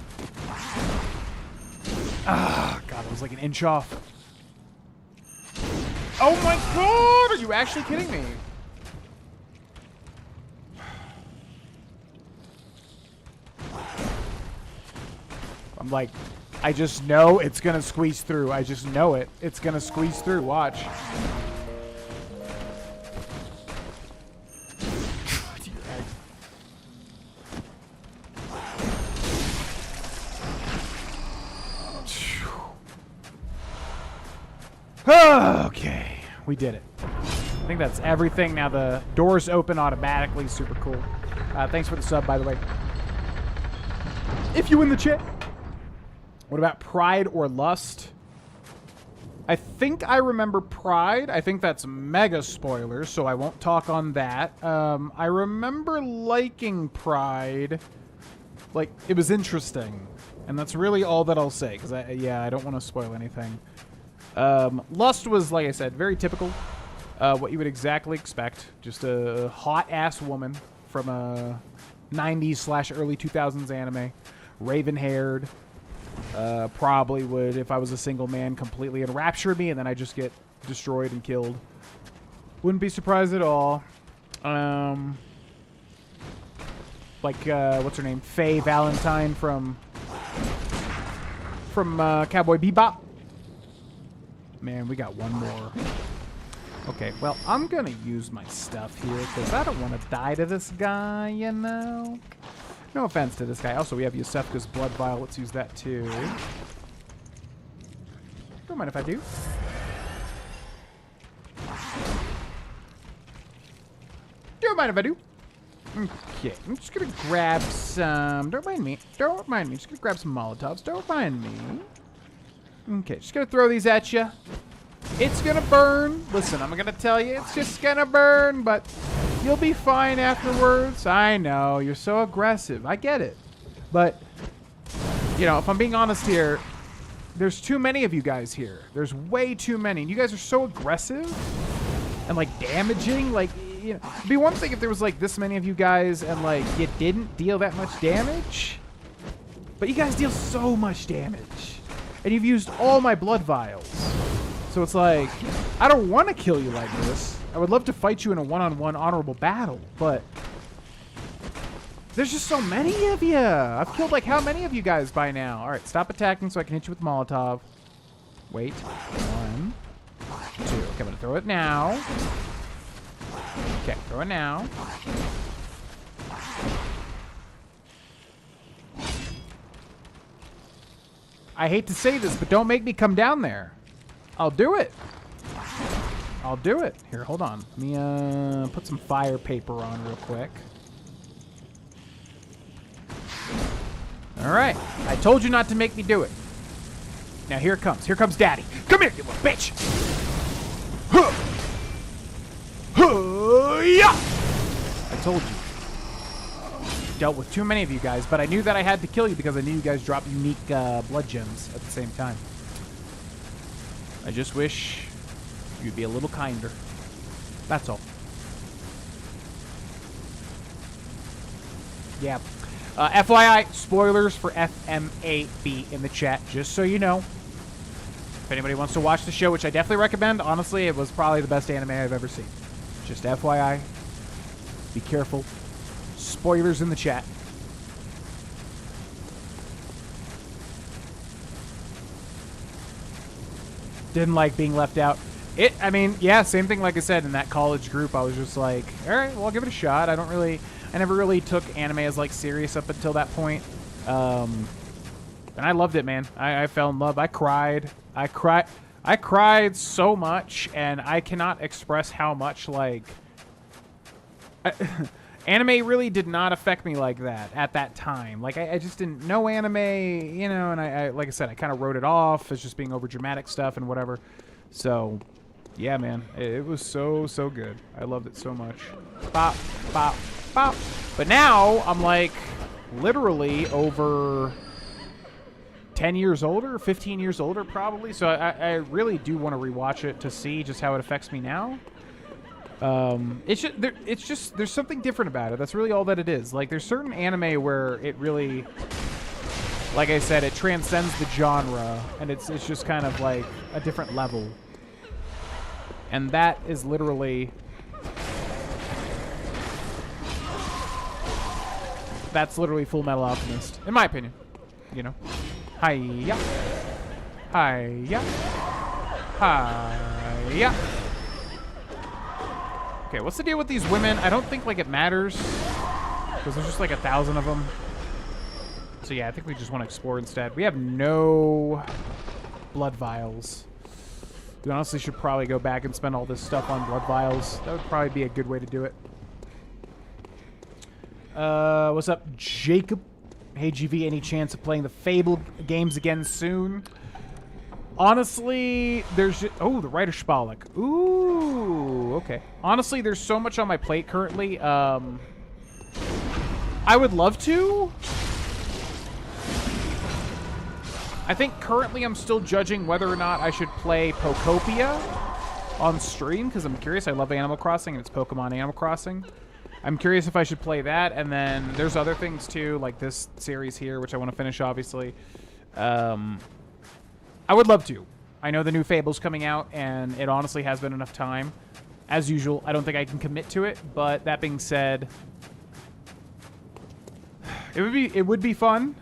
Ah, God, it was like an inch off. Oh my God, are you actually kidding me? I'm like, I just know it's going to squeeze through. I just know it. It's going to squeeze through. Watch. Okay, we did it. I think that's everything. Now the doors open automatically. Super cool. Thanks for the sub, by the way. If you in the chat. What about Pride or Lust? I think I remember Pride. I think that's mega spoilers, so I won't talk on that. I remember liking Pride. Like, it was interesting. And that's really all that I'll say, because I don't want to spoil anything. Lust was, like I said, very typical. What you would exactly expect. Just a hot-ass woman from a 90s/early 2000s anime. Raven-haired. Probably would, if I was a single man, completely enrapture me, and then I just get destroyed and killed. Wouldn't be surprised at all. Like, what's her name? Faye Valentine from Cowboy Bebop. Man, we got one more. Okay, well, I'm gonna use my stuff here, because I don't want to die to this guy, you know? No offense to this guy. Also, we have Yosefka's Blood Vial. Let's use that, too. Don't mind if I do. Don't mind if I do. Okay, I'm just gonna grab some... Don't mind me. Don't mind me. Just gonna grab some Molotovs. Don't mind me. Okay, just gonna throw these at you. It's gonna burn. Listen, I'm gonna tell you, it's just gonna burn, but you'll be fine afterwards. I know, you're so aggressive. I get it. But, you know, if I'm being honest here, there's too many of you guys here. There's way too many. And you guys are so aggressive and, like, damaging. Like, you know, it'd be one thing if there was, like, this many of you guys and, like, you didn't deal that much damage. But you guys deal so much damage. And you've used all my blood vials. So it's like, I don't want to kill you like this. I would love to fight you in a one-on-one honorable battle, but there's just so many of you. I've killed like how many of you guys by now? All right, stop attacking so I can hit you with Molotov. Wait. 1, 2. Okay, I'm going to throw it now. Okay, throw it now. I hate to say this, but don't make me come down there. I'll do it. I'll do it. Here, hold on. Let me put some fire paper on real quick. All right. I told you not to make me do it. Now here it comes. Here comes Daddy. Come here, you little bitch. Huh. Huh. Yeah. I told you. Dealt with too many of you guys, but I knew that I had to kill you because I knew you guys drop unique blood gems at the same time. I just wish you'd be a little kinder. That's all. Yeah. FYI, spoilers for FMAB in the chat, just so you know. If anybody wants to watch the show, which I definitely recommend, honestly, it was probably the best anime I've ever seen. Just FYI. Be careful. Spoilers in the chat. Didn't like being left out. I mean, yeah, same thing like I said in that college group. I was just like, all right, well, I'll give it a shot. I never really took anime as like serious up until that point. And I loved it, man. I fell in love. I cried so much, and I cannot express how much like anime really did not affect me like that at that time. Like, I just didn't know anime, you know, and I like I said, I kind of wrote it off as just being over dramatic stuff and whatever. So, yeah, man, it was so good. I loved it so much. Bop, bop, bop. But now, I'm like, literally over 10 years older, 15 years older probably, so I really do want to rewatch it to see just how it affects me now. It's just there's something different about it. That's really all that it is. Like, there's certain anime where it really, like I said, it transcends the genre, and it's just kind of like a different level. And that is literally, that's literally Full Metal Alchemist, in my opinion. You know. Hiya. Hiya. Hiya. Okay, what's the deal with these women? I don't think, like, it matters. Because there's just, like, 1,000 of them. So, yeah, I think we just want to explore instead. We have no blood vials. We honestly should probably go back and spend all this stuff on blood vials. That would probably be a good way to do it. What's up, Jacob? Hey, GV, any chance of playing the Fable games again soon? Honestly, there's just, oh, the Rider Spalek. Ooh, okay. Honestly, there's so much on my plate currently. I would love to. I think currently I'm still judging whether or not I should play Pokopia on stream because I'm curious. I love Animal Crossing and it's Pokemon Animal Crossing. I'm curious if I should play that, and then there's other things too, like this series here, which I want to finish, obviously. I would love to. I know the new Fable's coming out, and it honestly has been enough time. As usual, I don't think I can commit to it, but that being said, it would be fun.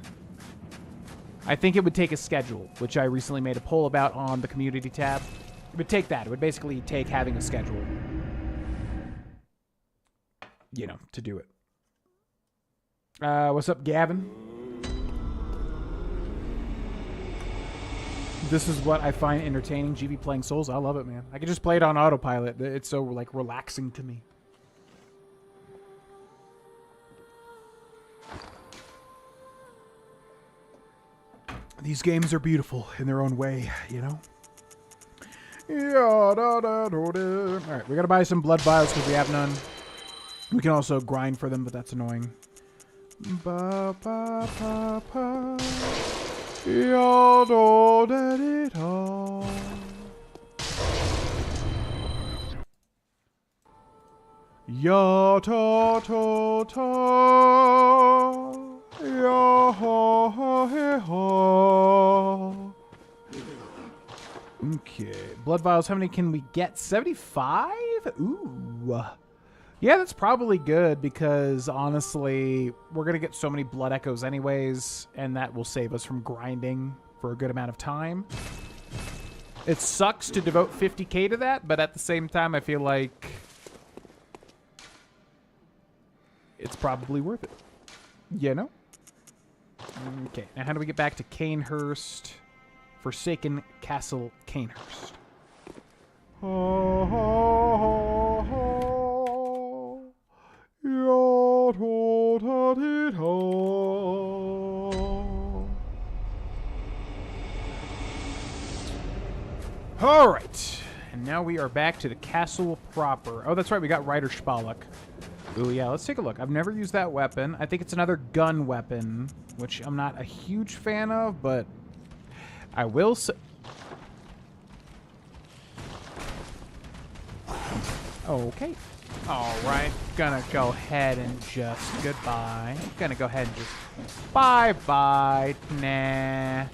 I think it would take a schedule, which I recently made a poll about on the community tab. It would take that. It would basically take having a schedule. You know, to do it. What's up, Gavin? This is what I find entertaining, GB playing Souls. I love it, man. I can just play it on autopilot. It's so, like, relaxing to me. These games are beautiful in their own way, you know? Alright, we gotta buy some blood vials because we have none. We can also grind for them, but that's annoying. Ba ba ba ba. Ya ta ta ta. Ya ha ha he ha. Okay, blood vials. How many can we get? 75? Ooh. Yeah, that's probably good because, honestly, we're going to get so many blood echoes anyways, and that will save us from grinding for a good amount of time. It sucks to devote 50k to that, but at the same time, I feel like it's probably worth it. You know? Okay, now how do we get back to Canehurst? Forsaken Castle Canehurst. Ha ha ha ha. All right, and now we are back to the castle proper. Oh, that's right, we got Rider Spalek. Ooh, yeah, let's take a look. I've never used that weapon. I think it's another gun weapon, which I'm not a huge fan of, but I will say... Okay. All right. Gonna go ahead and just... Goodbye. Gonna go ahead and just... Bye-bye. Nah.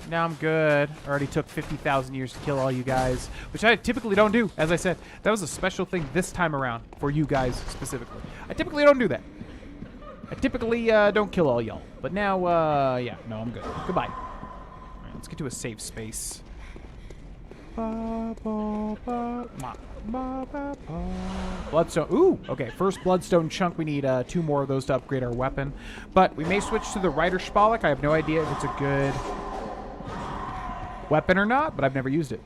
No, I'm good. Already took 50,000 years to kill all you guys, which I typically don't do. As I said, that was a special thing this time around for you guys specifically. I typically don't do that. I typically don't kill all y'all. But now, yeah, no, I'm good. Goodbye. All right, let's get to a safe space. Bloodstone. Ooh, okay. First bloodstone chunk. We need 2 more of those to upgrade our weapon. But we may switch to the Rider Spalek. I have no idea if it's a good weapon or not, but I've never used it.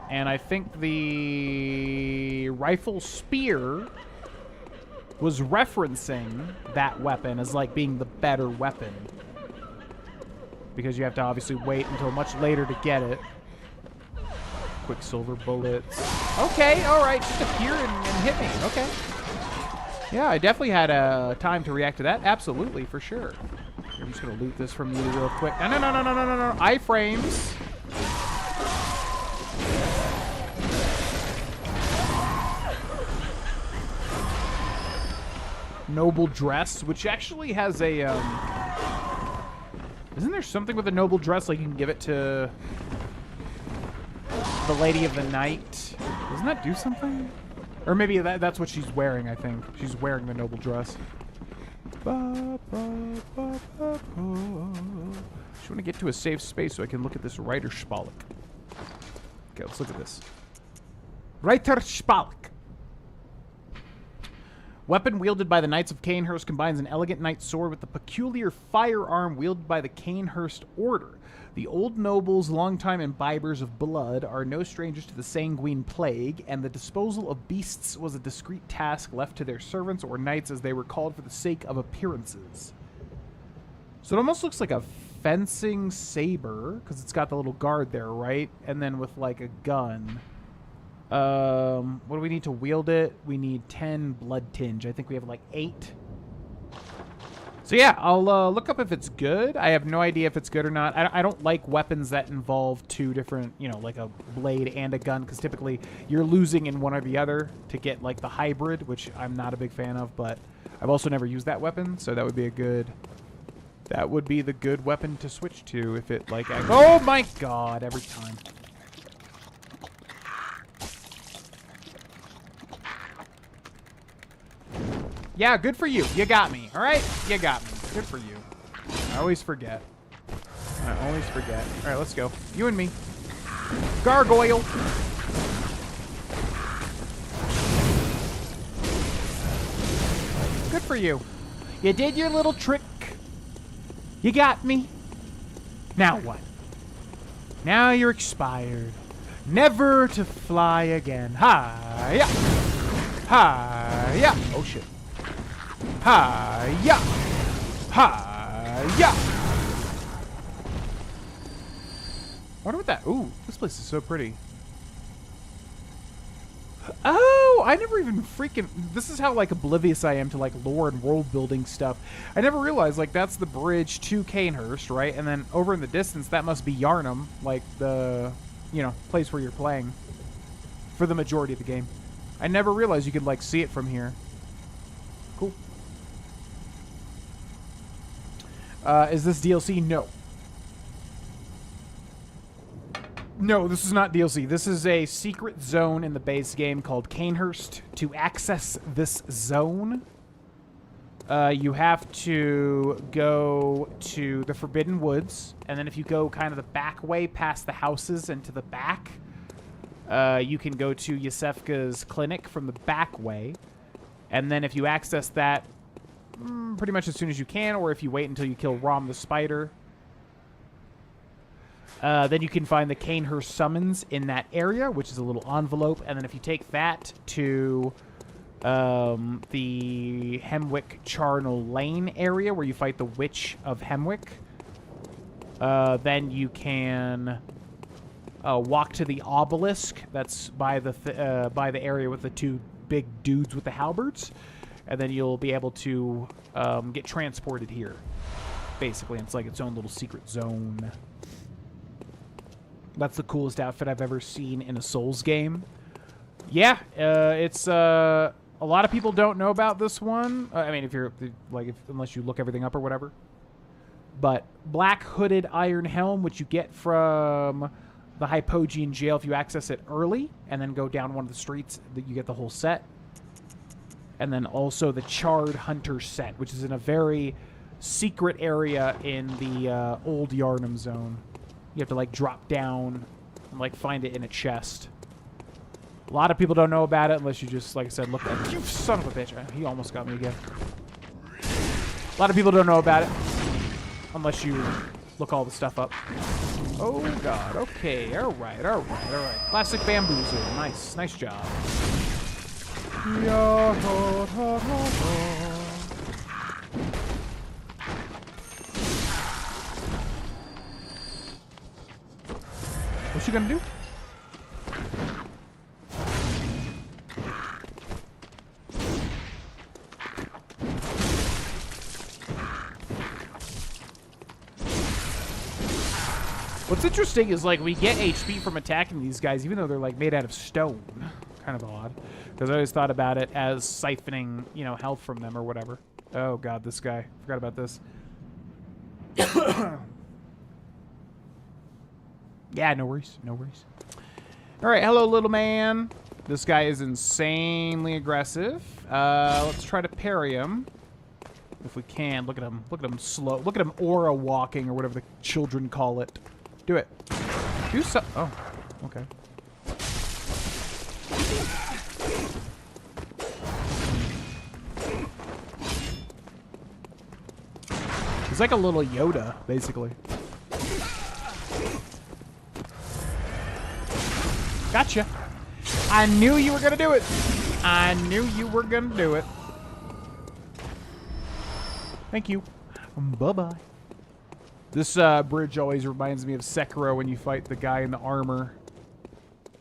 And I think the rifle spear was referencing that weapon as like being the better weapon. Because you have to obviously wait until much later to get it. Quicksilver bullets. Okay, alright, just appear and hit me. Okay. Yeah, I definitely had time to react to that. Absolutely, for sure. I'm just going to loot this from you real quick. No. Iframes. Noble dress, which actually has a, isn't there something with a noble dress, like you can give it to the Lady of the Night? Doesn't that do something? Or maybe that's what she's wearing, I think. She's wearing the noble dress. Just want to get to a safe space so I can look at this Reiter Spalik. Okay, let's look at this. Reiter Spalik. Weapon wielded by the Knights of Cainhurst combines an elegant knight's sword with the peculiar firearm wielded by the Cainhurst Order. The old nobles, longtime imbibers of blood, are no strangers to the sanguine plague, and the disposal of beasts was a discreet task left to their servants or knights as they were called for the sake of appearances. So it almost looks like a fencing saber, because it's got the little guard there, right? And then with like a gun. What do we need to wield it? We need 10 blood tinge. I think we have like 8. So yeah, I'll look up if it's good. I have no idea if it's good or not. I don't like weapons that involve 2 different, you know, like a blade and a gun, because typically you're losing in one or the other to get like the hybrid, which I'm not a big fan of, but I've also never used that weapon, so that would be a good... That would be the good weapon to switch to if it like... Oh my god, every time. Yeah, good for you. You got me, all right? You got me. Good for you. I always forget. I always forget. All right, let's go. You and me. Gargoyle. Good for you. You did your little trick. You got me. Now what? Now you're expired. Never to fly again. Hi-ya. Hi-ya. Oh, shit. Hi-ya! Hi-ya! Wonder what that... Ooh, this place is so pretty. Oh, I never even freaking... This is how, like, oblivious I am to, like, lore and world-building stuff. I never realized, like, that's the bridge to Cainhurst, right? And then over in the distance, that must be Yarnum, like, the, you know, place where you're playing for the majority of the game. I never realized you could, like, see it from here. Cool. Is this DLC? No. No, this is not DLC. This is a secret zone in the base game called Cainhurst. To access this zone, you have to go to the Forbidden Woods, and then if you go kind of the back way past the houses and to the back, you can go to Yasefka's clinic from the back way, and then if you access that pretty much as soon as you can, or if you wait until you kill Rom the Spider, then you can find the Cainhurst summons in that area, which is a little envelope, and then if you take that to the Hemwick Charnel Lane area, where you fight the Witch of Hemwick, then you can walk to the obelisk that's by the area with the 2 big dudes with the halberds, and then you'll be able to get transported here, basically. It's like its own little secret zone. That's the coolest outfit I've ever seen in a Souls game. Yeah, it's a lot of people don't know about this one. I mean, if you're like, unless you look everything up or whatever. But black hooded iron helm, which you get from the Hypogean jail if you access it early, and then go down one of the streets, that you get the whole set. And then also the Charred Hunter set, which is in a very secret area in the old Yarnum zone. You have to, like, drop down and, like, find it in a chest. A lot of people don't know about it unless you just, like I said, look at... You son of a bitch. He almost got me again. A lot of people don't know about it unless you look all the stuff up. Oh, God. Okay. All right. All right. All right. Classic bamboozle. Nice. Nice job. What's she gonna do? What's interesting is, like, we get HP from attacking these guys, even though they're, like, made out of stone. Kind of odd. Because I always thought about it as siphoning, you know, health from them or whatever. Oh, God, this guy. Forgot about this. Yeah, no worries. No worries. All right, hello, little man. This guy is insanely aggressive. Let's try to parry him. If we can, look at him. Look at him slow. Look at him aura walking or whatever the children call it. Do it. Do so. Oh, okay. He's like a little Yoda, basically. Gotcha. I knew you were gonna do it. I knew you were gonna do it. Thank you. Bye-bye. This bridge always reminds me of Sekiro when you fight the guy in the armor.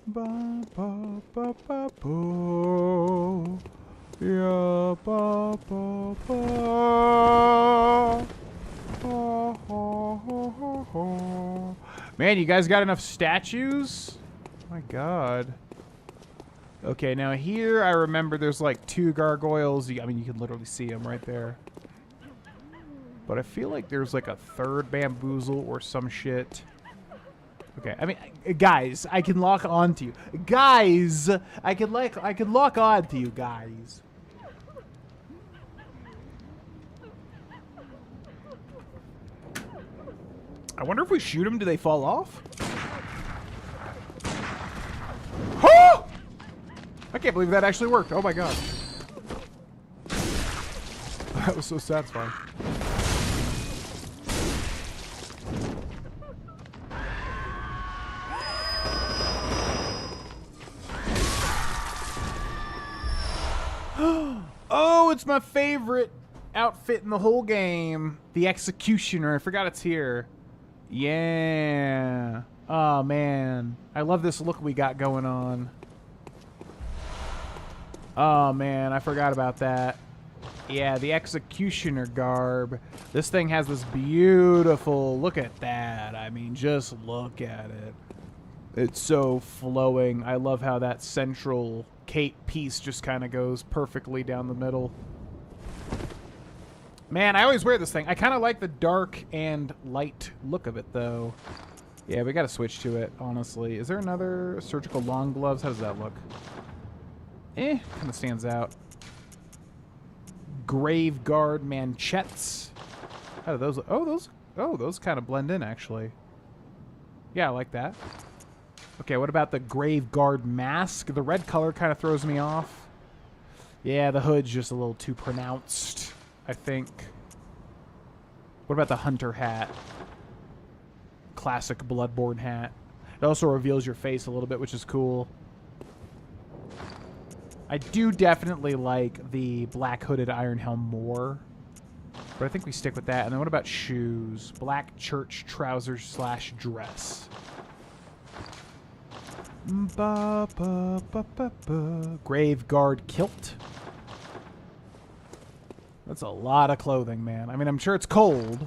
Ba ba ba ba ba. Yeah, ba ba ba. Ha, ha, ha, ha, ha. Man, you guys got enough statues? My God. Okay, now here I remember there's like 2 gargoyles. I mean, you can literally see them right there. But I feel like there's like a 3rd bamboozle or some shit. Okay, I mean, guys, I can lock on to you. Guys, I can lock on to you, guys. I wonder if we shoot them, do they fall off? Oh! I can't believe that actually worked. Oh my God. That was so satisfying. Oh, it's my favorite outfit in the whole game. The Executioner. I forgot it's here. Yeah. Oh, man. I love this look we got going on. Oh, man. I forgot about that. Yeah, the Executioner garb. This thing has this beautiful... Look at that. I mean, just look at it. It's so flowing. I love how that central cape piece just kind of goes perfectly down the middle. Man, I always wear this thing. I kind of like the dark and light look of it, though. Yeah, we got to switch to it, honestly. Is there another surgical long gloves? How does that look? Kind of stands out. Grave Guard manchettes. How do those look? Oh, those kind of blend in, actually. Yeah, I like that. Okay, what about the Grave Guard mask? The red color kind of throws me off. Yeah, the hood's just a little too pronounced, I think. What about the Hunter hat? Classic Bloodborne hat. It also reveals your face a little bit, which is cool. I do definitely like the black hooded Iron Helm more. But I think we stick with that. And then what about shoes? Black church trousers / dress. Ba, ba, ba, ba, ba. Grave Guard kilt. That's a lot of clothing, man. I mean, I'm sure it's cold.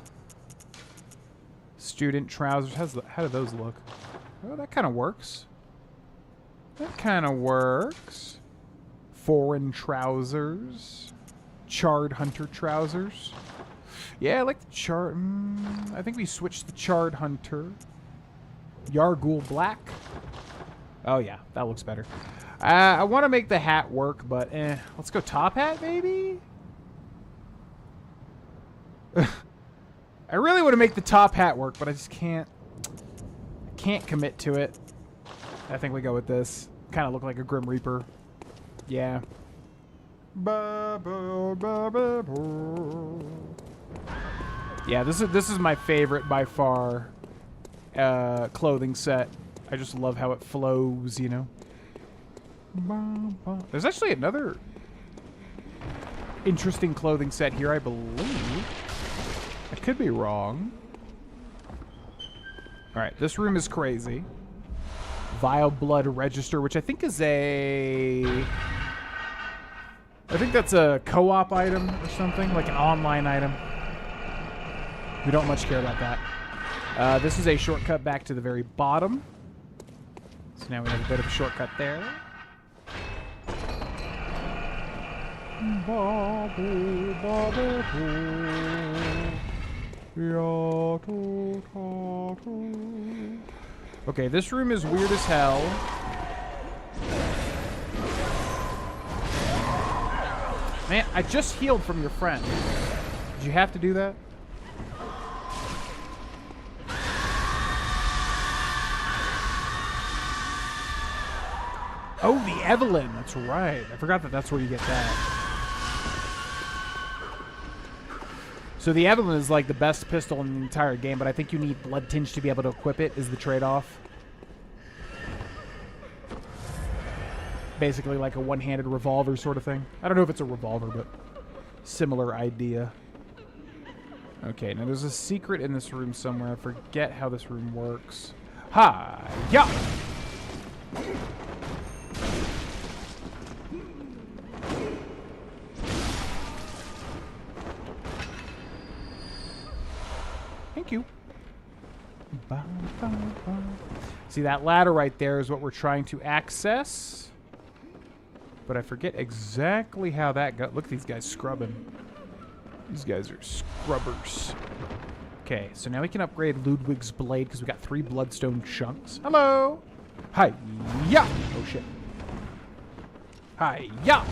Student trousers. How do those look? Oh, that kind of works. That kind of works. Foreign trousers. Charred hunter trousers. Yeah, I like the charred... I think we switched the charred hunter. Yargul black. Oh, yeah. That looks better. I want to make the hat work, but let's go top hat, maybe? I really want to make the top hat work, but I just can't commit to it. I think we go with this. Kind of look like a Grim Reaper. Yeah. Yeah, this is my favorite by far clothing set. I just love how it flows, you know. There's actually another interesting clothing set here, I believe. I could be wrong. Alright, this room is crazy. Vile Blood Register, which I think is I think that's a co-op item or something, like an online item. We don't much care about that. This is a shortcut back to the very bottom. So now we have a bit of a shortcut there. Okay, this room is weird as hell. Man, I just healed from your friend. you have to do that? Oh, the Evelyn. That's right. I forgot that that's where you get that. So the Evelyn is like the best pistol in the entire game, but I think you need Blood Tinge to be able to equip it is the trade-off. Basically like a one-handed revolver sort of thing. I don't know if it's a revolver, but similar idea. Okay, now there's a secret in this room somewhere. I forget how this room works. Ha-ya! Thank you. See, that ladder right there is what we're trying to access. But I forget exactly how that got. Look at these guys scrubbing. These guys are scrubbers. Okay, so now we can upgrade Ludwig's blade because we got 3 bloodstone chunks. Hello! Hi-ya! Oh, shit. Hi-ya!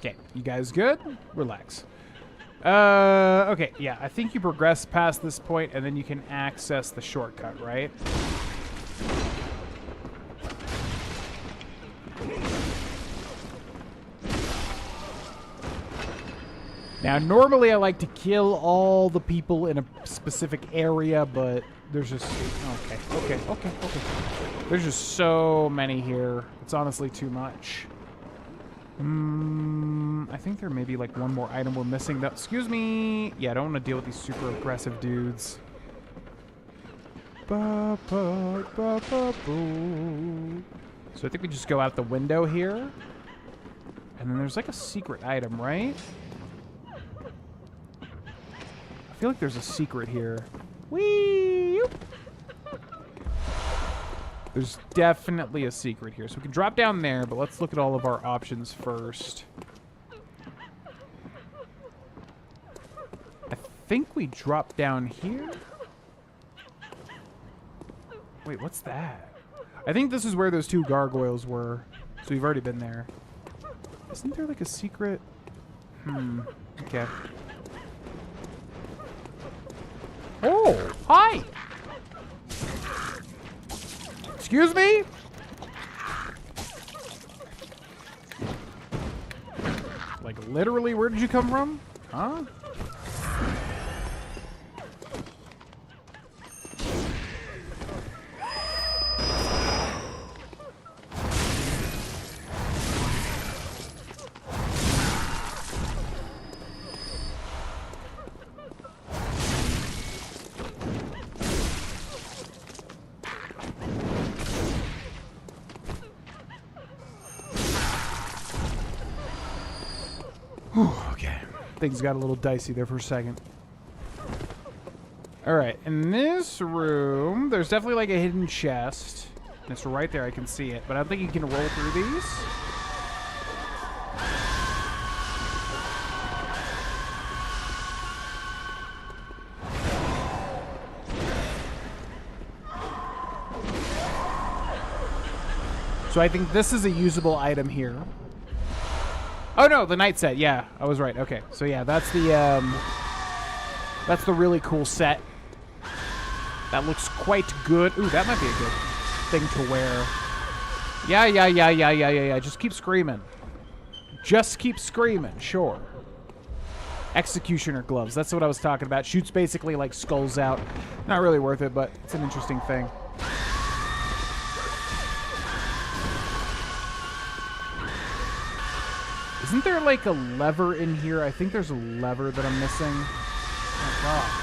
Okay, you guys good? Relax. Okay, yeah, I think you progress past this point and then you can access the shortcut, right? Now, normally I like to kill all the people in a specific area, but there's just... Okay. There's just so many here. It's honestly too much. I think there may be like one more item we're missing. That, excuse me. Yeah, I don't want to deal with these super aggressive dudes. So I think we just go out the window here. And then there's like a secret item, right? I feel like there's a secret here. Whee! There's definitely a secret here. So we can drop down there, but let's look at all of our options first. I think we drop down here. Wait, what's that? I think this is where those 2 gargoyles were. So we've already been there. Isn't there like a secret? Okay. Oh, hi! Excuse me? Like, literally, where did you come from? Huh? Okay. Things got a little dicey there for a second. Alright, in this room, there's definitely like a hidden chest. It's right there, I can see it. But I don't think you can roll through these. So I think this is a usable item here. Oh no, the night set. Yeah, I was right. Okay, so yeah, that's the really cool set. That looks quite good. Ooh, that might be a good thing to wear. Yeah. Just keep screaming. Just keep screaming. Sure. Executioner gloves. That's what I was talking about. Shoots basically like skulls out. Not really worth it, but it's an interesting thing. Isn't there like a lever in here? I think there's a lever that I'm missing. Oh, God.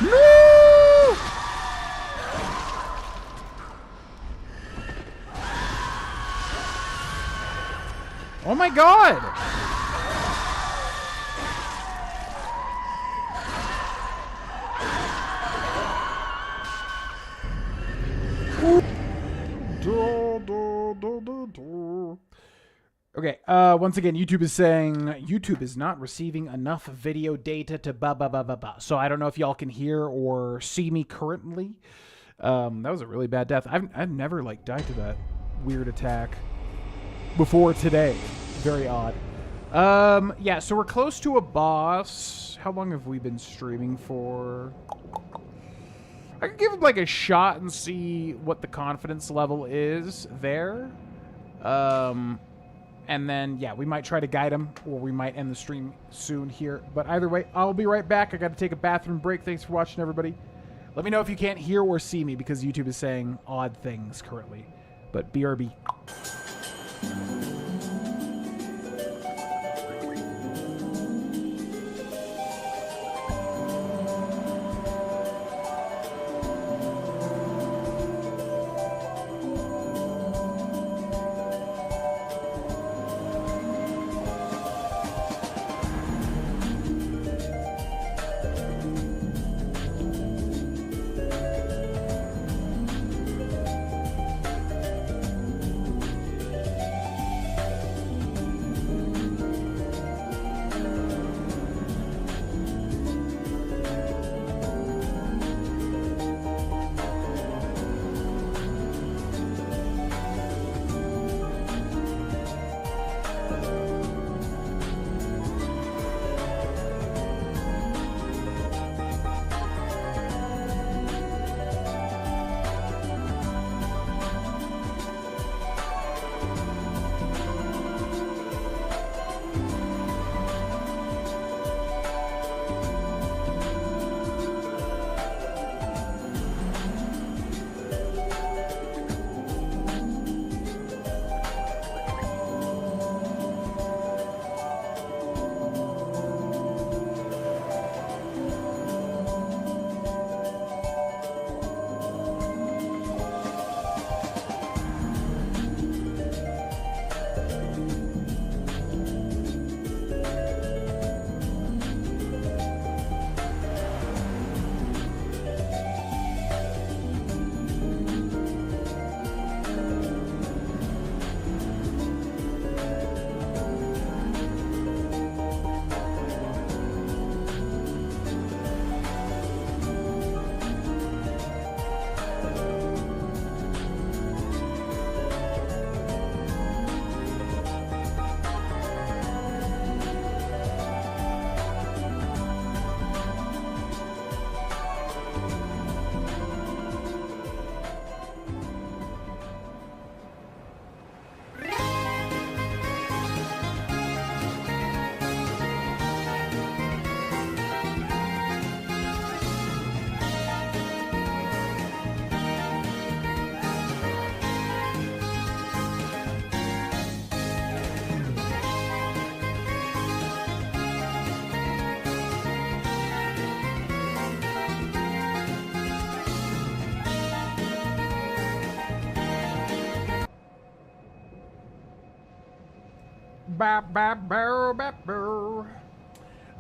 No! Oh my God! Okay, once again, YouTube is saying YouTube is not receiving enough video data to blah, blah, blah, blah, blah. So I don't know if y'all can hear or see me currently. That was a really bad death. I've never, like, died to that weird attack before today. Very odd. Yeah, so we're close to a boss. How long have we been streaming for? I could give him, like, a shot and see what the confidence level is there. And then, yeah, we might try to guide him, or we might end the stream soon here. But either way, I'll be right back. I got to take a bathroom break. Thanks for watching, everybody. Let me know if you can't hear or see me, because YouTube is saying odd things currently. But BRB.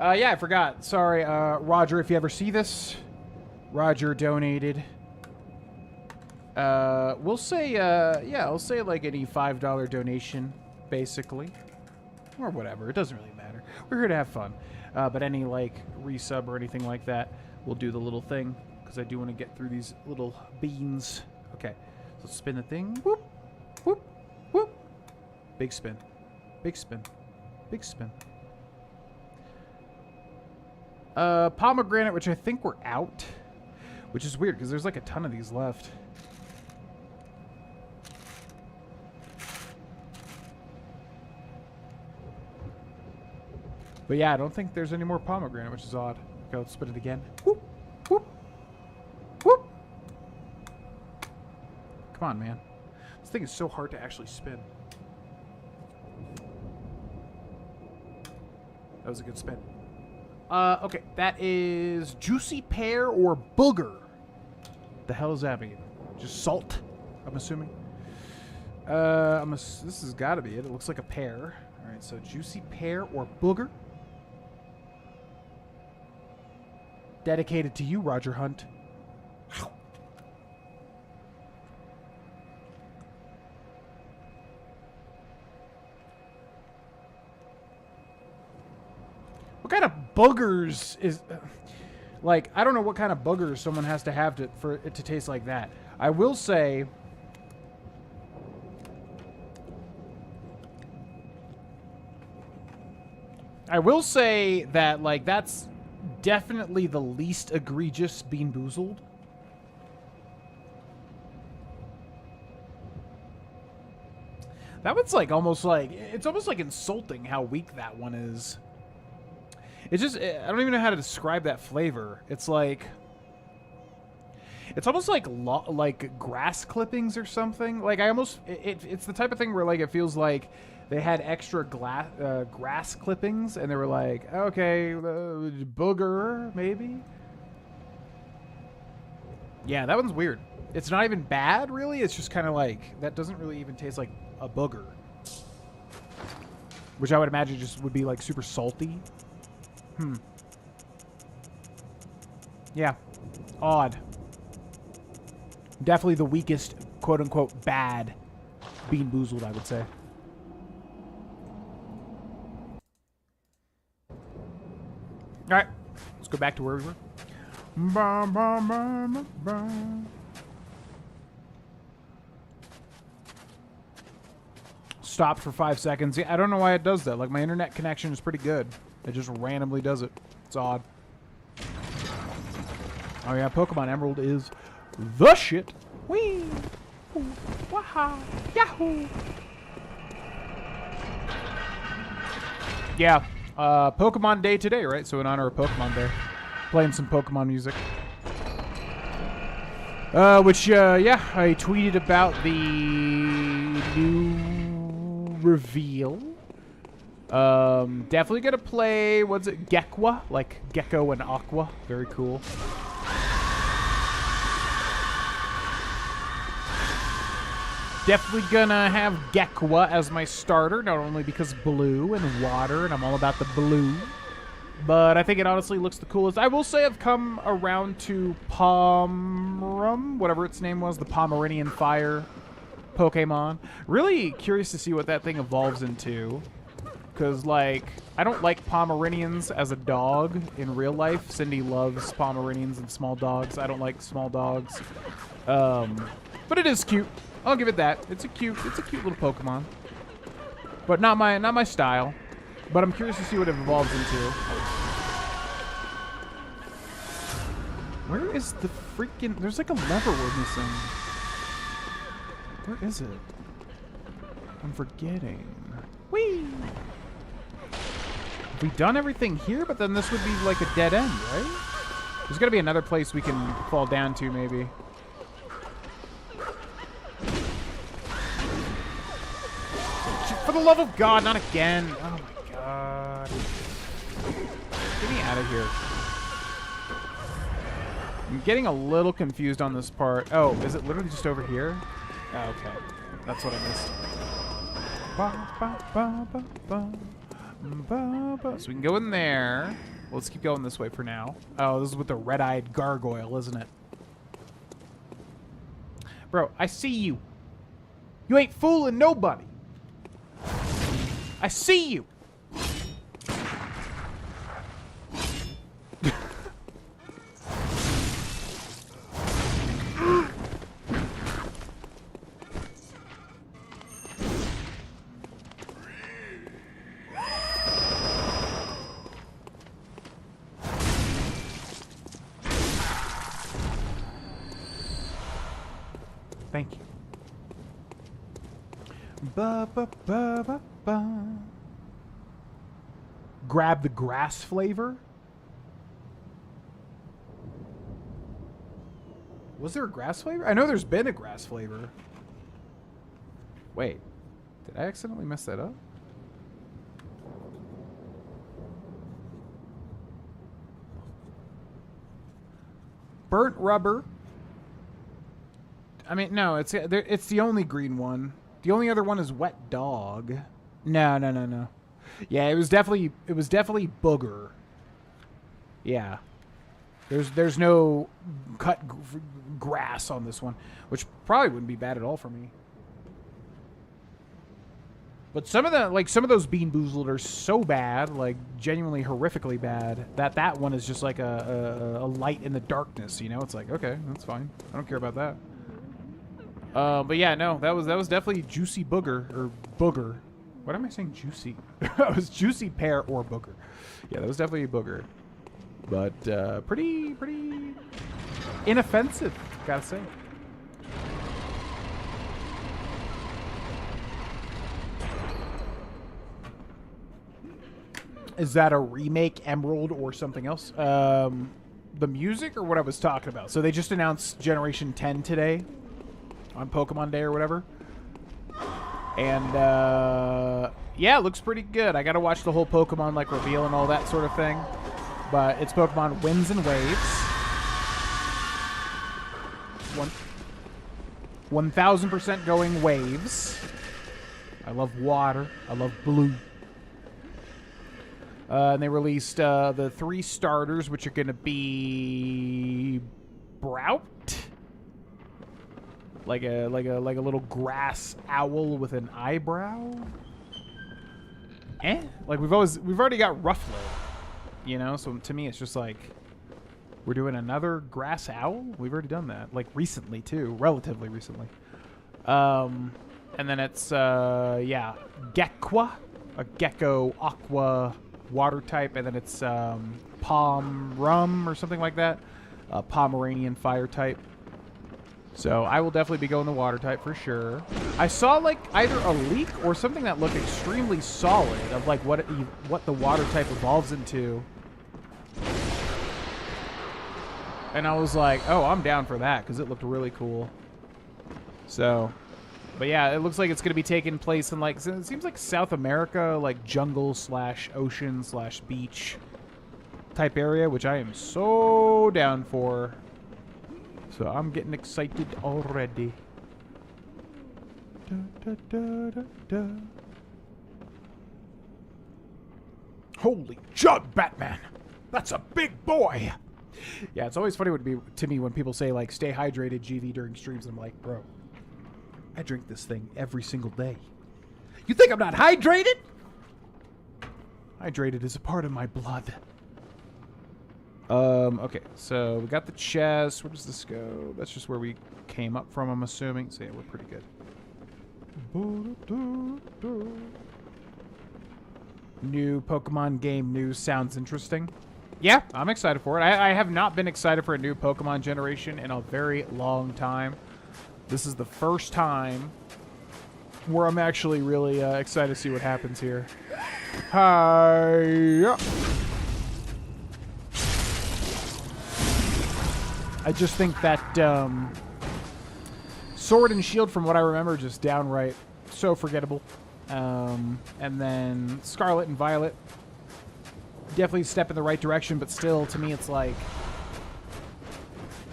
Yeah, I forgot. Sorry, Roger, if you ever see this. Roger donated. We'll say, yeah, I'll say like any $5 donation, basically. Or whatever. It doesn't really matter. We're here to have fun. But any, like, resub or anything like that, we'll do the little thing. Because I do want to get through these little beans. Okay. So let's spin the thing. Whoop. Whoop. Whoop. Big spin. Big spin. Big spin. Pomegranate, which I think we're out. Which is weird, because there's like a ton of these left. But yeah, I don't think there's any more pomegranate, which is odd. Okay, let's spin it again. Whoop. Whoop. Whoop. Come on, man. This thing is so hard to actually spin. That was a good spin. Okay, that is juicy pear or booger. The hell does that mean? Just salt, I'm assuming. This has got to be it. It looks like a pear. All right, so juicy pear or booger. Dedicated to you, Roger Hunt. What kind of boogers is... like, I don't know what kind of boogers someone has to have for it to taste like that. I will say... that, like, that's definitely the least egregious Bean Boozled. That one's, like, almost like... It's almost, like, insulting how weak that one is. It's just... I don't even know how to describe that flavor. It's, like... It's almost like grass clippings or something. Like, I almost... It's the type of thing where, like, it feels like they had extra grass clippings, and they were like, okay, booger, maybe? Yeah, that one's weird. It's not even bad, really. It's just kind of like... That doesn't really even taste like a booger. Which I would imagine just would be, like, super salty. Yeah. Odd. Definitely the weakest, quote-unquote, bad Bean Boozled, I would say. Alright. Let's go back to where we were. Stopped for 5 seconds. Yeah, I don't know why it does that. Like, my internet connection is pretty good. It just randomly does it. It's odd. Oh yeah, Pokemon Emerald is the shit. Whee! Ooh, waha! Yahoo! Yeah, Pokemon Day today, right? So in honor of Pokemon Day, playing some Pokemon music. Yeah, I tweeted about the new reveal. Definitely gonna play, what's it, Gekwa? Like Gecko and Aqua. Very cool. Definitely gonna have Gekwa as my starter, not only because blue and water, and I'm all about the blue, but I think it honestly looks the coolest. I will say I've come around to Pomerum, whatever its name was, the Pomeranian Fire Pokemon. Really curious to see what that thing evolves into. Because, like, I don't like Pomeranians as a dog in real life. Cindy loves Pomeranians and small dogs. I don't like small dogs. But it is cute. I'll give it that. It's a cute little Pokemon. But not my style. But I'm curious to see what it evolves into. Where is the freaking... There's like a lever we're missing. Where is it? I'm forgetting. Whee! Have we done everything here? But then this would be like a dead end, right? There's gotta be another place we can fall down to, maybe. For the love of God, not again. Oh my God. Get me out of here. I'm getting a little confused on this part. Oh, is it literally just over here? Oh, okay. That's what I missed. So we can go in there. Well, let's keep going this way for now. Oh, this is with the red-eyed gargoyle, isn't it? Bro, I see you. You ain't fooling nobody. I see you. Thank you. Grab the grass flavor. Was there a grass flavor? I know there's been a grass flavor. Wait, did I accidentally mess that up? Burnt rubber. I mean, no, it's the only green one. The only other one is wet dog. No. Yeah, it was definitely booger. Yeah. There's no cut grass on this one, which probably wouldn't be bad at all for me. But some of those Bean Boozled are so bad, like genuinely horrifically bad, that one is just like a light in the darkness. You know, it's like, okay, that's fine. I don't care about that. But yeah, no, that was definitely Juicy Booger or Booger. What am I saying? Juicy. It was Juicy Pear or Booger. Yeah, that was definitely a Booger. But pretty inoffensive, gotta say. Is that a remake, Emerald, or something else? The music or what I was talking about? So they just announced Generation 10 today on Pokemon Day or whatever. And, yeah, it looks pretty good. I gotta watch the whole Pokemon, like, reveal and all that sort of thing. But it's Pokemon Winds and Waves. 1,000% going Waves. I love water. I love blue. And they released the 3 starters, which are going to be Brout, like a little grass owl with an eyebrow. Like we've already got Ruffalo, you know. So to me, it's just like we're doing another grass owl. We've already done that, like recently too, relatively recently. And then it's yeah, Gekwa, a gecko aqua water type, and then it's Rum or something like that, Pomeranian fire type. So I will definitely be going the water type for sure. I saw like either a leak or something that looked extremely solid of like what the water type evolves into, and I was like, oh, I'm down for that because it looked really cool. So. But yeah, it looks like it's going to be taking place in, like, it seems like South America, like jungle / ocean / beach type area, which I am so down for. So I'm getting excited already. Da, da, da, da, da. Holy jug, Batman! That's a big boy! Yeah, it's always funny to me when people say, like, stay hydrated, GV, during streams. And I'm like, bro, I drink this thing every single day. You think I'm not hydrated? Hydrated is a part of my blood. Okay, so we got the chest. Where does this go? That's just where we came up from, I'm assuming. So yeah, we're pretty good. New Pokemon game news sounds interesting. Yeah, I'm excited for it. I have not been excited for a new Pokemon generation in a very long time. This is the first time where I'm actually really excited to see what happens here. Hi-ya! I just think that Sword and Shield, from what I remember, just downright so forgettable. And then Scarlet and Violet, definitely a step in the right direction, but still, to me, it's like,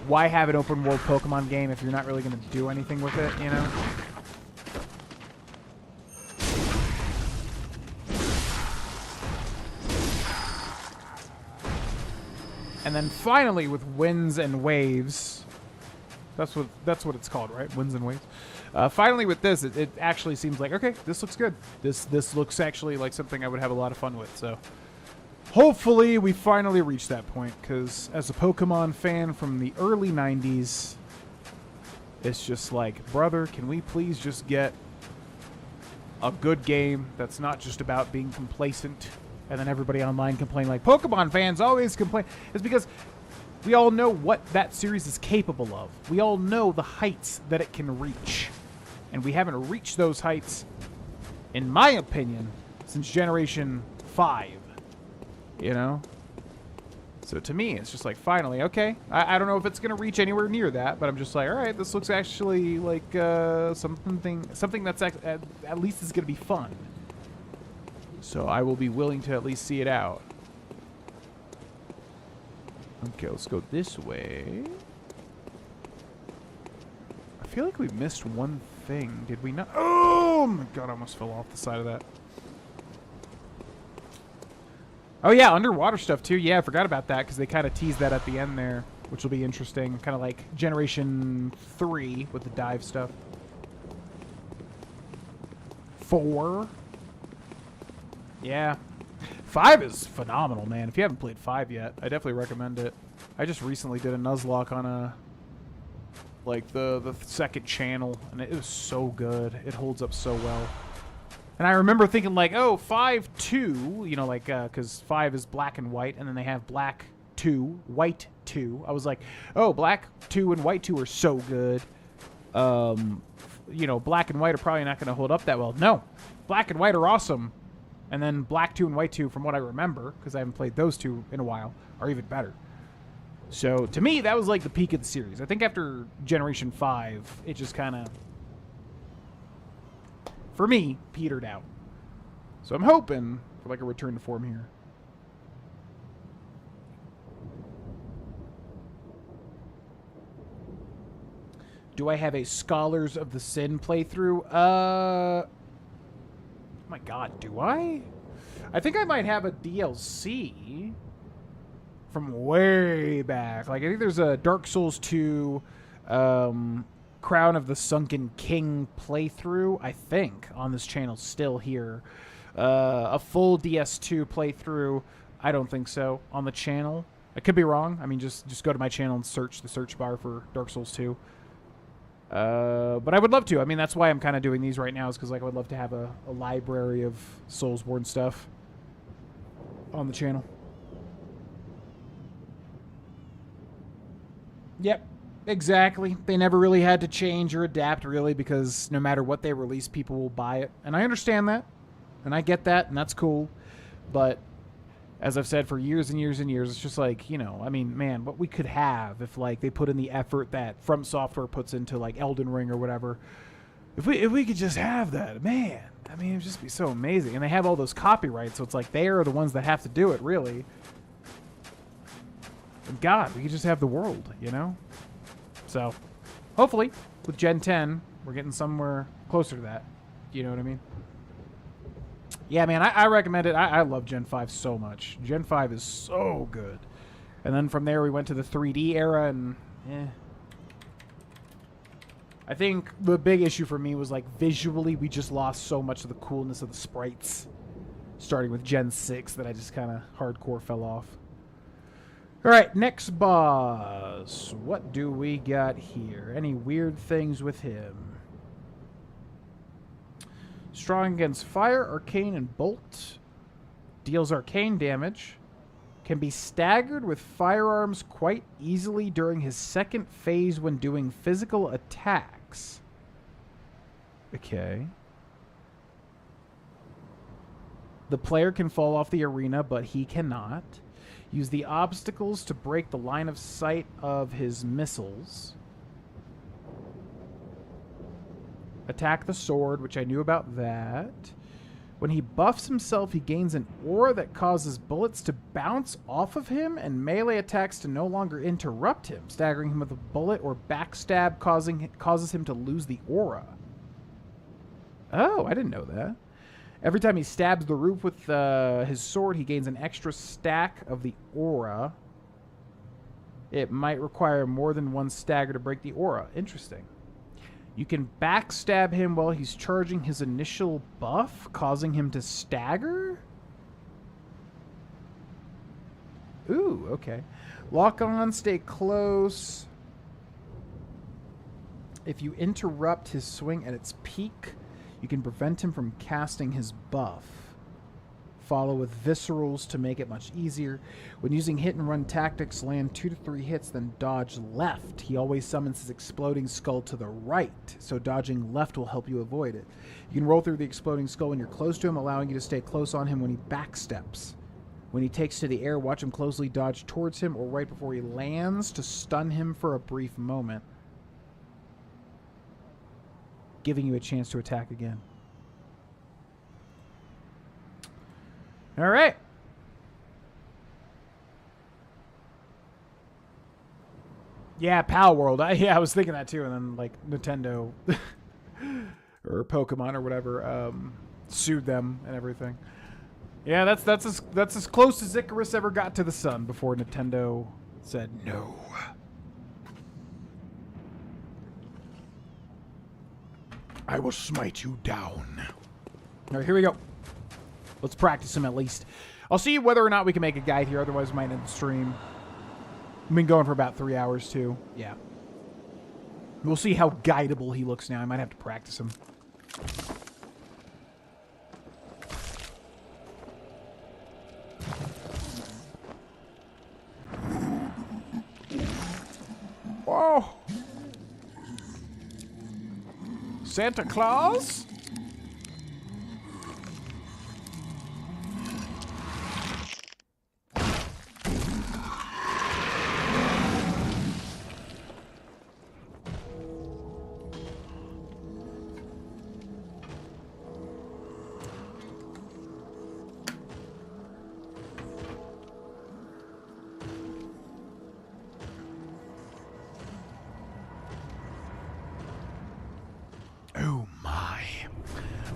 why have an open world Pokemon game if you're not really going to do anything with it, you know? And then finally with Winds and Waves, that's what it's called, right? Winds and Waves. Finally with this, it actually seems like, okay, this looks good. This looks actually like something I would have a lot of fun with, so hopefully we finally reach that point, because as a Pokemon fan from the early 90s, it's just like, brother, can we please just get a good game that's not just about being complacent, and then everybody online complain like, Pokemon fans always complain. It's because we all know what that series is capable of. We all know the heights that it can reach. And we haven't reached those heights, in my opinion, since Generation 5. You know? So to me, it's just like, finally, okay. I don't know if it's going to reach anywhere near that, but I'm just like, all right, this looks actually like something that's at least is going to be fun. So I will be willing to at least see it out. Okay, let's go this way. I feel like we missed one thing. Did we not? Oh my god, I almost fell off the side of that. Oh yeah, underwater stuff too. Yeah, I forgot about that because they kind of teased that at the end there, which will be interesting. Kind of like Generation 3 with the dive stuff. 4. Yeah. 5 is phenomenal, man. If you haven't played 5 yet, I definitely recommend it. I just recently did a Nuzlocke on a... like, the second channel, and it was so good. It holds up so well. And I remember thinking, like, oh, 5-2, you know, like, because 5 is black and white, and then they have black 2, white 2. I was like, oh, black 2 and white 2 are so good. You know, black and white are probably not going to hold up that well. No, black and white are awesome. And then black 2 and white 2, from what I remember, because I haven't played those two in a while, are even better. So, to me, that was like the peak of the series. I think after Generation 5, it just kind of, for me, petered out. So I'm hoping for like a return to form here. Do I have a Scholars of the Sin playthrough? Oh my god, do I? I think I might have a DLC from way back. Like, I think there's a Dark Souls 2 Crown of the Sunken King playthrough, I think, on this channel still here. A full DS2 playthrough, I don't think so, on the channel. I could be wrong. I mean, just go to my channel and search the search bar for Dark Souls 2. But I would love to. I mean, that's why I'm kind of doing these right now, is because like I would love to have a library of Soulsborne stuff on the channel. Yep, exactly. They never really had to change or adapt, really, because no matter what they release, people will buy it. And I understand that, and I get that, and that's cool. But as I've said for years and years and years, it's just like, you know, I mean, man, what we could have if, like, they put in the effort that From Software puts into, like, Elden Ring or whatever. If we could just have that, man, I mean, it would just be so amazing. And they have all those copyrights, so it's like they are the ones that have to do it, really. And God, we could just have the world, you know? So, hopefully, with Gen 10, we're getting somewhere closer to that. You know what I mean? Yeah, man, I recommend it. I love Gen 5 so much. Gen 5 is so good. And then from there, we went to the 3D era, and I think the big issue for me was, like, visually, we just lost so much of the coolness of the sprites. Starting with Gen 6, that I just kind of hardcore fell off. Alright, next boss. What do we got here? Any weird things with him? Strong against fire, arcane, and bolt. Deals arcane damage. Can be staggered with firearms quite easily during his second phase when doing physical attacks. Okay. The player can fall off the arena, but he cannot. Use the obstacles to break the line of sight of his missiles. Attack the sword, which I knew about that. When he buffs himself, he gains an aura that causes bullets to bounce off of him and melee attacks to no longer interrupt him. Staggering him with a bullet or backstab causes him to lose the aura. Oh, I didn't know that. Every time he stabs the roof with his sword, he gains an extra stack of the aura. It might require more than one stagger to break the aura. Interesting. You can backstab him while he's charging his initial buff, causing him to stagger? Ooh, okay. Lock on, stay close. If you interrupt his swing at its peak, you can prevent him from casting his buff. Follow with viscerals to make it much easier. When using hit-and-run tactics, land 2 to 3 hits, then dodge left. He always summons his exploding skull to the right, so dodging left will help you avoid it. You can roll through the exploding skull when you're close to him, allowing you to stay close on him when he backsteps. When he takes to the air, watch him closely dodge towards him or right before he lands to stun him for a brief moment, giving you a chance to attack again. All right. Yeah, Pal World. I was thinking that too, and then like Nintendo or Pokemon or whatever sued them and everything. Yeah, that's as close as Icarus ever got to the sun before Nintendo said no. I will smite you down. All right, here we go. Let's practice him at least. I'll see whether or not we can make a guide here. Otherwise, we might end the stream. I've been going for about 3 hours, too. Yeah. We'll see how guidable he looks now. I might have to practice him. Whoa! Santa Claus?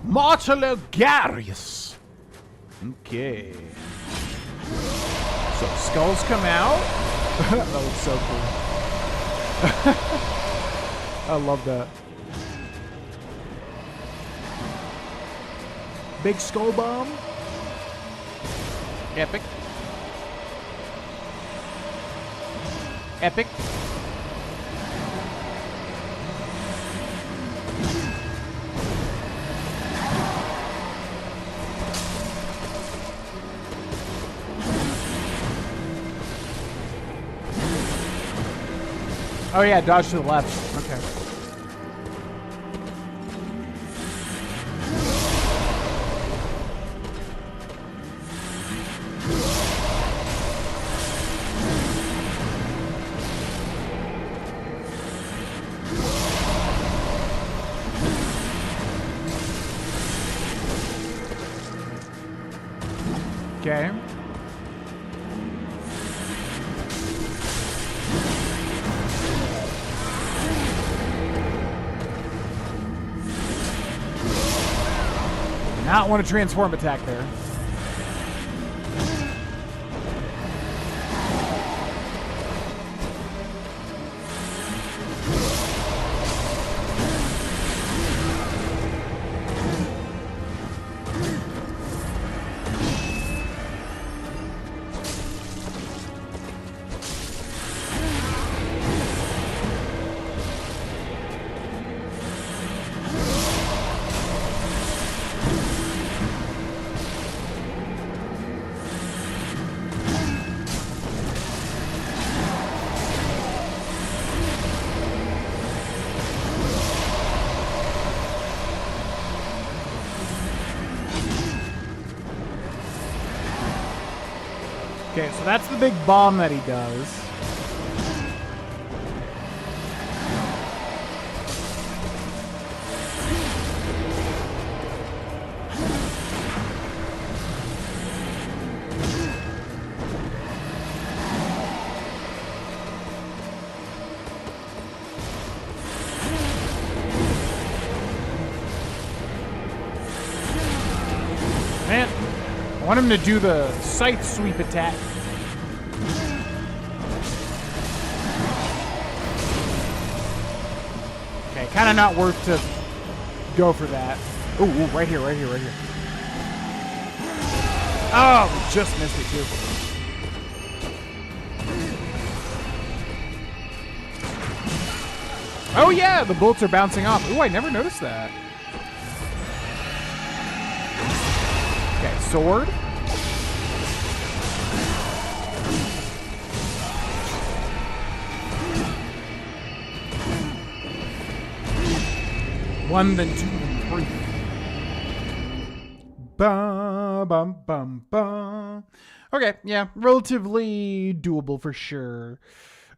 Martelogarius. Okay. So skulls come out. That looks so cool. I love that. Big skull bomb. Epic. Epic. Oh yeah, dodge to the left. Okay. Okay. Not want to transform attack there. Okay, so that's the big bomb that he does. Man, I want him to do the scythe sweep attack. Okay, kind of not worth to go for that. Ooh, right here, right here, right here. Oh, we just missed it too. Oh yeah, the bullets are bouncing off. Ooh, I never noticed that. Okay, sword. One, then two, then three. Bum, bum, bum, bum. Okay, yeah, relatively doable for sure.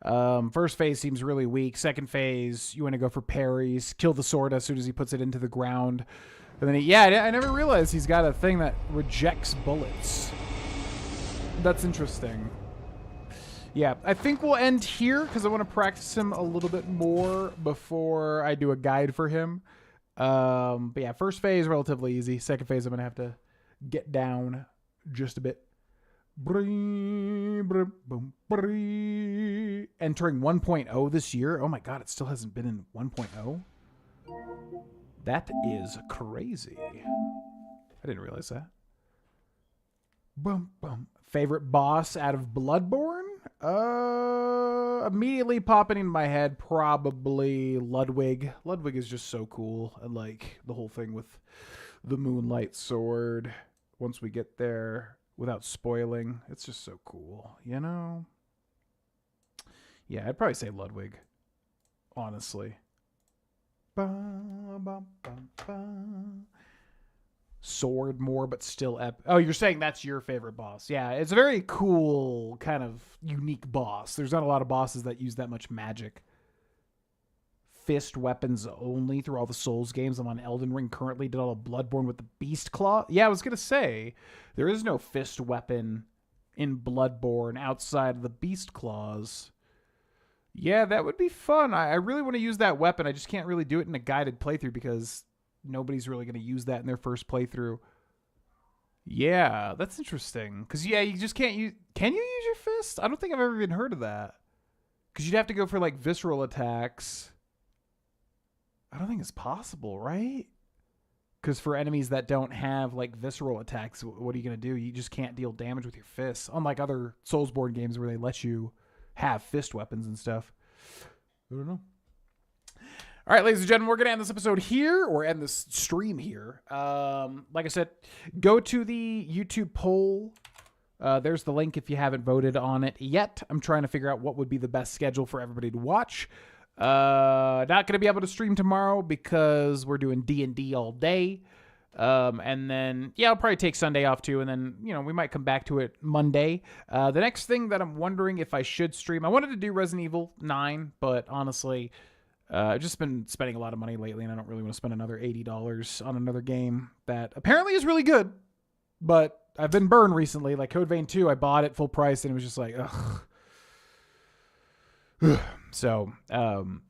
First phase seems really weak. Second phase, you want to go for parries, kill the sword as soon as he puts it into the ground. And then, I never realized he's got a thing that rejects bullets. That's interesting. Yeah, I think we'll end here because I want to practice him a little bit more before I do a guide for him. But yeah, first phase, relatively easy. Second phase, I'm going to have to get down just a bit. Entering 1.0 this year. Oh my god, it still hasn't been in 1.0. That is crazy. I didn't realize that. Bum, bum. Favorite boss out of Bloodborne? Immediately popping in my head, probably Ludwig. Ludwig is just so cool. I like the whole thing with the Moonlight Sword. Once we get there, without spoiling, it's just so cool, you know? Yeah, I'd probably say Ludwig, honestly. Sword more, but still oh, you're saying that's your favorite boss. Yeah, it's a very cool, kind of unique boss. There's not a lot of bosses that use that much magic. Fist weapons only through all the Souls games. I'm on Elden Ring currently. Did all of Bloodborne with the Beast Claw. Yeah, I was going to say, there is no fist weapon in Bloodborne outside of the Beast Claws. Yeah, that would be fun. I really want to use that weapon. I just can't really do it in a guided playthrough because nobody's really going to use that in their first playthrough. Yeah, that's interesting. Because, yeah, you just can't use... Can you use your fist? I don't think I've ever even heard of that. Because you'd have to go for, like, visceral attacks. I don't think it's possible, right? Because for enemies that don't have, like, visceral attacks, what are you going to do? You just can't deal damage with your fists. Unlike other Soulsborne games where they let you have fist weapons and stuff. I don't know. All right, ladies and gentlemen, we're going to end this episode here, or end this stream here. Like I said, go to the YouTube poll. There's the link if you haven't voted on it yet. I'm trying to figure out what would be the best schedule for everybody to watch. Not going to be able to stream tomorrow because we're doing D&D all day. And then, yeah, I'll probably take Sunday off too. And then, you know, we might come back to it Monday. The next thing that I'm wondering if I should stream, I wanted to do Resident Evil 9, but honestly... I've just been spending a lot of money lately, and I don't really want to spend another $80 on another game that apparently is really good, but I've been burned recently. Like Code Vein 2, I bought it full price, and it was just like, ugh. So,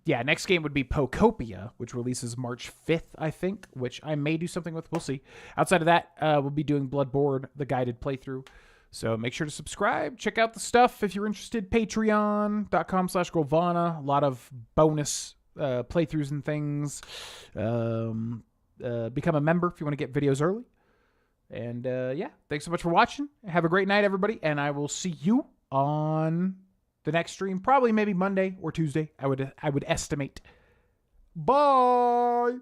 yeah, next game would be Pocopia, which releases March 5th, I think, which I may do something with. We'll see. Outside of that, we'll be doing Bloodborne, the guided playthrough. So make sure to subscribe. Check out the stuff if you're interested. Patreon.com/Grovana. A lot of bonus playthroughs and things. Become a member if you want to get videos early. And yeah, thanks so much for watching. Have a great night, everybody, and I will see you on the next stream, probably maybe Monday or Tuesday. I would estimate. Bye.